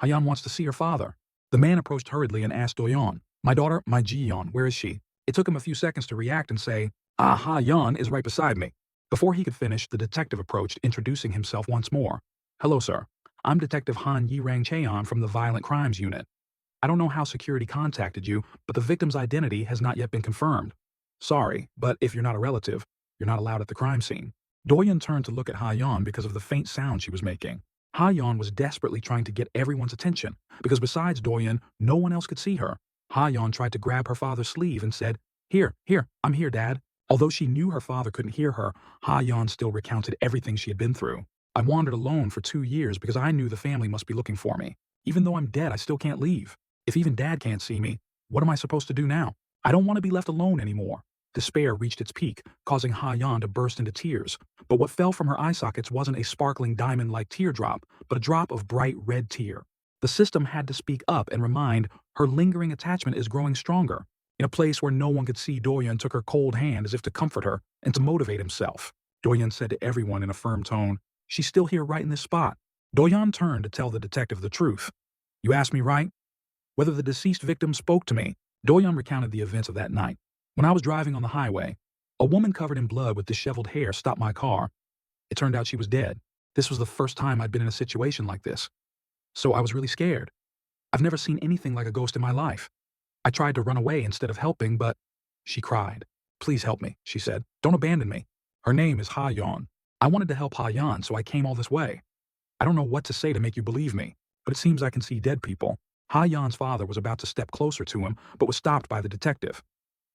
[SPEAKER 1] Ha-yeon wants to see her father. The man approached hurriedly and asked Do-yeon, My daughter, my Ji-yeon, where is she? It took him a few seconds to react and say, Ha-yeon is right beside me. Before he could finish, the detective approached, introducing himself once more. Hello, sir. I'm Detective Han Yi-rang Cheon from the Violent Crimes Unit. I don't know how security contacted you, but the victim's identity has not yet been confirmed. Sorry, but if you're not a relative, you're not allowed at the crime scene. Do-yeon turned to look at Ha-yeon because of the faint sound she was making. Ha-yeon was desperately trying to get everyone's attention, because besides Do-yeon, no one else could see her. Ha-yeon tried to grab her father's sleeve and said, Here, I'm here, Dad. Although she knew her father couldn't hear her, Ha-yeon still recounted everything she had been through. I wandered alone for 2 years because I knew the family must be looking for me. Even though I'm dead, I still can't leave. If even dad can't see me, what am I supposed to do now? I don't want to be left alone anymore. Despair reached its peak, causing Ha-yeon to burst into tears. But what fell from her eye sockets wasn't a sparkling diamond-like teardrop, but a drop of bright red tear. The system had to speak up and remind her lingering attachment is growing stronger. In a place where no one could see, Doyeon took her cold hand as if to comfort her and to motivate himself. Doyeon said to everyone in a firm tone, "She's still here right in this spot." Doyeon turned to tell the detective the truth. "You asked me, right? Whether the deceased victim spoke to me." Doyeon recounted the events of that night. "When I was driving on the highway, a woman covered in blood with disheveled hair stopped my car. It turned out she was dead. This was the first time I'd been in a situation like this. So I was really scared. I've never seen anything like a ghost in my life. I tried to run away instead of helping, but..." She cried. "Please help me," she said. "Don't abandon me." Her name is Ha-yeon. I wanted to help Ha-yeon, so I came all this way. I don't know what to say to make you believe me, but it seems I can see dead people. Ha-yeon's father was about to step closer to him, but was stopped by the detective.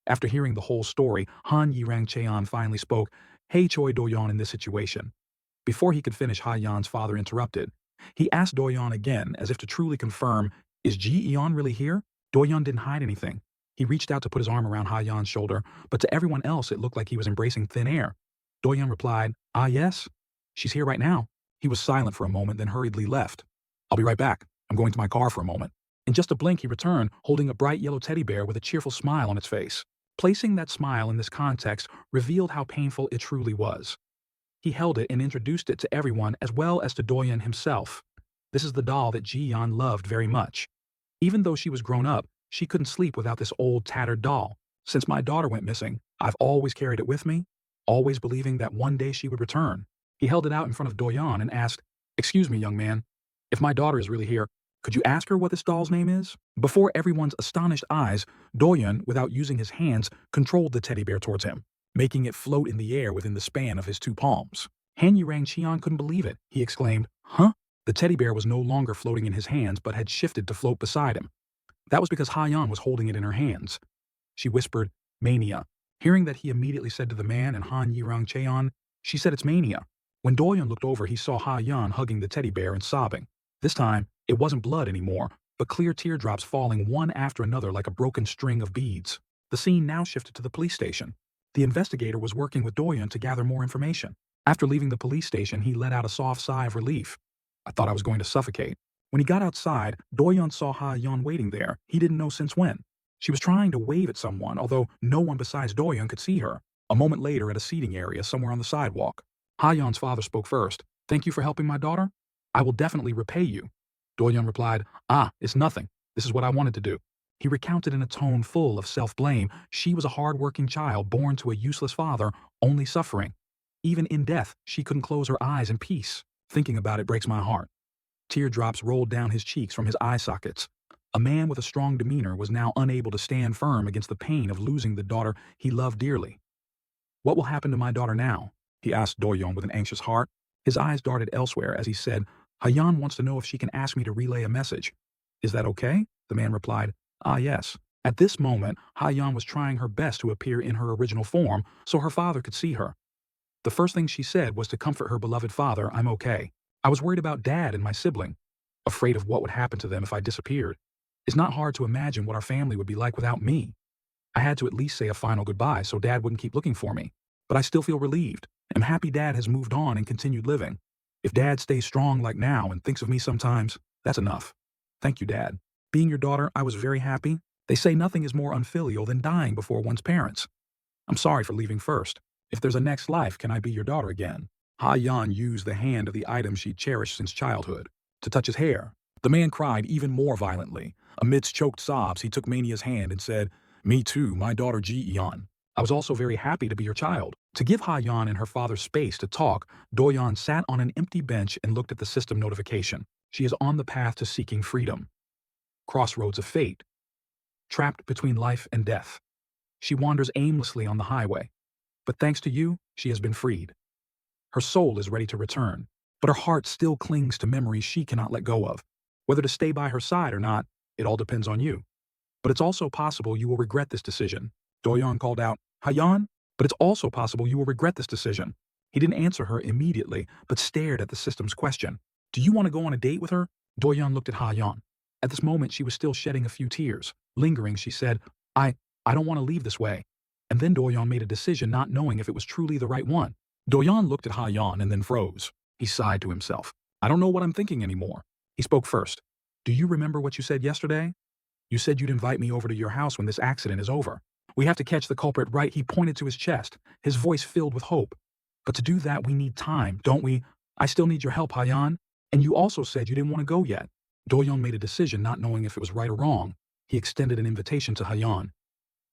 [SPEAKER 1] After hearing the whole story, Han Yirang Cheon finally spoke, "Hey Choi Doyeon in this situation." Before he could finish, Ha-yeon's father interrupted. He asked Doyeon again, as if to truly confirm, "Is Ji-yeon really here?" Doyeon didn't hide anything. He reached out to put his arm around Ha-yeon's shoulder, but to everyone else it looked like he was embracing thin air. Doyeon replied, "Ah yes, she's here right now." He was silent for a moment, then hurriedly left. "I'll be right back. I'm going to my car for a moment." In just a blink he returned, holding a bright yellow teddy bear with a cheerful smile on its face. Placing that smile in this context revealed how painful it truly was. He held it and introduced it to everyone as well as to Doyeon himself. "This is the doll that Ji-yeon loved very much. Even though she was grown up, she couldn't sleep without this old tattered doll. Since my daughter went missing, I've always carried it with me, always believing that one day she would return." He held it out in front of Doyeon and asked, "Excuse me, young man, if my daughter is really here, could you ask her what this doll's name is?" Before everyone's astonished eyes, Doyeon, without using his hands, controlled the teddy bear towards him, making it float in the air within the span of his two palms. Han Yirang Cheon couldn't believe it. He exclaimed, "Huh?" The teddy bear was no longer floating in his hands but had shifted to float beside him. That was because Ha-yeon was holding it in her hands. She whispered, "Mania." Hearing that, he immediately said to the man and Han Yirang Cheon, "She said it's mania." When Doyeon looked over, he saw Ha-yeon hugging the teddy bear and sobbing. This time, it wasn't blood anymore, but clear teardrops falling one after another like a broken string of beads. The scene now shifted to the police station. The investigator was working with Doyeon to gather more information. After leaving the police station, he let out a soft sigh of relief. "I thought I was going to suffocate." When he got outside, Doyeon saw Ha-yeon waiting there. He didn't know since when. She was trying to wave at someone, although no one besides Doyeon could see her. A moment later, at a seating area somewhere on the sidewalk, Ha-yeon's father spoke first. "Thank you for helping my daughter. I will definitely repay you." Doyeon replied, "Ah, it's nothing. This is what I wanted to do." He recounted in a tone full of self-blame. She was a hard-working child born to a useless father, only suffering. Even in death, she couldn't close her eyes in peace. Thinking about it breaks my heart. Teardrops rolled down his cheeks from his eye sockets. A man with a strong demeanor was now unable to stand firm against the pain of losing the daughter he loved dearly. "What will happen to my daughter now?" he asked Doyeon with an anxious heart. His eyes darted elsewhere as he said, "Ha-yeon wants to know if she can ask me to relay a message." "Is that okay?" The man replied, "Ah, yes." At this moment, Ha-yeon was trying her best to appear in her original form so her father could see her. The first thing she said was to comfort her beloved father, "I'm okay. I was worried about Dad and my sibling, afraid of what would happen to them if I disappeared. It's not hard to imagine what our family would be like without me. I had to at least say a final goodbye so Dad wouldn't keep looking for me. But I still feel relieved. I'm happy Dad has moved on and continued living. If Dad stays strong like now and thinks of me sometimes, that's enough. Thank you, Dad. Being your daughter, I was very happy. They say nothing is more unfilial than dying before one's parents. I'm sorry for leaving first. If there's a next life, can I be your daughter again?" Ha-yeon used the hand of the item she'd cherished since childhood to touch his hair. The man cried even more violently. Amidst choked sobs, he took Mania's hand and said, "Me too, my daughter Ji-yeon. I was also very happy to be your child." To give Ha-yeon and her father space to talk, Doyeon sat on an empty bench and looked at the system notification. She is on the path to seeking freedom. Crossroads of fate. Trapped between life and death. She wanders aimlessly on the highway. But thanks to you, she has been freed. Her soul is ready to return, but her heart still clings to memories she cannot let go of. Whether to stay by her side or not, it all depends on you. But it's also possible you will regret this decision. Doyeon called out, "Ha-yeon, But it's also possible you will regret this decision. He didn't answer her immediately, but stared at the system's question. Do you want to go on a date with her? Doyon looked at Ha-yeon. At this moment, she was still shedding a few tears. Lingering, she said, I don't want to leave this way. And then Doyon made a decision, not knowing if it was truly the right one. Doyon looked at Ha-yeon and then froze. He sighed to himself. I don't know what I'm thinking anymore. He spoke first. Do you remember what you said yesterday? You said you'd invite me over to your house when this accident is over. We have to catch the culprit right. He pointed to his chest, his voice filled with hope. But to do that, we need time, don't we? I still need your help, Ha-yeon. And you also said you didn't want to go yet. Doyon made a decision, not knowing if it was right or wrong. He extended an invitation to Ha-yeon.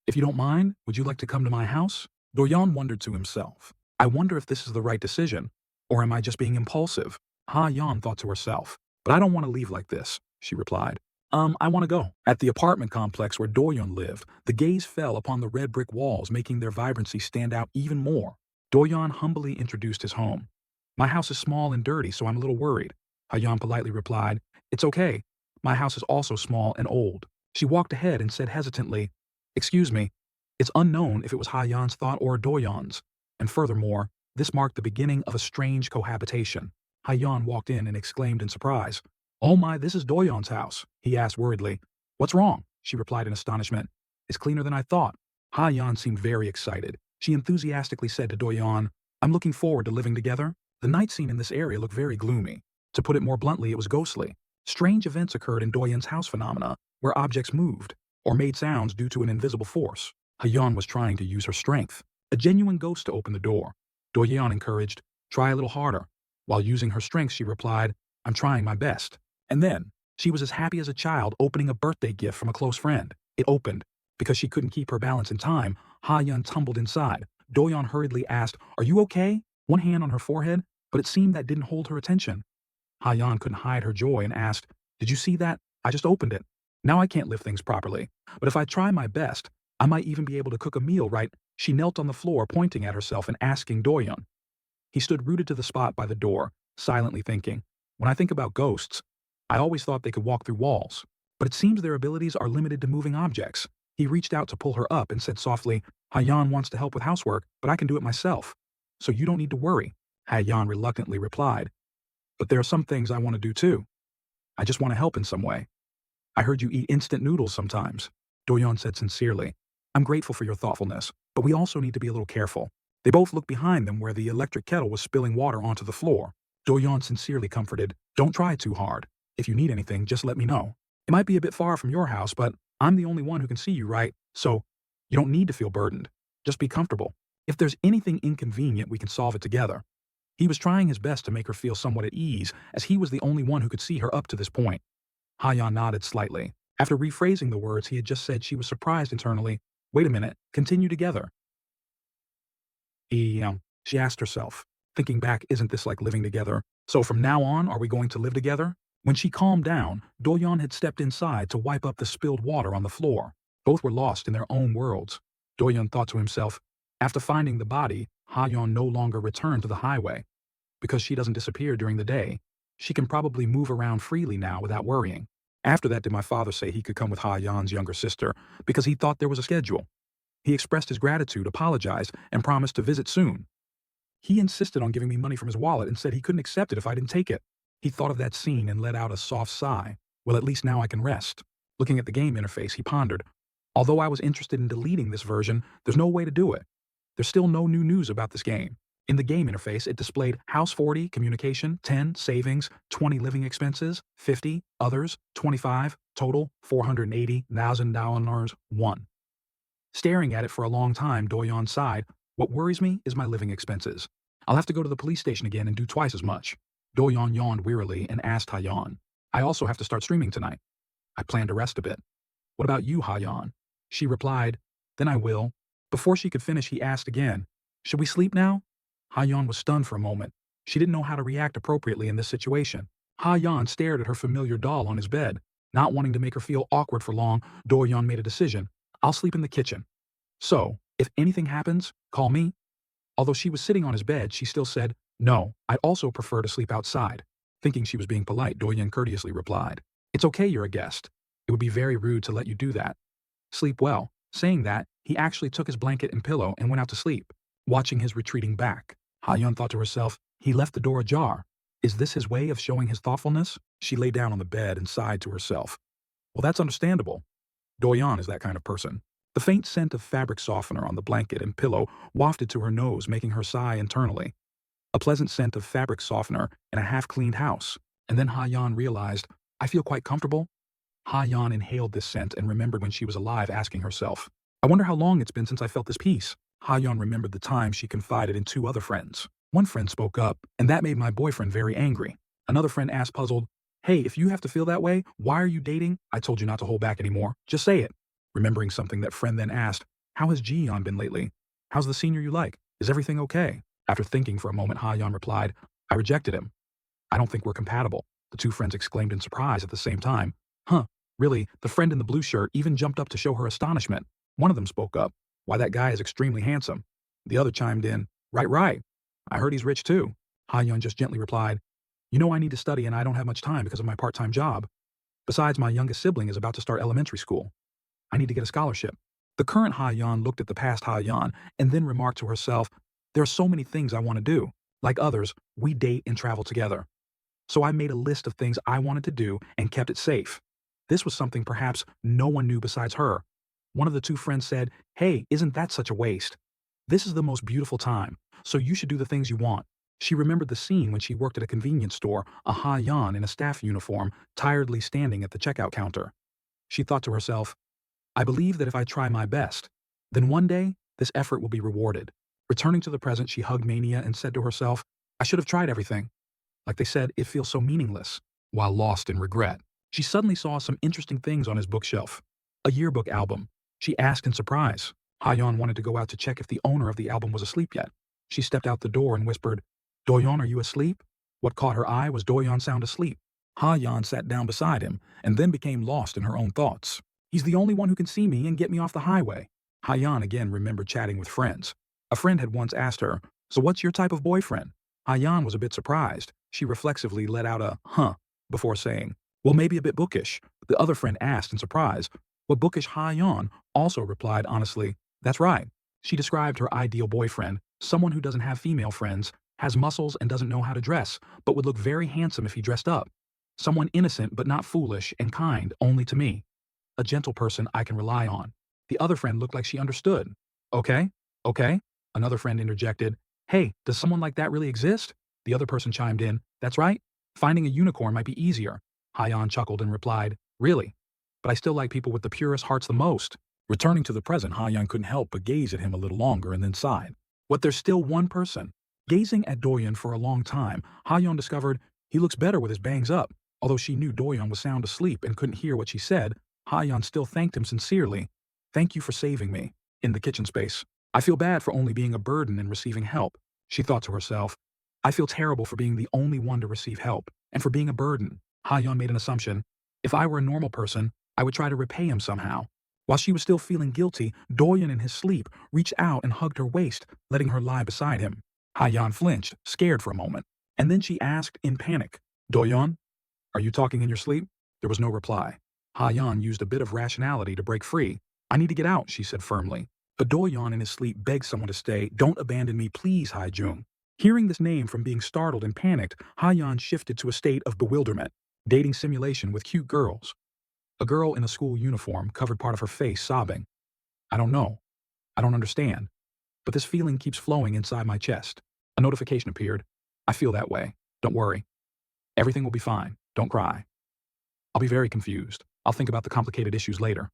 [SPEAKER 1] If you don't mind, would you like to come to my house? Doyon wondered to himself. I wonder if this is the right decision, or am I just being impulsive? Ha-yeon thought to herself. But I don't want to leave like this, she replied. I want to go. At the apartment complex where Doyon lived, the gaze fell upon the red brick walls, making their vibrancy stand out even more. Doyon humbly introduced his home. My house is small and dirty, so I'm a little worried. Ha-yeon politely replied, It's okay. My house is also small and old. She walked ahead and said hesitantly, Excuse me. It's unknown if it was Ha-yeon's thought or Doyon's. And furthermore, this marked the beginning of a strange cohabitation. Ha-yeon walked in and exclaimed in surprise, Oh my, this is Doyon's house, he asked worriedly. What's wrong? She replied in astonishment. It's cleaner than I thought. Ha-yeon seemed very excited. She enthusiastically said to Doyon, I'm looking forward to living together. The night scene in this area looked very gloomy. To put it more bluntly, it was ghostly. Strange events occurred in Doyon's house phenomena, where objects moved, or made sounds due to an invisible force. Ha-yeon was trying to use her strength, a genuine ghost, to open the door. Doyon encouraged, Try a little harder. While using her strength, she replied, I'm trying my best. And then, she was as happy as a child opening a birthday gift from a close friend. It opened. Because she couldn't keep her balance in time, Ha-yeon tumbled inside. Doyon hurriedly asked, Are you okay? One hand on her forehead, but it seemed that didn't hold her attention. Ha-yeon couldn't hide her joy and asked, Did you see that? I just opened it. Now I can't lift things properly. But if I try my best, I might even be able to cook a meal right. She knelt on the floor, pointing at herself and asking Doyon. He stood rooted to the spot by the door, silently thinking, When I think about ghosts, I always thought they could walk through walls. But it seems their abilities are limited to moving objects. He reached out to pull her up and said softly, Ha-yeon wants to help with housework, but I can do it myself. So you don't need to worry, Ha-yeon reluctantly replied. But there are some things I want to do too. I just want to help in some way. I heard you eat instant noodles sometimes, Doyon said sincerely. I'm grateful for your thoughtfulness, but we also need to be a little careful. They both looked behind them where the electric kettle was spilling water onto the floor. Doyon sincerely comforted, Don't try too hard. If you need anything, just let me know. It might be a bit far from your house, but I'm the only one who can see you, right? So you don't need to feel burdened. Just be comfortable. If there's anything inconvenient, we can solve it together. He was trying his best to make her feel somewhat at ease, as he was the only one who could see her up to this point. Ha-yeon nodded slightly. After rephrasing the words he had just said, she was surprised internally. Wait a minute, continue together. She asked herself. Thinking back, isn't this like living together? So from now on, are we going to live together? When she calmed down, Doyon had stepped inside to wipe up the spilled water on the floor. Both were lost in their own worlds. Doyon thought to himself, after finding the body, Ha-yeon no longer returned to the highway. Because she doesn't disappear during the day, she can probably move around freely now without worrying. After that did my father say he could come with Ha-yeon's younger sister because he thought there was a schedule. He expressed his gratitude, apologized, and promised to visit soon. He insisted on giving me money from his wallet and said he couldn't accept it if I didn't take it. He thought of that scene and let out a soft sigh. Well, at least now I can rest. Looking at the game interface, he pondered. Although I was interested in deleting this version, there's no way to do it. There's still no new news about this game. In the game interface, it displayed House 40, Communication, 10, Savings, 20, Living Expenses, 50, Others, 25, Total, $480,000, 1. Staring at it for a long time, Doyon sighed. What worries me is my living expenses. I'll have to go to the police station again and do twice as much. Doyon yawned wearily and asked Ha-yeon, I also have to start streaming tonight. I plan to rest a bit. What about you, Ha-yeon? She replied, Then I will. Before she could finish, he asked again, Should we sleep now? Ha-yeon was stunned for a moment. She didn't know how to react appropriately in this situation. Ha-yeon stared at her familiar doll on his bed. Not wanting to make her feel awkward for long, Doyon made a decision. I'll sleep in the kitchen. So, if anything happens, call me. Although she was sitting on his bed, she still said, No, I'd also prefer to sleep outside. Thinking she was being polite, Doyon courteously replied, It's okay, you're a guest. It would be very rude to let you do that. Sleep well. Saying that, He actually took his blanket and pillow and went out to sleep. Watching his retreating back, Ha-yeon thought to herself, he left the door ajar. Is this his way of showing his thoughtfulness? She lay down on the bed and sighed to herself. Well, that's understandable. Do-yeon is that kind of person. The faint scent of fabric softener on the blanket and pillow wafted to her nose, making her sigh internally. A pleasant scent of fabric softener in a half-cleaned house. And then Ha-yeon realized, I feel quite comfortable. Ha-yeon inhaled this scent and remembered when she was alive asking herself, I wonder how long it's been since I felt this peace. Ha-yeon remembered the time she confided in two other friends. One friend spoke up, and that made my boyfriend very angry. Another friend asked puzzled, Hey, if you have to feel that way, why are you dating? I told you not to hold back anymore. Just say it. Remembering something, that friend then asked, How has Ji-yeon been lately? How's the senior you like? Is everything okay? After thinking for a moment, Ha-yeon replied, I rejected him. I don't think we're compatible. The two friends exclaimed in surprise at the same time. Huh, really? The friend in the blue shirt even jumped up to show her astonishment. One of them spoke up. Why, that guy is extremely handsome. The other chimed in, Right. I heard he's rich too. Ha-yeon just gently replied, You know I need to study and I don't have much time because of my part-time job. Besides, my youngest sibling is about to start elementary school. I need to get a scholarship. The current Ha-yeon looked at the past Ha-yeon and then remarked to herself, There are so many things I want to do. Like others, we date and travel together. So I made a list of things I wanted to do and kept it safe. This was something perhaps no one knew besides her. One of the two friends said, Hey, isn't that such a waste? This is the most beautiful time, so you should do the things you want. She remembered the scene when she worked at a convenience store, a Ha-yeon in a staff uniform, tiredly standing at the checkout counter. She thought to herself, I believe that if I try my best, then one day this effort will be rewarded. Returning to the present, she hugged Mania and said to herself, I should have tried everything. Like they said, it feels so meaningless. While lost in regret, she suddenly saw some interesting things on his bookshelf. A yearbook album. She asked in surprise. Ha-yeon wanted to go out to check if the owner of the album was asleep yet. She stepped out the door and whispered, Do-yeon, are you asleep? What caught her eye was Do-yeon sound asleep. Ha-yeon sat down beside him and then became lost in her own thoughts. He's the only one who can see me and get me off the highway. Ha-yeon again remembered chatting with friends. A friend had once asked her, So what's your type of boyfriend? Ha-yeon was a bit surprised. She reflexively let out a, huh, before saying, Well, maybe a bit bookish. The other friend asked in surprise, What bookish? Ha-yeon also replied honestly, That's right. She described her ideal boyfriend, someone who doesn't have female friends, has muscles and doesn't know how to dress, but would look very handsome if he dressed up. Someone innocent but not foolish and kind only to me. A gentle person I can rely on. The other friend looked like she understood. Okay. Another friend interjected, Hey, does someone like that really exist? The other person chimed in, That's right. Finding a unicorn might be easier. Ha-yeon chuckled and replied, Really? But I still like people with the purest hearts the most. Returning to the present, Ha-yeon couldn't help but gaze at him a little longer and then sighed. What, there's still one person? Gazing at Do-yeon for a long time, Ha-yeon discovered he looks better with his bangs up. Although she knew Do-yeon was sound asleep and couldn't hear what she said, Ha-yeon still thanked him sincerely. Thank you for saving me. In the kitchen space. I feel bad for only being a burden and receiving help. She thought to herself, I feel terrible for being the only one to receive help, and for being a burden. Ha-yeon made an assumption. If I were a normal person, I would try to repay him somehow. While she was still feeling guilty, Do-yeon in his sleep reached out and hugged her waist, letting her lie beside him. Ha-yeon flinched, scared for a moment, and then she asked in panic, Do-yeon, are you talking in your sleep? There was no reply. Ha-yeon used a bit of rationality to break free. I need to get out, she said firmly. But Do-yeon in his sleep begged someone to stay. Don't abandon me, please, Ha-jung. Hearing this name from being startled and panicked, Ha-yeon shifted to a state of bewilderment. Dating simulation with cute girls. A girl in a school uniform covered part of her face, sobbing. I don't know. I don't understand. But this feeling keeps flowing inside my chest. A notification appeared. I feel that way. Don't worry. Everything will be fine. Don't cry. I'll be very confused. I'll think about the complicated issues later.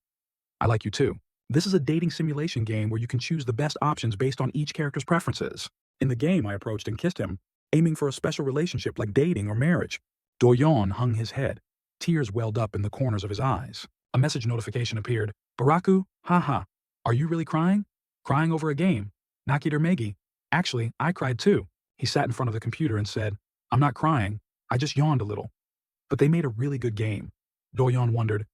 [SPEAKER 1] I like you too. This is a dating simulation game where you can choose the best options based on each character's preferences. In the game, I approached and kissed him, aiming for a special relationship like dating or marriage. Do-yeon hung his head. Tears welled up in the corners of his eyes. A message notification appeared. Baraku, haha. Are you really crying? Crying over a game? Nakiter Megi. Actually, I cried too. He sat in front of the computer and said, I'm not crying. I just yawned a little. But they made a really good game. Do-yeon wondered,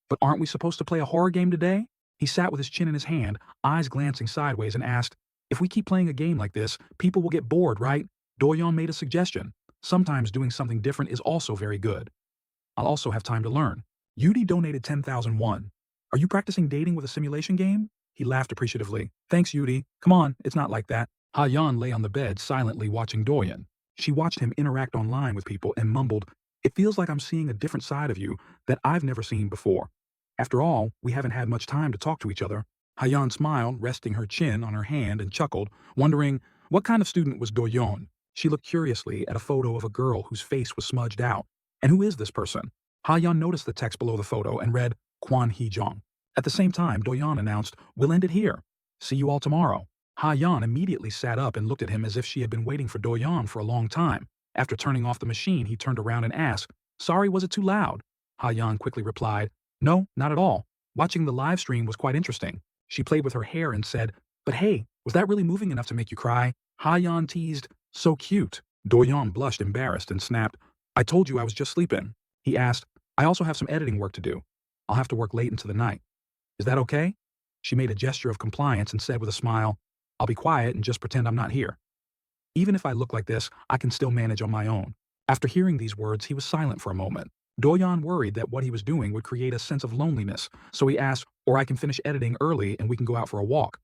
[SPEAKER 1] But aren't we supposed to play a horror game today? He sat with his chin in his hand, eyes glancing sideways, and asked, If we keep playing a game like this, people will get bored, right? Do-yeon made a suggestion. Sometimes doing something different is also very good. I'll also have time to learn. Yudi donated 10,000 won. Are you practicing dating with a simulation game? He laughed appreciatively. Thanks, Yudi. Come on, it's not like that. Ha-Yan lay on the bed silently watching Doyen. She watched him interact online with people and mumbled, "It feels like I'm seeing a different side of you that I've never seen before. After all, we haven't had much time to talk to each other." Ha-Yan smiled, resting her chin on her hand, and chuckled, wondering what kind of student was Doyon. She looked curiously at a photo of a girl whose face was smudged out. And who is this person? Ha-Yan noticed the text below the photo and read, Kwan Hee-jong. At the same time, Doyon announced, "We'll end it here. See you all tomorrow." Ha-Yan immediately sat up and looked at him as if she had been waiting for Doyon for a long time. After turning off the machine, he turned around and asked, "Sorry, was it too loud?" Ha-Yan quickly replied, "No, not at all. Watching the live stream was quite interesting." She played with her hair and said, "But hey, was that really moving enough to make you cry?" Ha-Yan teased, "So cute." Doyon blushed embarrassed and snapped, "I told you I was just sleeping." He asked, "I also have some editing work to do. I'll have to work late into the night. Is that okay?" She made a gesture of compliance and said with a smile, "I'll be quiet and just pretend I'm not here. Even if I look like this, I can still manage on my own." After hearing these words, he was silent for a moment. Doyon worried that what he was doing would create a sense of loneliness, so he asked, "Or I can finish editing early and we can go out for a walk.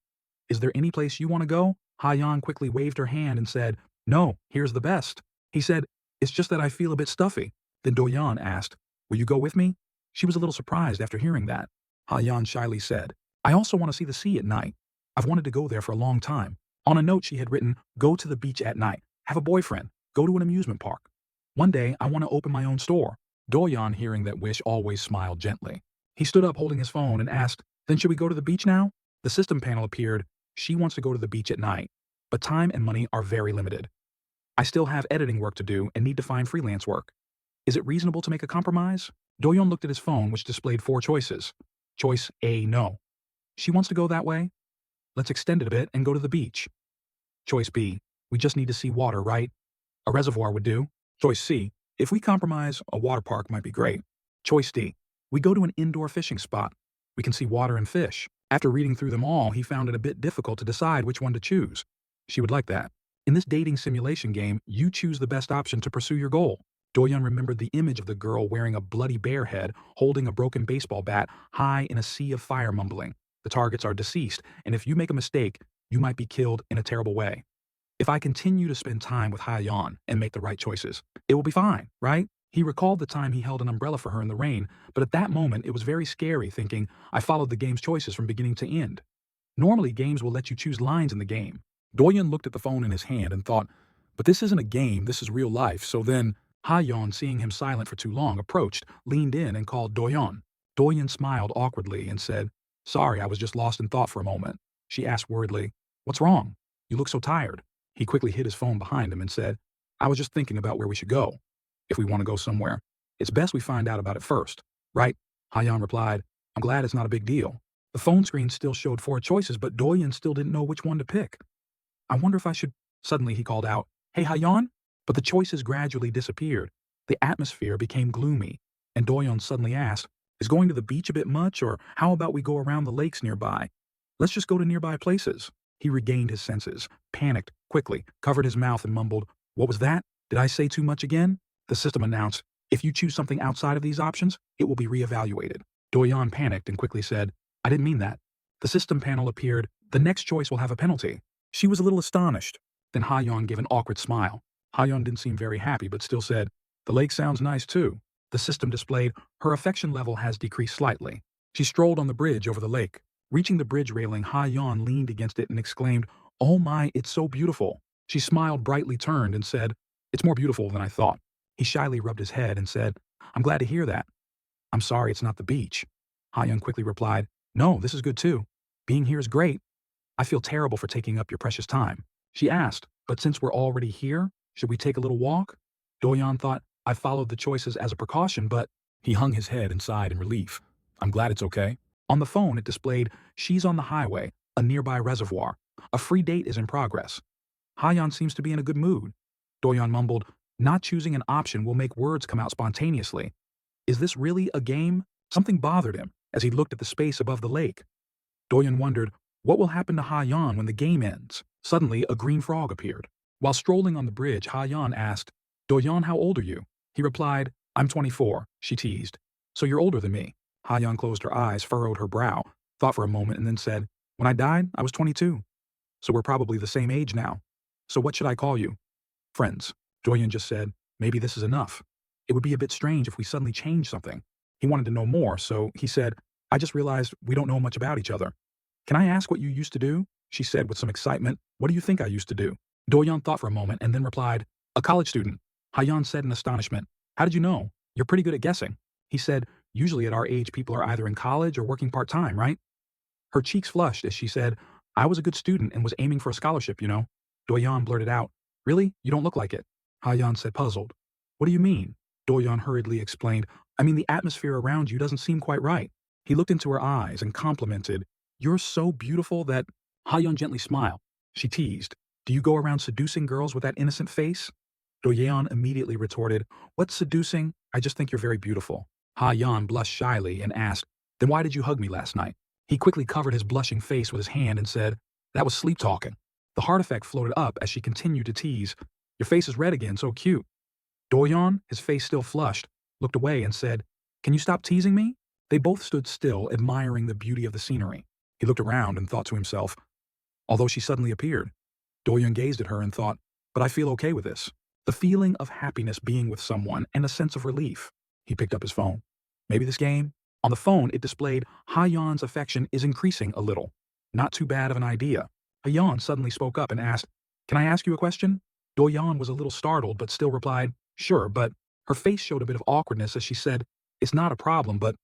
[SPEAKER 1] Is there any place you want to go?" Ha-Yan quickly waved her hand and said, "No, here's the best." He said, "It's just that I feel a bit stuffy." Then Doyon asked, "Will you go with me?" She was a little surprised after hearing that. Ha-Yan shyly said, "I also want to see the sea at night. I've wanted to go there for a long time." On a note she had written, "Go to the beach at night, have a boyfriend, go to an amusement park. One day I want to open my own store." Doyon, hearing that wish, always smiled gently. He stood up holding his phone and asked, "Then should we go to the beach now?" The system panel appeared. She wants to go to the beach at night, but time and money are very limited. I still have editing work to do and need to find freelance work. Is it reasonable to make a compromise? Doyon looked at his phone, which displayed 4 choices. Choice A, no. She wants to go that way? Let's extend it a bit and go to the beach. Choice B, we just need to see water, right? A reservoir would do. Choice C, if we compromise, a water park might be great. Choice D, we go to an indoor fishing spot. We can see water and fish. After reading through them all, he found it a bit difficult to decide which one to choose. She would like that. In this dating simulation game, you choose the best option to pursue your goal. Doyon remembered the image of the girl wearing a bloody bear head, holding a broken baseball bat, high in a sea of fire mumbling. The targets are deceased, and if you make a mistake, you might be killed in a terrible way. If I continue to spend time with Ha-Yan and make the right choices, it will be fine, right? He recalled the time he held an umbrella for her in the rain, but at that moment it was very scary thinking, I followed the game's choices from beginning to end. Normally games will let you choose lines in the game. Doyon looked at the phone in his hand and thought, but this isn't a game, this is real life. So then, Ha-Yan, seeing him silent for too long, approached, leaned in and called Doyon. Doyon smiled awkwardly and said, "Sorry, I was just lost in thought for a moment." She asked worriedly, "What's wrong? You look so tired." He quickly hid his phone behind him and said, "I was just thinking about where we should go. If we want to go somewhere, it's best we find out about it first, right?" Ha-Yan replied, "I'm glad it's not a big deal." The phone screen still showed 4 choices, but Doyon still didn't know which one to pick. "I wonder if I should..." Suddenly he called out, "Hey, Ha-Yan?" But the choices gradually disappeared. The atmosphere became gloomy, and Doyon suddenly asked, "Is going to the beach a bit much, or how about we go around the lakes nearby? Let's just go to nearby places." He regained his senses, panicked quickly, covered his mouth and mumbled, "What was that? Did I say too much again?" The system announced, "If you choose something outside of these options, it will be reevaluated." Doyon panicked and quickly said, "I didn't mean that." The system panel appeared, "The next choice will have a penalty." She was a little astonished. Then Ha-Yan gave an awkward smile. Ha-Yan didn't seem very happy, but still said, "The lake sounds nice too." The system displayed, "Her affection level has decreased slightly." She strolled on the bridge over the lake. Reaching the bridge railing, Ha-Yan leaned against it and exclaimed, "Oh my, it's so beautiful." She smiled brightly, turned, and said, "It's more beautiful than I thought." He shyly rubbed his head and said, "I'm glad to hear that. I'm sorry it's not the beach." Ha-Yan quickly replied, "No, this is good too. Being here is great. I feel terrible for taking up your precious time." She asked, "But since we're already here, should we take a little walk?" Doyon thought, "I followed the choices as a precaution, but..." He hung his head and sighed in relief. "I'm glad it's okay." On the phone, it displayed, "She's on the highway, a nearby reservoir. A free date is in progress." Ha-Yan seems to be in a good mood. Doyon mumbled, "Not choosing an option will make words come out spontaneously. Is this really a game?" Something bothered him as he looked at the space above the lake. Doyon wondered, what will happen to Ha-Yan when the game ends? Suddenly, a green frog appeared. While strolling on the bridge, Ha-Yan asked, "Doyon, how old are you?" He replied, "I'm 24, she teased. "So you're older than me." Ha-Yan closed her eyes, furrowed her brow, thought for a moment, and then said, When I died, I was 22. So we're probably the same age now. So what should I call you? Friends. Doyen just said, maybe this is enough. It would be a bit strange if we suddenly changed something. He wanted to know more, so he said, I just realized we don't know much about each other. Can I ask what you used to do? She said with some excitement. What do you think I used to do? Doyon thought for a moment and then replied, a college student. Hayan said in astonishment, how did you know? You're pretty good at guessing. He said, usually at our age people are either in college or working part-time, right? Her cheeks flushed as she said, I was a good student and was aiming for a scholarship, you know. Doyon blurted out, really? You don't look like it. Hayan said puzzled. What do you mean? Doyon hurriedly explained, I mean the atmosphere around you doesn't seem quite right. He looked into her eyes and complimented, you're so beautiful that… Hayan gently smiled. She teased, do you go around seducing girls with that innocent face? Doyon immediately retorted, what's seducing? I just think you're very beautiful. Hayan blushed shyly and asked, then why did you hug me last night? He quickly covered his blushing face with his hand and said, that was sleep talking. The heart effect floated up as she continued to tease, your face is red again, so cute. Doyon, his face still flushed, looked away and said, can you stop teasing me? They both stood still, admiring the beauty of the scenery. He looked around and thought to himself, although she suddenly appeared. Doyon gazed at her and thought, but I feel okay with this. The feeling of happiness being with someone and a sense of relief. He picked up his phone. Maybe this game? On the phone, it displayed, Hayan's affection is increasing a little. Not too bad of an idea. Hayan suddenly spoke up and asked, can I ask you a question? Doyon was a little startled but still replied, sure, but her face showed a bit of awkwardness as she said, it's not a problem, but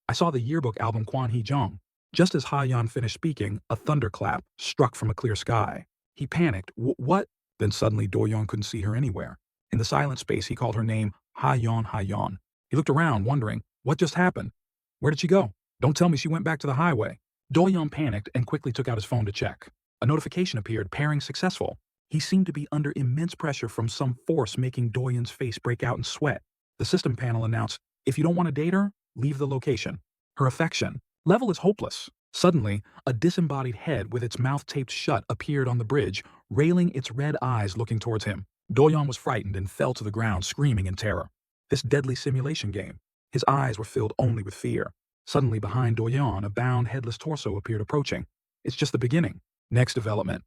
[SPEAKER 1] I saw the yearbook album Kwan Hee Jung. Just as Hayan finished speaking, a thunderclap struck from a clear sky. He panicked, what? Then suddenly Doyon couldn't see her anywhere. In the silent space, he called her name, Hayan Hayan. He looked around, wondering, what just happened? Where did she go? Don't tell me she went back to the highway. Doyon panicked and quickly took out his phone to check. A notification appeared, pairing successful. He seemed to be under immense pressure from some force making Doyon's face break out in sweat. The system panel announced, if you don't want to date her, leave the location. Her affection level is hopeless. Suddenly, a disembodied head with its mouth taped shut appeared on the bridge, railing its red eyes looking towards him. Doyon was frightened and fell to the ground, screaming in terror. This deadly simulation game. His eyes were filled only with fear. Suddenly, behind Doyon, a bound, headless torso appeared approaching. It's just the beginning. Next development.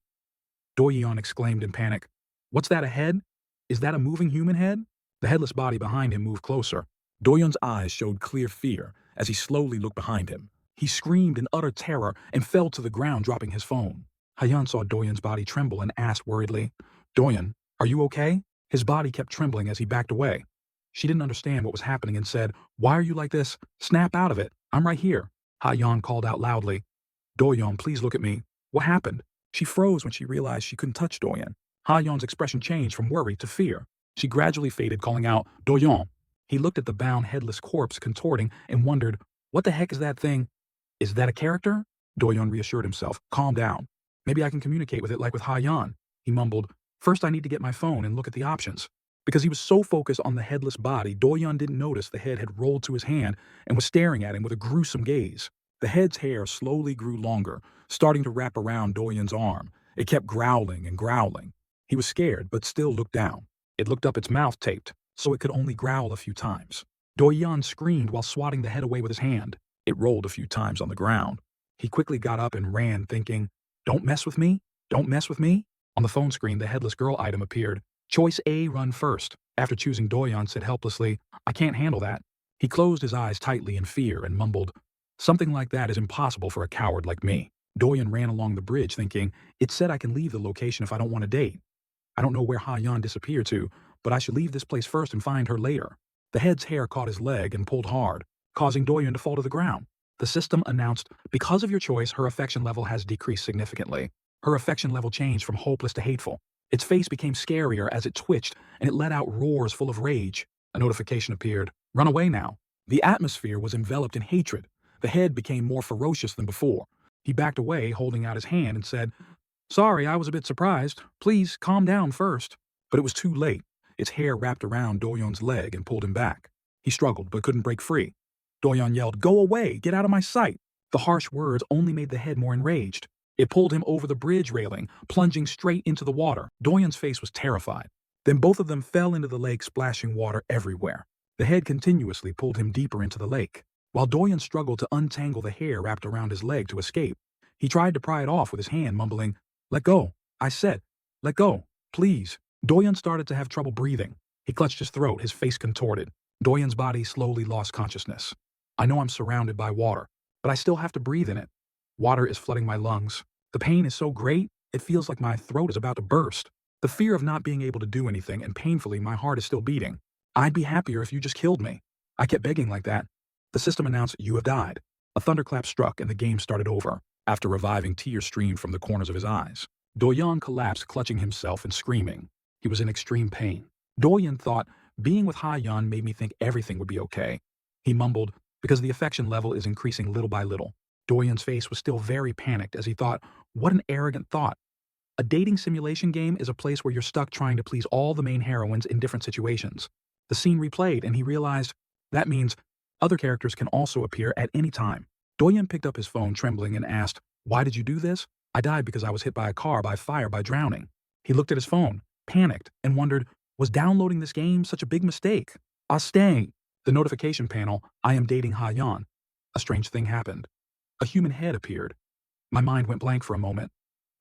[SPEAKER 1] Doyon exclaimed in panic. What's that, a head? Is that a moving human head? The headless body behind him moved closer. Doyon's eyes showed clear fear as he slowly looked behind him. He screamed in utter terror and fell to the ground, dropping his phone. Hayan saw Doyon's body tremble and asked worriedly, Doyon, are you okay? His body kept trembling as he backed away. She didn't understand what was happening and said, why are you like this? Snap out of it. I'm right here. Hayan called out loudly. Doyon, please look at me. What happened? She froze when she realized she couldn't touch Doyon. Hayan's expression changed from worry to fear. She gradually faded, calling out, Doyon. He looked at the bound, headless corpse contorting and wondered, what the heck is that thing? Is that a character? Doyon reassured himself. Calm down. Maybe I can communicate with it like with Hayan. He mumbled, first I need to get my phone and look at the options. Because he was so focused on the headless body, Doyon didn't notice the head had rolled to his hand and was staring at him with a gruesome gaze. The head's hair slowly grew longer, starting to wrap around Doyon's arm. It kept growling and growling. He was scared, but still looked down. It looked up, its mouth taped, so it could only growl a few times. Doyon screamed while swatting the head away with his hand. It rolled a few times on the ground. He quickly got up and ran, thinking, don't mess with me? Don't mess with me? On the phone screen, the headless girl item appeared. Choice A, run first. After choosing, Doyon said helplessly, I can't handle that. He closed his eyes tightly in fear and mumbled, something like that is impossible for a coward like me. Doyon ran along the bridge thinking, it said I can leave the location if I don't want to date. I don't know where Hayan disappeared to, but I should leave this place first and find her later. The head's hair caught his leg and pulled hard, causing Doyon to fall to the ground. The system announced, because of your choice, her affection level has decreased significantly. Her affection level changed from hopeless to hateful. Its face became scarier as it twitched, and it let out roars full of rage. A notification appeared. Run away now. The atmosphere was enveloped in hatred. The head became more ferocious than before. He backed away, holding out his hand, and said, sorry, I was a bit surprised. Please calm down first. But it was too late. Its hair wrapped around Doyon's leg and pulled him back. He struggled, but couldn't break free. Doyon yelled, go away, get out of my sight. The harsh words only made the head more enraged. It pulled him over the bridge railing, plunging straight into the water. Doyon's face was terrified. Then both of them fell into the lake, splashing water everywhere. The head continuously pulled him deeper into the lake. While Doyon struggled to untangle the hair wrapped around his leg to escape, He tried to pry it off with his hand, mumbling, "Let go. I said, let go. Please." Doyon started to have trouble breathing. He clutched his throat, his face contorted. Doyon's body slowly lost consciousness. "I know I'm surrounded by water, but I still have to breathe in it. Water is flooding my lungs. The pain is so great, it feels like my throat is about to burst. The fear of not being able to do anything, and painfully, my heart is still beating. I'd be happier if you just killed me." I kept begging like that. The system announced, "You have died." A thunderclap struck and the game started over. After reviving, tears streamed from the corners of his eyes. Doyon collapsed, clutching himself and screaming. He was in extreme pain. Doyon thought, "Being with Ha-yeon made me think everything would be okay." He mumbled, "Because the affection level is increasing little by little." Doyon's face was still very panicked as he thought, what an arrogant thought. A dating simulation game is a place where you're stuck trying to please all the main heroines in different situations. The scene replayed and he realized, that means other characters can also appear at any time. Doyon picked up his phone trembling and asked, "Why did you do this?" "I died because I was hit by a car, by fire, by drowning." He looked at his phone, panicked, and wondered, was downloading this game such a big mistake? Stay. The notification panel, "I am dating Ha-yeon." A strange thing happened. A human head appeared. My mind went blank for a moment.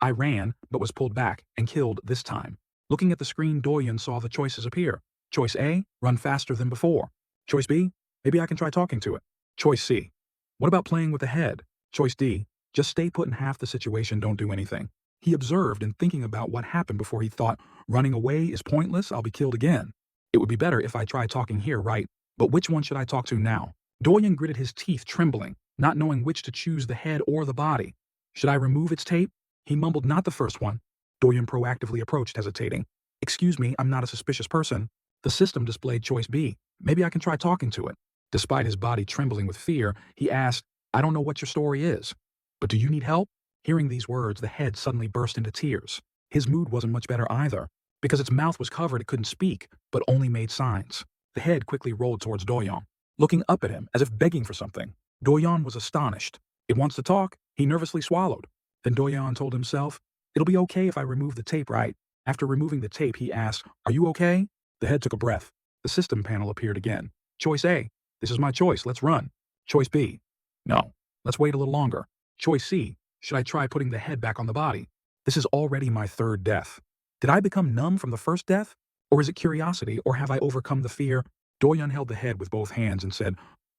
[SPEAKER 1] I ran, but was pulled back, and killed this time. Looking at the screen, Doyon saw the choices appear. Choice A, run faster than before. Choice B, maybe I can try talking to it. Choice C, what about playing with the head? Choice D, just stay put in half the situation, don't do anything. He observed and thinking about what happened before he thought, running away is pointless, I'll be killed again. It would be better if I tried talking here, right? But which one should I talk to now? Doyon gritted his teeth, trembling, not knowing which to choose, the head or the body. Should I remove its tape? He mumbled, "Not the first one." Doyon proactively approached, hesitating. "Excuse me, I'm not a suspicious person." The system displayed choice B. Maybe I can try talking to it. Despite his body trembling with fear, he asked, "I don't know what your story is, but do you need help?" Hearing these words, the head suddenly burst into tears. His mood wasn't much better either. Because its mouth was covered, it couldn't speak, but only made signs. The head quickly rolled towards Doyon, looking up at him as if begging for something. Doyon was astonished. "It wants to talk." He nervously swallowed. Then Doyon told himself, "It'll be okay if I remove the tape, right?" After removing the tape, he asked, "Are you okay?" The head took a breath. The system panel appeared again. Choice A, "This is my choice, let's run." Choice B, "No, let's wait a little longer." Choice C, "Should I try putting the head back on the body? This is already my third death. Did I become numb from the first death? Or is it curiosity, or have I overcome the fear?" Doyon held the head with both hands and said,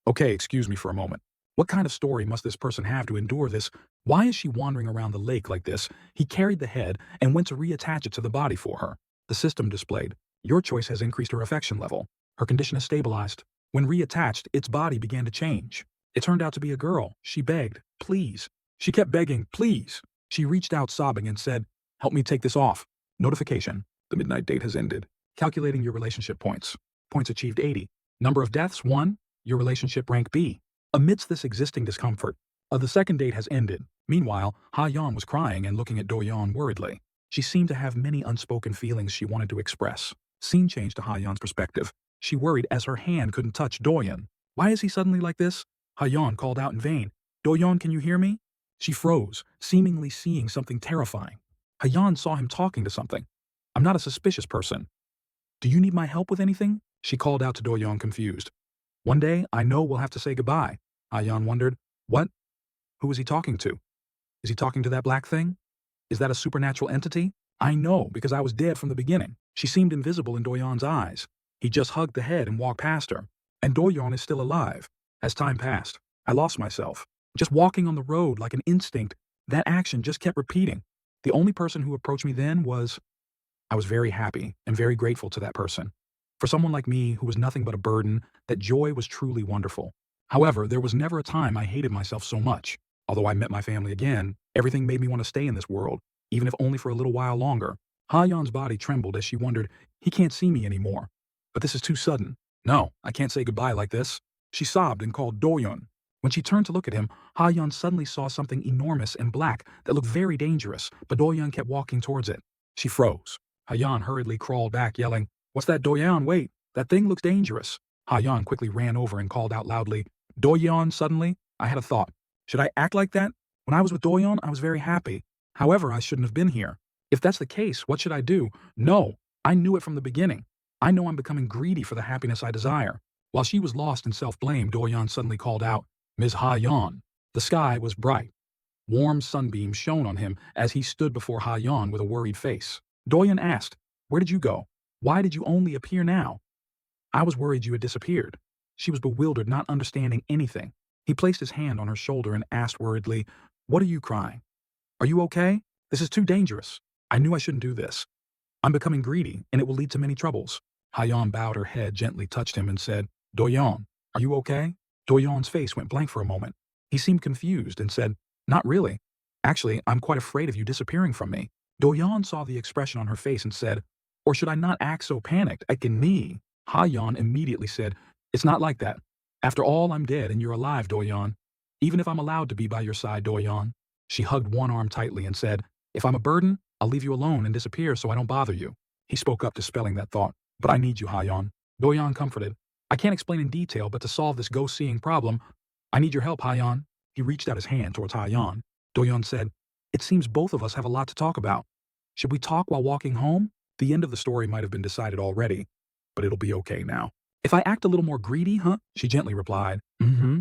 [SPEAKER 1] "Okay, excuse me for a moment. What kind of story must this person have to endure this? Why is she wandering around the lake like this?" He carried the head and went to reattach it to the body for her. The system displayed, "Your choice has increased her affection level. Her condition has stabilized." When reattached, its body began to change. It turned out to be a girl. She begged, "Please." She kept begging, "Please." She reached out sobbing and said, "Help me take this off." Notification, the midnight date has ended. Calculating your relationship points. Points achieved 80. Number of deaths, 1. Your relationship rank B. Amidst this existing discomfort, the second date has ended. Meanwhile, Ha-yeon was crying and looking at Doyon worriedly. She seemed to have many unspoken feelings she wanted to express. Scene changed to Ha-yeon's perspective. She worried as her hand couldn't touch Doyon. Why is he suddenly like this? Ha-yeon called out in vain, "Doyon, can you hear me?" She froze, seemingly seeing something terrifying. Ha-yeon saw him talking to something. "I'm not a suspicious person. Do you need my help with anything?" She called out to Doyon, confused. "One day, I know we'll have to say goodbye." Ha-yeon wondered, "What? Who is he talking to? Is he talking to that black thing? Is that a supernatural entity?" "I know, because I was dead from the beginning." She seemed invisible in Doyon's eyes. He just hugged the head and walked past her. And Doyon is still alive. As time passed, I lost myself. Just walking on the road like an instinct, that action just kept repeating. The only person who approached me then was... I was very happy and very grateful to that person. For someone like me who was nothing but a burden, that joy was truly wonderful. However, there was never a time I hated myself so much. Although I met my family again, everything made me want to stay in this world, even if only for a little while longer. Ha-yeon's body trembled as she wondered, he can't see me anymore. But this is too sudden. No, I can't say goodbye like this. She sobbed and called Doyon. When she turned to look at him, Ha-yeon suddenly saw something enormous and black that looked very dangerous, but Doyon kept walking towards it. She froze. Ha-yeon hurriedly crawled back, yelling, "What's that, Doyon? Wait, that thing looks dangerous." Ha-yeon quickly ran over and called out loudly, "Doyon!" Suddenly, I had a thought. Should I act like that? When I was with Doyon, I was very happy. However, I shouldn't have been here. If that's the case, what should I do? No, I knew it from the beginning. I know I'm becoming greedy for the happiness I desire. While she was lost in self-blame, Doyon suddenly called out, "Ms. Ha-yeon." The sky was bright. Warm sunbeams shone on him as he stood before Ha-yeon with a worried face. Doyeon asked, "Where did you go? Why did you only appear now?" "I was worried you had disappeared." She was bewildered, not understanding anything. He placed his hand on her shoulder and asked worriedly, "What are you crying? Are you okay? This is too dangerous. I knew I shouldn't do this. I'm becoming greedy, and it will lead to many troubles." Ha-yeon bowed her head, gently touched him, and said, "Doyeon, are you okay?" Doyeon's face went blank for a moment. He seemed confused and said, "Not really. Actually, I'm quite afraid of you disappearing from me." Doyeon saw the expression on her face and said, "Or should I not act so panicked? I can me." Ha-yeon immediately said, "It's not like that. After all, I'm dead and you're alive, Doyeon. Even if I'm allowed to be by your side, Doyeon." She hugged one arm tightly and said, "If I'm a burden, I'll leave you alone and disappear so I don't bother you." He spoke up, dispelling that thought. "But I need you, Ha-yeon." Doyeon comforted. "I can't explain in detail, but to solve this ghost-seeing problem, I need your help, Ha-yeon." He reached out his hand towards Ha-yeon. Doyeon said, "It seems both of us have a lot to talk about. Should we talk while walking home?" The end of the story might have been decided already, but it'll be okay now. "If I act a little more greedy, huh?" She gently replied, "Mm-hmm."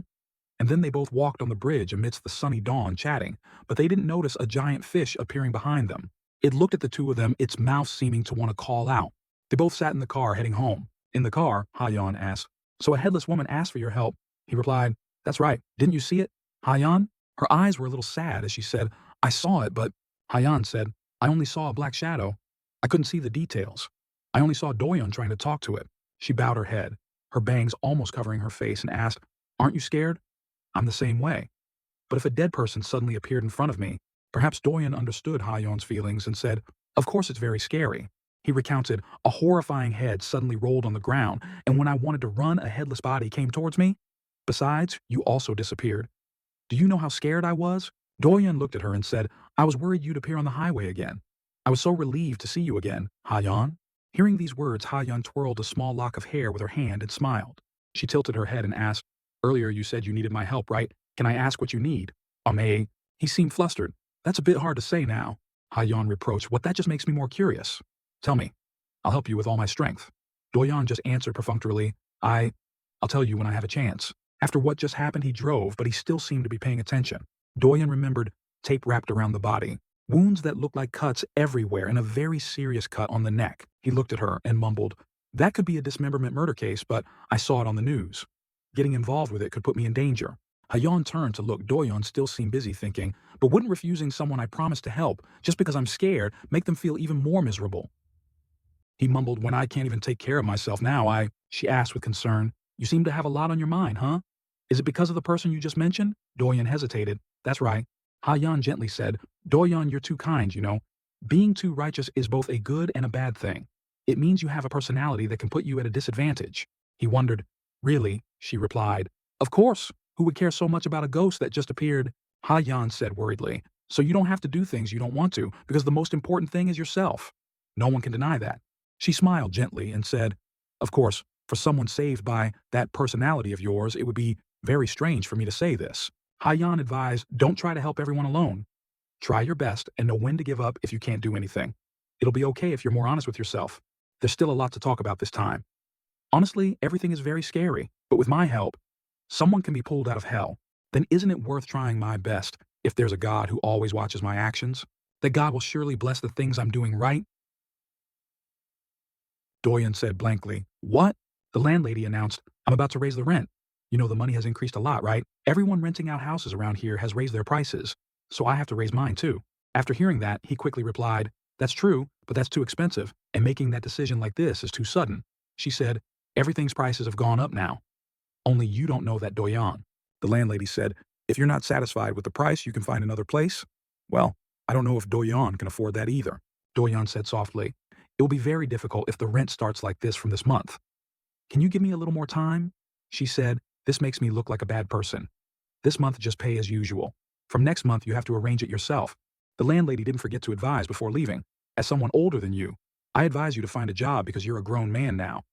[SPEAKER 1] And then they both walked on the bridge amidst the sunny dawn, chatting, but they didn't notice a giant fish appearing behind them. It looked at the two of them, its mouth seeming to want to call out. They both sat in the car heading home. In the car, Ha-yeon asked, "So a headless woman asked for your help?" He replied, "That's right. Didn't you see it?" Ha-yeon? Her eyes were a little sad as she said, "I saw it, but..." Ha-yeon said, "I only saw a black shadow. I couldn't see the details. I only saw Doyeon trying to talk to it." She bowed her head, her bangs almost covering her face, and asked, "Aren't you scared?" "I'm the same way. But if a dead person suddenly appeared in front of me..." Perhaps Doyeon understood Ha-yeon's feelings and said, "Of course it's very scary." He recounted, "A horrifying head suddenly rolled on the ground, and when I wanted to run, a headless body came towards me. Besides, you also disappeared. Do you know how scared I was?" Doyeon looked at her and said, "I was worried you'd appear on the highway again. I was so relieved to see you again, Ha-yeon." Hearing these words, Ha-yeon twirled a small lock of hair with her hand and smiled. She tilted her head and asked, "Earlier you said you needed my help, right? Can I ask what you need?" He seemed flustered. "That's a bit hard to say now." Ha-yeon reproached, "What, that just makes me more curious. Tell me. I'll help you with all my strength." Doyeon just answered perfunctorily, I'll tell you when I have a chance." After what just happened, he drove, but he still seemed to be paying attention. Doyeon remembered tape wrapped around the body, wounds that looked like cuts everywhere, and a very serious cut on the neck. He looked at her and mumbled, "That could be a dismemberment murder case, but I saw it on the news. Getting involved with it could put me in danger." Ha-yeon turned to look. Doyeon still seemed busy thinking, "But wouldn't refusing someone I promised to help, just because I'm scared, make them feel even more miserable?" He mumbled, "When I can't even take care of myself now, She asked with concern, "You seem to have a lot on your mind, huh? Is it because of the person you just mentioned?" Doyeon hesitated. "That's right." Ha-yeon gently said, "Doyeon, you're too kind, you know. Being too righteous is both a good and a bad thing. It means you have a personality that can put you at a disadvantage." He wondered. "Really?" She replied, "Of course. Who would care so much about a ghost that just appeared?" Ha-yeon said worriedly, "So you don't have to do things you don't want to, because the most important thing is yourself. No one can deny that." She smiled gently and said, "Of course, for someone saved by that personality of yours, it would be very strange for me to say this." Ha-yeon advised, "Don't try to help everyone alone. Try your best and know when to give up if you can't do anything. It'll be okay if you're more honest with yourself. There's still a lot to talk about this time. Honestly, everything is very scary, but with my help, someone can be pulled out of hell. Then isn't it worth trying my best if there's a God who always watches my actions? That God will surely bless the things I'm doing right?" Doyeon said blankly, "What?" The landlady announced, "I'm about to raise the rent. You know the money has increased a lot, right? Everyone renting out houses around here has raised their prices, so I have to raise mine too." After hearing that, he quickly replied, "That's true, but that's too expensive, and making that decision like this is too sudden." She said, "Everything's prices have gone up now. Only you don't know that, Doyeon." The landlady said, "If you're not satisfied with the price, you can find another place." "Well, I don't know if Doyeon can afford that either." Doyeon said softly, "It will be very difficult if the rent starts like this from this month. Can you give me a little more time?" She said, "This makes me look like a bad person. This month just pay as usual. From next month you have to arrange it yourself." The landlady didn't forget to advise before leaving, "As someone older than you, I advise you to find a job because you're a grown man now.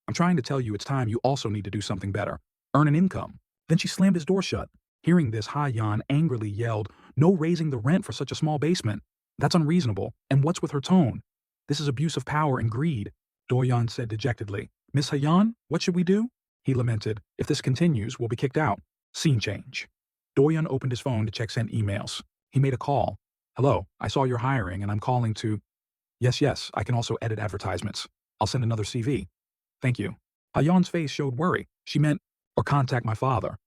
[SPEAKER 1] I'm trying to tell you it's time you also need to do something better. Earn an income." Then she slammed his door shut. Hearing this, Ha-yeon angrily yelled, "No raising the rent for such a small basement. That's unreasonable. And what's with her tone? This is abuse of power and greed." Doyeon said dejectedly, "Miss Ha-yeon, what should we do?" He lamented, "If this continues, we'll be kicked out." Scene change. Doyeon opened his phone to check sent emails. He made a call. Hello, I saw you're hiring and I'm calling to… Yes, I can also edit advertisements. I'll send another CV. Thank you. Hayan's face showed worry. She meant, or contact my father.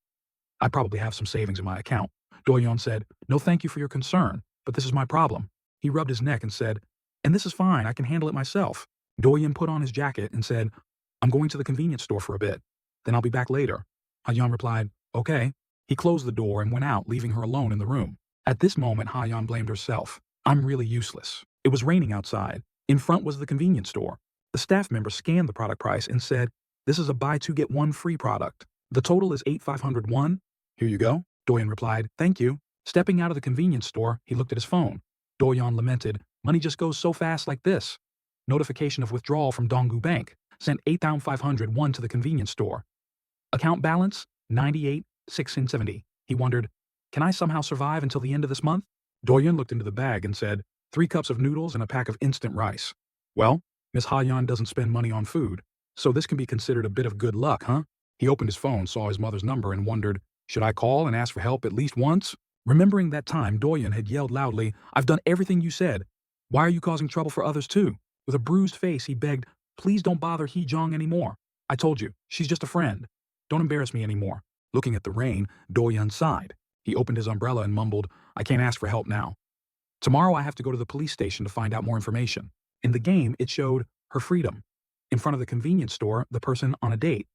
[SPEAKER 1] I probably have some savings in my account. Doyon said, no thank you for your concern, but this is my problem. He rubbed his neck and said, and this is fine, I can handle it myself. Doyon put on his jacket and said, I'm going to the convenience store for a bit. Then I'll be back later. Hayan replied, okay. He closed the door and went out, leaving her alone in the room. At this moment, Hayan blamed herself. I'm really useless. It was raining outside. In front was the convenience store. The staff member scanned the product price and said, this is a buy two get one free product. The total is 8,501. Here you go. Doyon replied, thank you. Stepping out of the convenience store, he looked at his phone. Doyon lamented, money just goes so fast like this. Notification of withdrawal from Donggu Bank. Sent 8,501 to the convenience store. Account balance, 98,670. He wondered, can I somehow survive until the end of this month? Doyon looked into the bag and said, 3 cups of noodles and a pack of instant rice. Well, Miss Hayan doesn't spend money on food, so this can be considered a bit of good luck, huh? He opened his phone, saw his mother's number, and wondered, should I call and ask for help at least once? Remembering that time, Doyon had yelled loudly, I've done everything you said. Why are you causing trouble for others too? With a bruised face, he begged, please don't bother Hee-jong anymore. I told you, she's just a friend. Don't embarrass me anymore. Looking at the rain, Doyon sighed. He opened his umbrella and mumbled, I can't ask for help now. Tomorrow I have to go to the police station to find out more information. In the game, it showed her freedom. In front of the convenience store, the person on a date.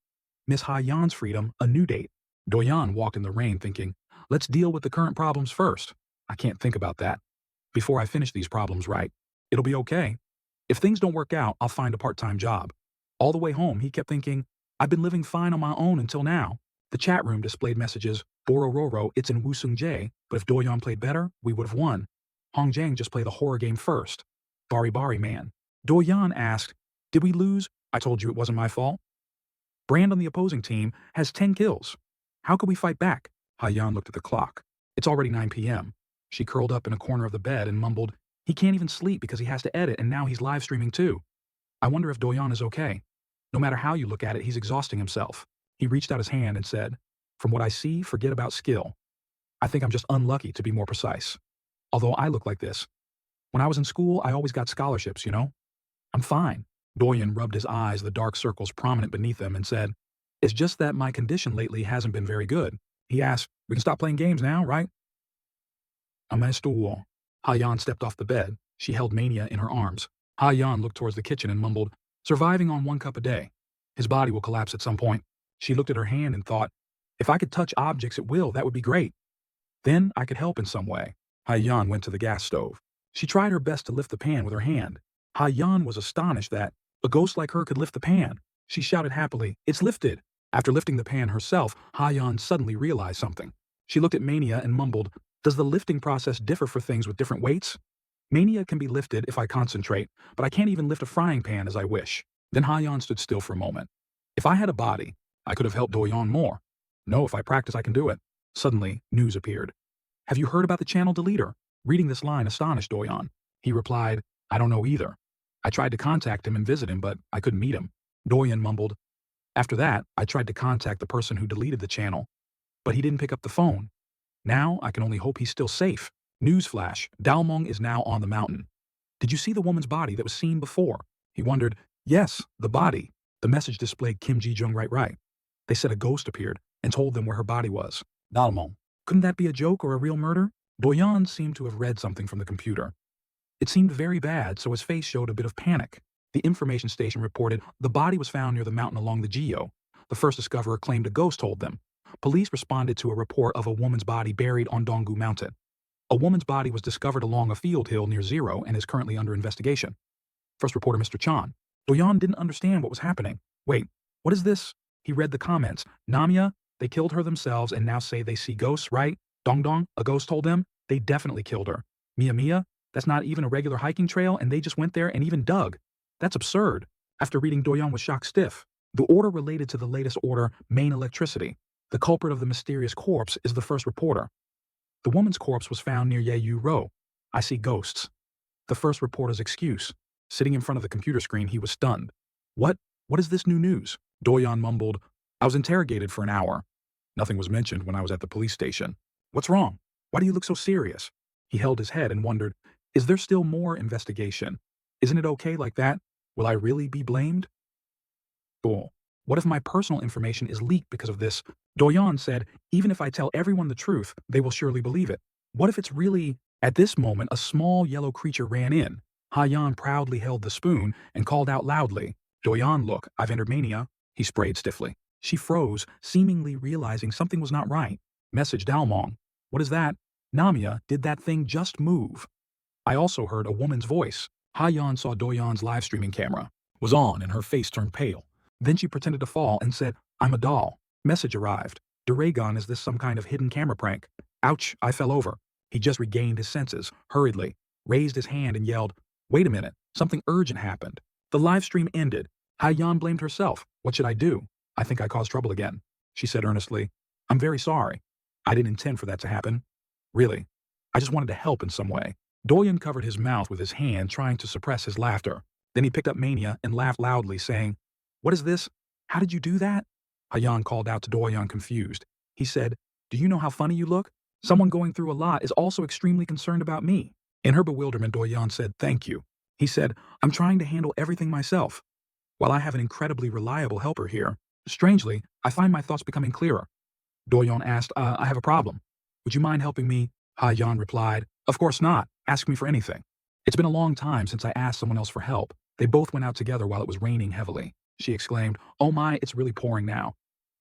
[SPEAKER 1] Miss Hayan's freedom, a new date. Doyon walked in the rain thinking, let's deal with the current problems first. I can't think about that. Before I finish these problems right. It'll be okay. If things don't work out, I'll find a part-time job. All the way home, he kept thinking, I've been living fine on my own until now. The chat room displayed messages, Borororo, it's in Wusung-jae, but if Doyon played better, we would have won. Hongjiang just played the horror game first. Bari Bari Man. Doyon asked, did we lose? I told you it wasn't my fault. Brand on the opposing team has 10 kills. How could we fight back? Hayan looked at the clock. It's already 9 p.m. She curled up in a corner of the bed and mumbled, he can't even sleep because he has to edit and now he's live streaming too. I wonder if Doyon is okay. No matter how you look at it, he's exhausting himself. He reached out his hand and said, from what I see, forget about skill. I think I'm just unlucky to be more precise. Although I look like this. When I was in school, I always got scholarships, you know? I'm fine. Doyon rubbed his eyes, the dark circles prominent beneath them, and said, it's just that my condition lately hasn't been very good. He asked, we can stop playing games now, right? Amaestuo. Hayan stepped off the bed. She held Mania in her arms. Hayan looked towards the kitchen and mumbled, surviving on 1 cup a day. His body will collapse at some point. She looked at her hand and thought, if I could touch objects at will, that would be great. Then I could help in some way. Hayan went to the gas stove. She tried her best to lift the pan with her hand. Hayan was astonished that a ghost like her could lift the pan. She shouted happily, it's lifted. After lifting the pan herself, Hayan suddenly realized something. She looked at Mania and mumbled, does the lifting process differ for things with different weights? Mania can be lifted if I concentrate, but I can't even lift a frying pan as I wish. Then Hayan stood still for a moment. If I had a body, I could have helped Doyon more. No, if I practice, I can do it. Suddenly, news appeared. Have you heard about the channel deleter? Reading this line astonished Doyon. He replied, I don't know either. I tried to contact him and visit him, but I couldn't meet him. Doyon mumbled. After that, I tried to contact the person who deleted the channel, but he didn't pick up the phone. Now, I can only hope he's still safe. Newsflash, Dalmong is now on the mountain. Did you see the woman's body that was seen before? He wondered. Yes, the body. The message displayed Kim Ji-jung right. They said a ghost appeared and told them where her body was. Dalmong. Couldn't that be a joke or a real murder? Doyon seemed to have read something from the computer. It seemed very bad, so his face showed a bit of panic. The information station reported the body was found near the mountain along the Geo. The first discoverer claimed a ghost told them. Police responded to a report of a woman's body buried on Donggu Mountain. A woman's body was discovered along a field hill near Zero and is currently under investigation. First reporter Mr. Chan. Doyon didn't understand what was happening. Wait, what is this? He read the comments. Namia, they killed her themselves and now say they see ghosts, right? Dong, a ghost told them. They definitely killed her. Mia, that's not even a regular hiking trail and they just went there and even dug. That's absurd. After reading, Doyon was shocked stiff. The order related to the latest order, main electricity. The culprit of the mysterious corpse is the first reporter. The woman's corpse was found near Yeyu Row. I see ghosts. The first reporter's excuse. Sitting in front of the computer screen, he was stunned. What is this new news? Doyon mumbled, I was interrogated for an hour. Nothing was mentioned when I was at the police station. What's wrong? Why do you look so serious? He held his head and wondered, is there still more investigation? Isn't it okay like that? Will I really be blamed? Cool. What if my personal information is leaked because of this? Doyon said, even if I tell everyone the truth, they will surely believe it. What if it's really... At this moment, a small yellow creature ran in. Hayan proudly held the spoon and called out loudly, Doyon, look, I've entered mania. He sprayed stiffly. She froze, seemingly realizing something was not right. Message Dalmong. What is that? Namia, did that thing just move? I also heard a woman's voice. Hayan saw Doyon's live streaming camera was on and her face turned pale. Then she pretended to fall and said, I'm a doll. Message arrived. Duragon, is this some kind of hidden camera prank? Ouch, I fell over. He just regained his senses, hurriedly, raised his hand and yelled, wait a minute, something urgent happened. The live stream ended. Hayan blamed herself. What should I do? I think I caused trouble again. She said earnestly, I'm very sorry. I didn't intend for that to happen. Really. I just wanted to help in some way. Doyon covered his mouth with his hand, trying to suppress his laughter. Then he picked up Mania and laughed loudly, saying, what is this? How did you do that? Hayan called out to Doyon, confused. He said, do you know how funny you look? Someone going through a lot is also extremely concerned about me. In her bewilderment, Doyon said, thank you. He said, I'm trying to handle everything myself. While I have an incredibly reliable helper here, strangely, I find my thoughts becoming clearer. Doyon asked, I have a problem. Would you mind helping me? Hayan replied, of course not. Ask me for anything. It's been a long time since I asked someone else for help. They both went out together while it was raining heavily. She exclaimed, oh my, it's really pouring now.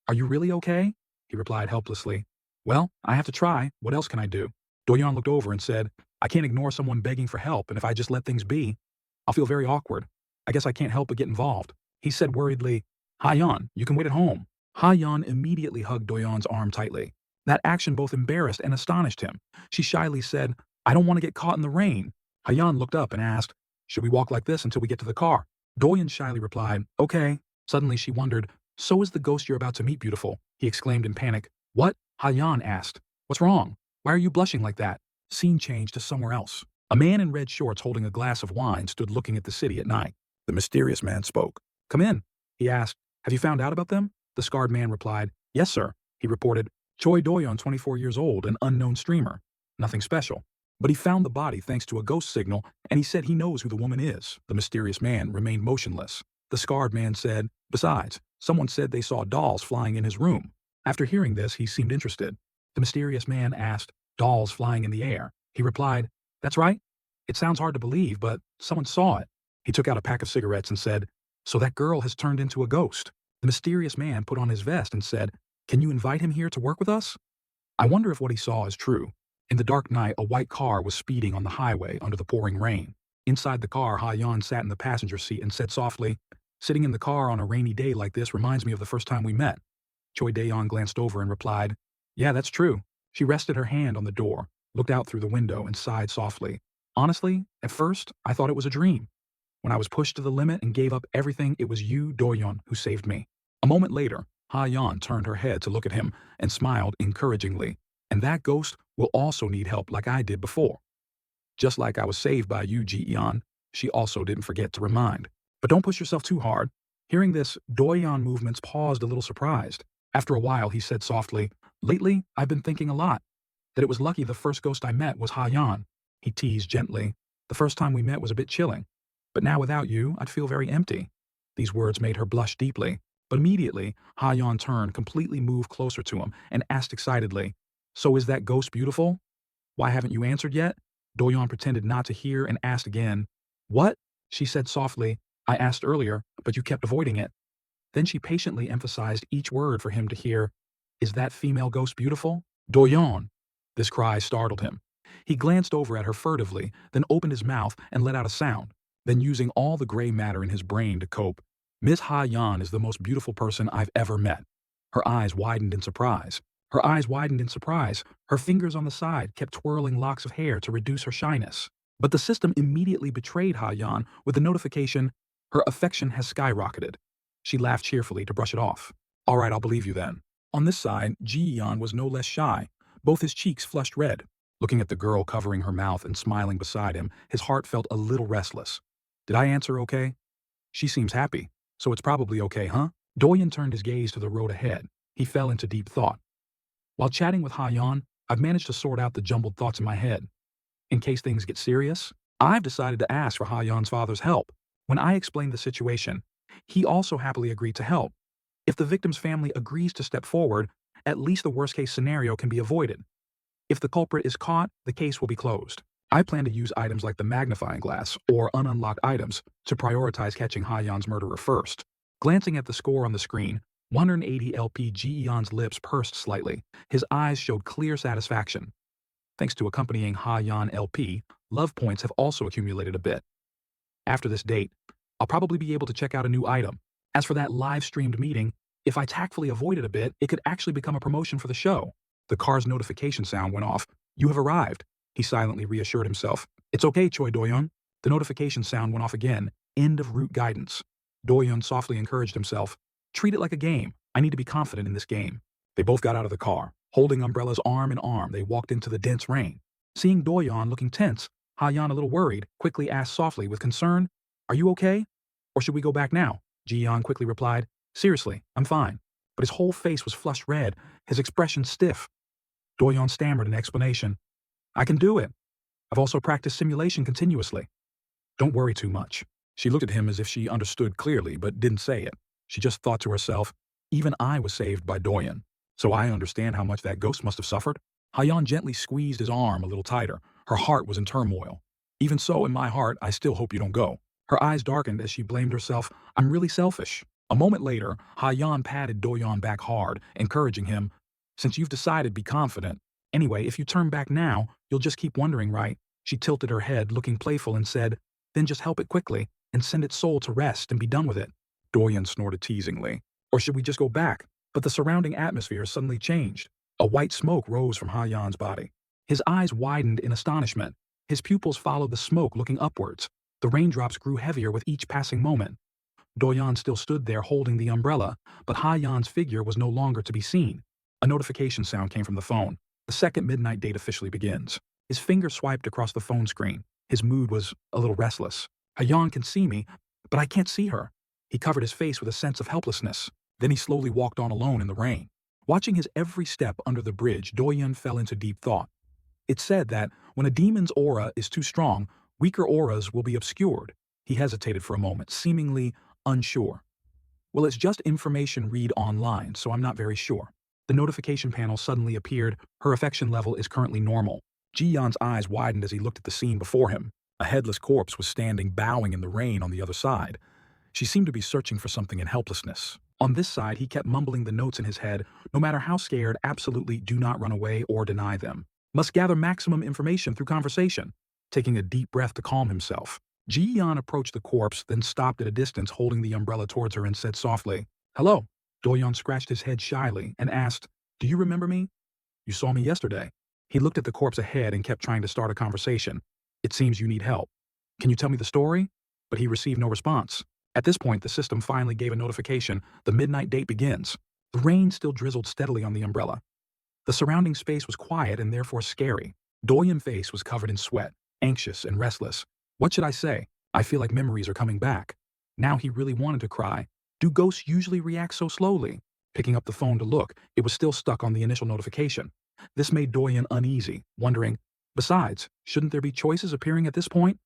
[SPEAKER 1] Are you really okay? He replied helplessly. Well, I have to try. What else can I do? Doyon looked over and said, I can't ignore someone begging for help, and if I just let things be, I'll feel very awkward. I guess I can't help but get involved. He said worriedly, Hayan, you can wait at home. Hayan immediately hugged Doyon's arm tightly. That action both embarrassed and astonished him. She shyly said, I don't want to get caught in the rain. Hayan looked up and asked, should we walk like this until we get to the car? Doyon shyly replied, okay. Suddenly she wondered, so is the ghost you're about to meet beautiful? He exclaimed in panic. What? Hayan asked. What's wrong? Why are you blushing like that? Scene changed to somewhere else. A man in red shorts holding a glass of wine stood looking at the city at night. The mysterious man spoke. Come in. He asked, have you found out about them? The scarred man replied, yes, sir. He reported, Choi Doyon, 24 years old, an unknown streamer. Nothing special. But he found the body thanks to a ghost signal, and he said he knows who the woman is. The mysterious man remained motionless. The scarred man said, besides, someone said they saw dolls flying in his room. After hearing this, he seemed interested. The mysterious man asked, dolls flying in the air? He replied, that's right. It sounds hard to believe, but someone saw it. He took out a pack of cigarettes and said, so that girl has turned into a ghost. The mysterious man put on his vest and said, can you invite him here to work with us? I wonder if what he saw is true. In the dark night, a white car was speeding on the highway under the pouring rain. Inside the car, Hayan sat in the passenger seat and said softly, sitting in the car on a rainy day like this reminds me of the first time we met. Choi Daeon glanced over and replied, yeah, that's true. She rested her hand on the door, looked out through the window and sighed softly. Honestly, at first, I thought it was a dream. When I was pushed to the limit and gave up everything, it was you, Doyon, who saved me. A moment later, Ha-Yan turned her head to look at him and smiled encouragingly. And that ghost will also need help like I did before. Just like I was saved by you, Ji-Yan, she also didn't forget to remind. But don't push yourself too hard. Hearing this, Doyon movements paused a little surprised. After a while, he said softly, lately, I've been thinking a lot. That it was lucky the first ghost I met was Ha-Yan. He teased gently. The first time we met was a bit chilling. But now without you, I'd feel very empty. These words made her blush deeply. But immediately, Ha-Yan turned, completely moved closer to him, and asked excitedly, so is that ghost beautiful? Why haven't you answered yet? Doyon pretended not to hear and asked again. What? She said softly, I asked earlier, but you kept avoiding it. Then she patiently emphasized each word for him to hear. Is that female ghost beautiful? Doyon! This cry startled him. He glanced over at her furtively, then opened his mouth and let out a sound. Then using all the gray matter in his brain to cope, Miss Ha-Yan is the most beautiful person I've ever met. Her eyes widened in surprise. Her fingers on the side kept twirling locks of hair to reduce her shyness. But the system immediately betrayed Ha-Yan with the notification, her affection has skyrocketed. She laughed cheerfully to brush it off. All right, I'll believe you then. On this side, Ji-Yan was no less shy. Both his cheeks flushed red. Looking at the girl covering her mouth and smiling beside him, his heart felt a little restless. Did I answer okay? She seems happy, so it's probably okay, huh? Doyon turned his gaze to the road ahead. He fell into deep thought. While chatting with Ha-Yan, I've managed to sort out the jumbled thoughts in my head. in case things get serious. I've decided to ask for Ha-yeon's father's help. When I explained the situation, he also happily agreed to help. If the victim's family agrees to step forward, at least the worst-case scenario can be avoided. If the culprit is caught, the case will be closed. I plan to use items like the magnifying glass or ununlocked items to prioritize catching Ha-yeon's murderer first. Glancing at the score on the screen, 180 LP Ji-yeon's lips pursed slightly. His eyes showed clear satisfaction. Thanks to accompanying Ha-yeon LP, love points have also accumulated a bit. After this date, I'll probably be able to check out a new item. As for that live-streamed meeting, if I tactfully avoid it a bit, it could actually become a promotion for the show. The car's notification sound went off. You have arrived, he silently reassured himself. It's okay, Choi Do-yeon. The notification sound went off again. End of route guidance. Do-yeon softly encouraged himself. Treat it like a game. I need to be confident in this game. They both got out of the car. Holding umbrellas arm in arm, they walked into the dense rain. Seeing Do-yeon looking tense, Ha-yeon, a little worried, quickly asked softly with concern, "Are you okay? Or should we go back now?" Ji-yeon quickly replied, "Seriously, I'm fine." But his whole face was flushed red, his expression stiff. Do-yeon stammered an explanation. "I can do it. I've also practiced simulation continuously." "Don't worry too much." She looked at him as if she understood clearly but didn't say it. She just thought to herself, even I was saved by Do-yeon, so I understand how much that ghost must have suffered. Ha-yeon gently squeezed his arm a little tighter. Her heart was in turmoil. "Even so, in my heart, I still hope you don't go." Her eyes darkened as she blamed herself. "I'm really selfish." A moment later, Ha-yeon patted Do-yeon back hard, encouraging him, "Since you've decided, be confident. Anyway, if you turn back now, you'll just keep wondering, right?" She tilted her head, looking playful, and said, "Then just help it quickly and send its soul to rest and be done with it." Do-yeon snorted teasingly. "Or should we just go back?" But the surrounding atmosphere suddenly changed. A white smoke rose from Ha-yeon's body. His eyes widened in astonishment. His pupils followed the smoke, looking upwards. The raindrops grew heavier with each passing moment. Do-yeon still stood there holding the umbrella, but Ha-yeon's figure was no longer to be seen. A notification sound came from the phone. The second midnight date officially begins. His finger swiped across the phone screen. His mood was a little restless. Ha-yeon can see me, but I can't see her. He covered his face with a sense of helplessness. Then he slowly walked on alone in the rain. Watching his every step under the bridge, Do-yeon fell into deep thought. It's said that when a demon's aura is too strong, weaker auras will be obscured. He hesitated for a moment, seemingly unsure. "Well, it's just information read online, so I'm not very sure." The notification panel suddenly appeared. "Her affection level is currently normal." Ji-yeon's eyes widened as he looked at the scene before him. A headless corpse was standing bowing in the rain on the other side. She seemed to be searching for something in helplessness. On this side, he kept mumbling the notes in his head. No matter how scared, absolutely do not run away or deny them. Must gather maximum information through conversation. Taking a deep breath to calm himself, Ji-yeon approached the corpse, then stopped at a distance holding the umbrella towards her and said softly, "Hello." Do-yeon scratched his head shyly and asked, "Do you remember me?" "You saw me yesterday." He looked at the corpse ahead and kept trying to start a conversation. "It seems you need help. Can you tell me the story?" But he received no response. At this point, the system finally gave a notification. The midnight date begins. The rain still drizzled steadily on the umbrella. The surrounding space was quiet and therefore scary. Do-yeon's face was covered in sweat, anxious and restless. What should I say? I feel like memories are coming back. Now he really wanted to cry. Do ghosts usually react so slowly? Picking up the phone to look, it was still stuck on the initial notification. This made Do-yeon uneasy, wondering, besides, shouldn't there be choices appearing at this point?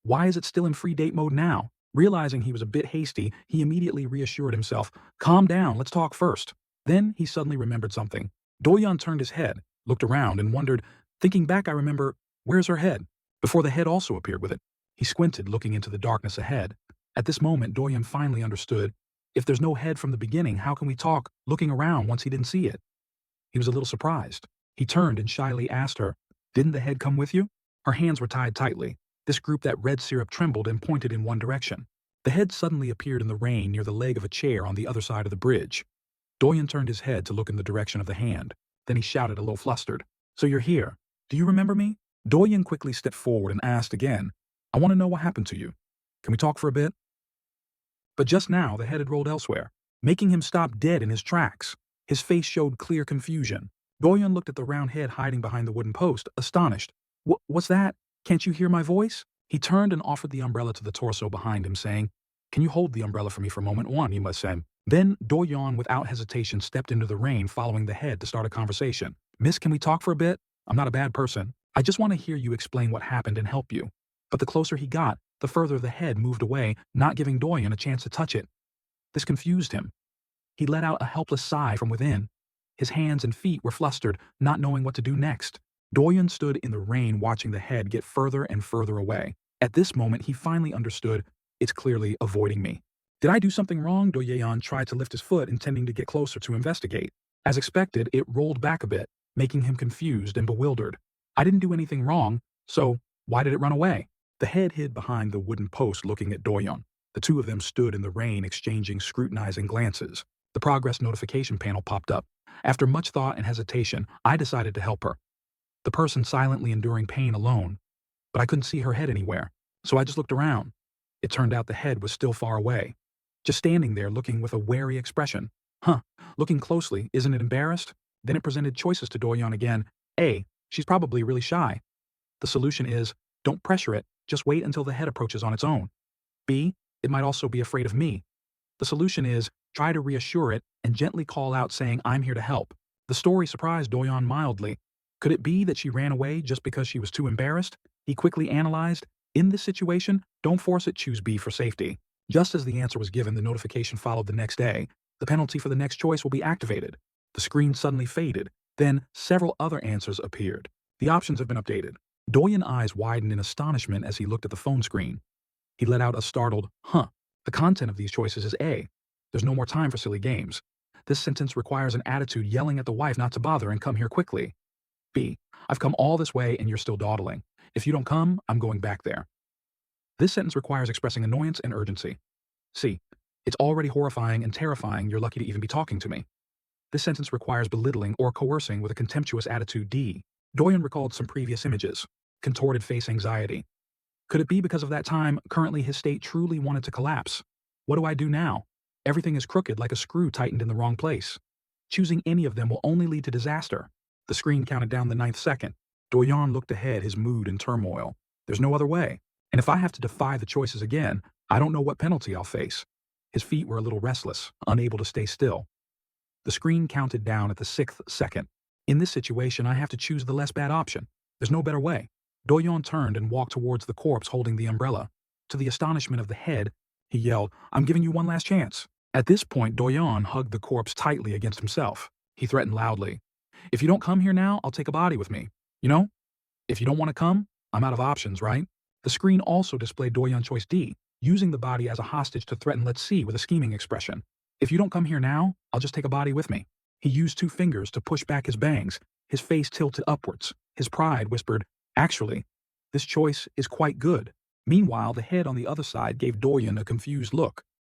[SPEAKER 1] Why is it still in free date mode now? Realizing he was a bit hasty, he immediately reassured himself, "Calm down, let's talk first." Then he suddenly remembered something. Do-yeon turned his head, looked around, and wondered, thinking back, I remember, where's her head? Before the head also appeared with it. He squinted, looking into the darkness ahead. At this moment, Do-yeon finally understood. If there's no head from the beginning, how can we talk, looking around once he didn't see it? He was a little surprised. He turned and shyly asked her, "Didn't the head come with you?" Her hands were tied tightly. This group that red syrup trembled and pointed in one direction. The head suddenly appeared in the rain near the leg of a chair on the other side of the bridge. Do-yeon turned his head to look in the direction of the hand. Then he shouted, a little flustered, "So you're here. Do you remember me?" Do-yeon quickly stepped forward and asked again, "I want to know what happened to you. Can we talk for a bit?" But just now, the head had rolled elsewhere, making him stop dead in his tracks. His face showed clear confusion. Do-yeon looked at the round head hiding behind the wooden post, astonished. What's that? Can't you hear my voice?" He turned and offered the umbrella to the torso behind him, saying, "Can you hold the umbrella for me for a moment? One, you must say." Then Do-yeon, without hesitation, stepped into the rain following the head to start a conversation. "Miss, can we talk for a bit? I'm not a bad person. I just want to hear you explain what happened and help you. But the closer he got, the further the head moved away, not giving Doyon a chance to touch it. This confused him. He let out a helpless sigh from within. His hands and feet were flustered, not knowing what to do next. Doyon stood in the rain watching the head get further and further away. At this moment, he finally understood, it's clearly avoiding me. Did I do something wrong? Doyon tried to lift his foot, intending to get closer to investigate. As expected, it rolled back a bit, making him confused and bewildered. I didn't do anything wrong, so why did it run away? The head hid behind the wooden post looking at Doyon. The two of them stood in the rain exchanging scrutinizing glances. The progress notification panel popped up. After much thought and hesitation, I decided to help her. The person silently enduring pain alone. But I couldn't see her head anywhere, so I just looked around. It turned out the head was still far away, just standing there looking with a wary expression. Looking closely, isn't it embarrassed? Then it presented choices to Doyon again. A, she's probably really shy. The solution is, don't pressure it, just wait until the head approaches on its own. B, it might also be afraid of me. The solution is, try to reassure it and gently call out saying I'm here to help. The story surprised Doyon mildly. Could it be that she ran away just because she was too embarrassed? He quickly analyzed, in this situation, don't force it, choose B for safety. Just as the answer was given, the notification followed the next day. The penalty for the next choice will be activated. The screen suddenly faded. Then several other answers appeared. The options have been updated. Doyon's eyes widened in astonishment as he looked at the phone screen. He let out a startled, huh. The content of these choices is A. There's no more time for silly games. This sentence requires an attitude yelling at the wife not to bother and come here quickly. B. I've come all this way and you're still dawdling. If you don't come, I'm going back there. This sentence requires expressing annoyance and urgency. C. It's already horrifying and terrifying, you're lucky to even be talking to me. This sentence requires belittling or coercing with a contemptuous attitude. D. Doyon recalled some previous images. Contorted face anxiety. Could it be because of that time, currently his state truly wanted to collapse? What do I do now? Everything is crooked like a screw tightened in the wrong place. Choosing any of them will only lead to disaster. The screen counted down the 9th second. Doyon looked ahead, his mood in turmoil. There's no other way. And if I have to defy the choices again, I don't know what penalty I'll face. His feet were a little restless, unable to stay still. The screen counted down at the 6th second. In this situation, I have to choose the less bad option. There's no better way. Doyon turned and walked towards the corpse holding the umbrella. To the astonishment of the head, he yelled, I'm giving you one last chance. At this point, Doyon hugged the corpse tightly against himself. He threatened loudly, if you don't come here now, I'll take a body with me. You know? If you don't want to come, I'm out of options, right? The screen also displayed Doyon choice D, using the body as a hostage to threaten let's see with a scheming expression. If you don't come here now, I'll just take a body with me. He used 2 fingers to push back his bangs, his face tilted upwards. His pride whispered, actually, this choice is quite good. Meanwhile, the head on the other side gave Doyon a confused look.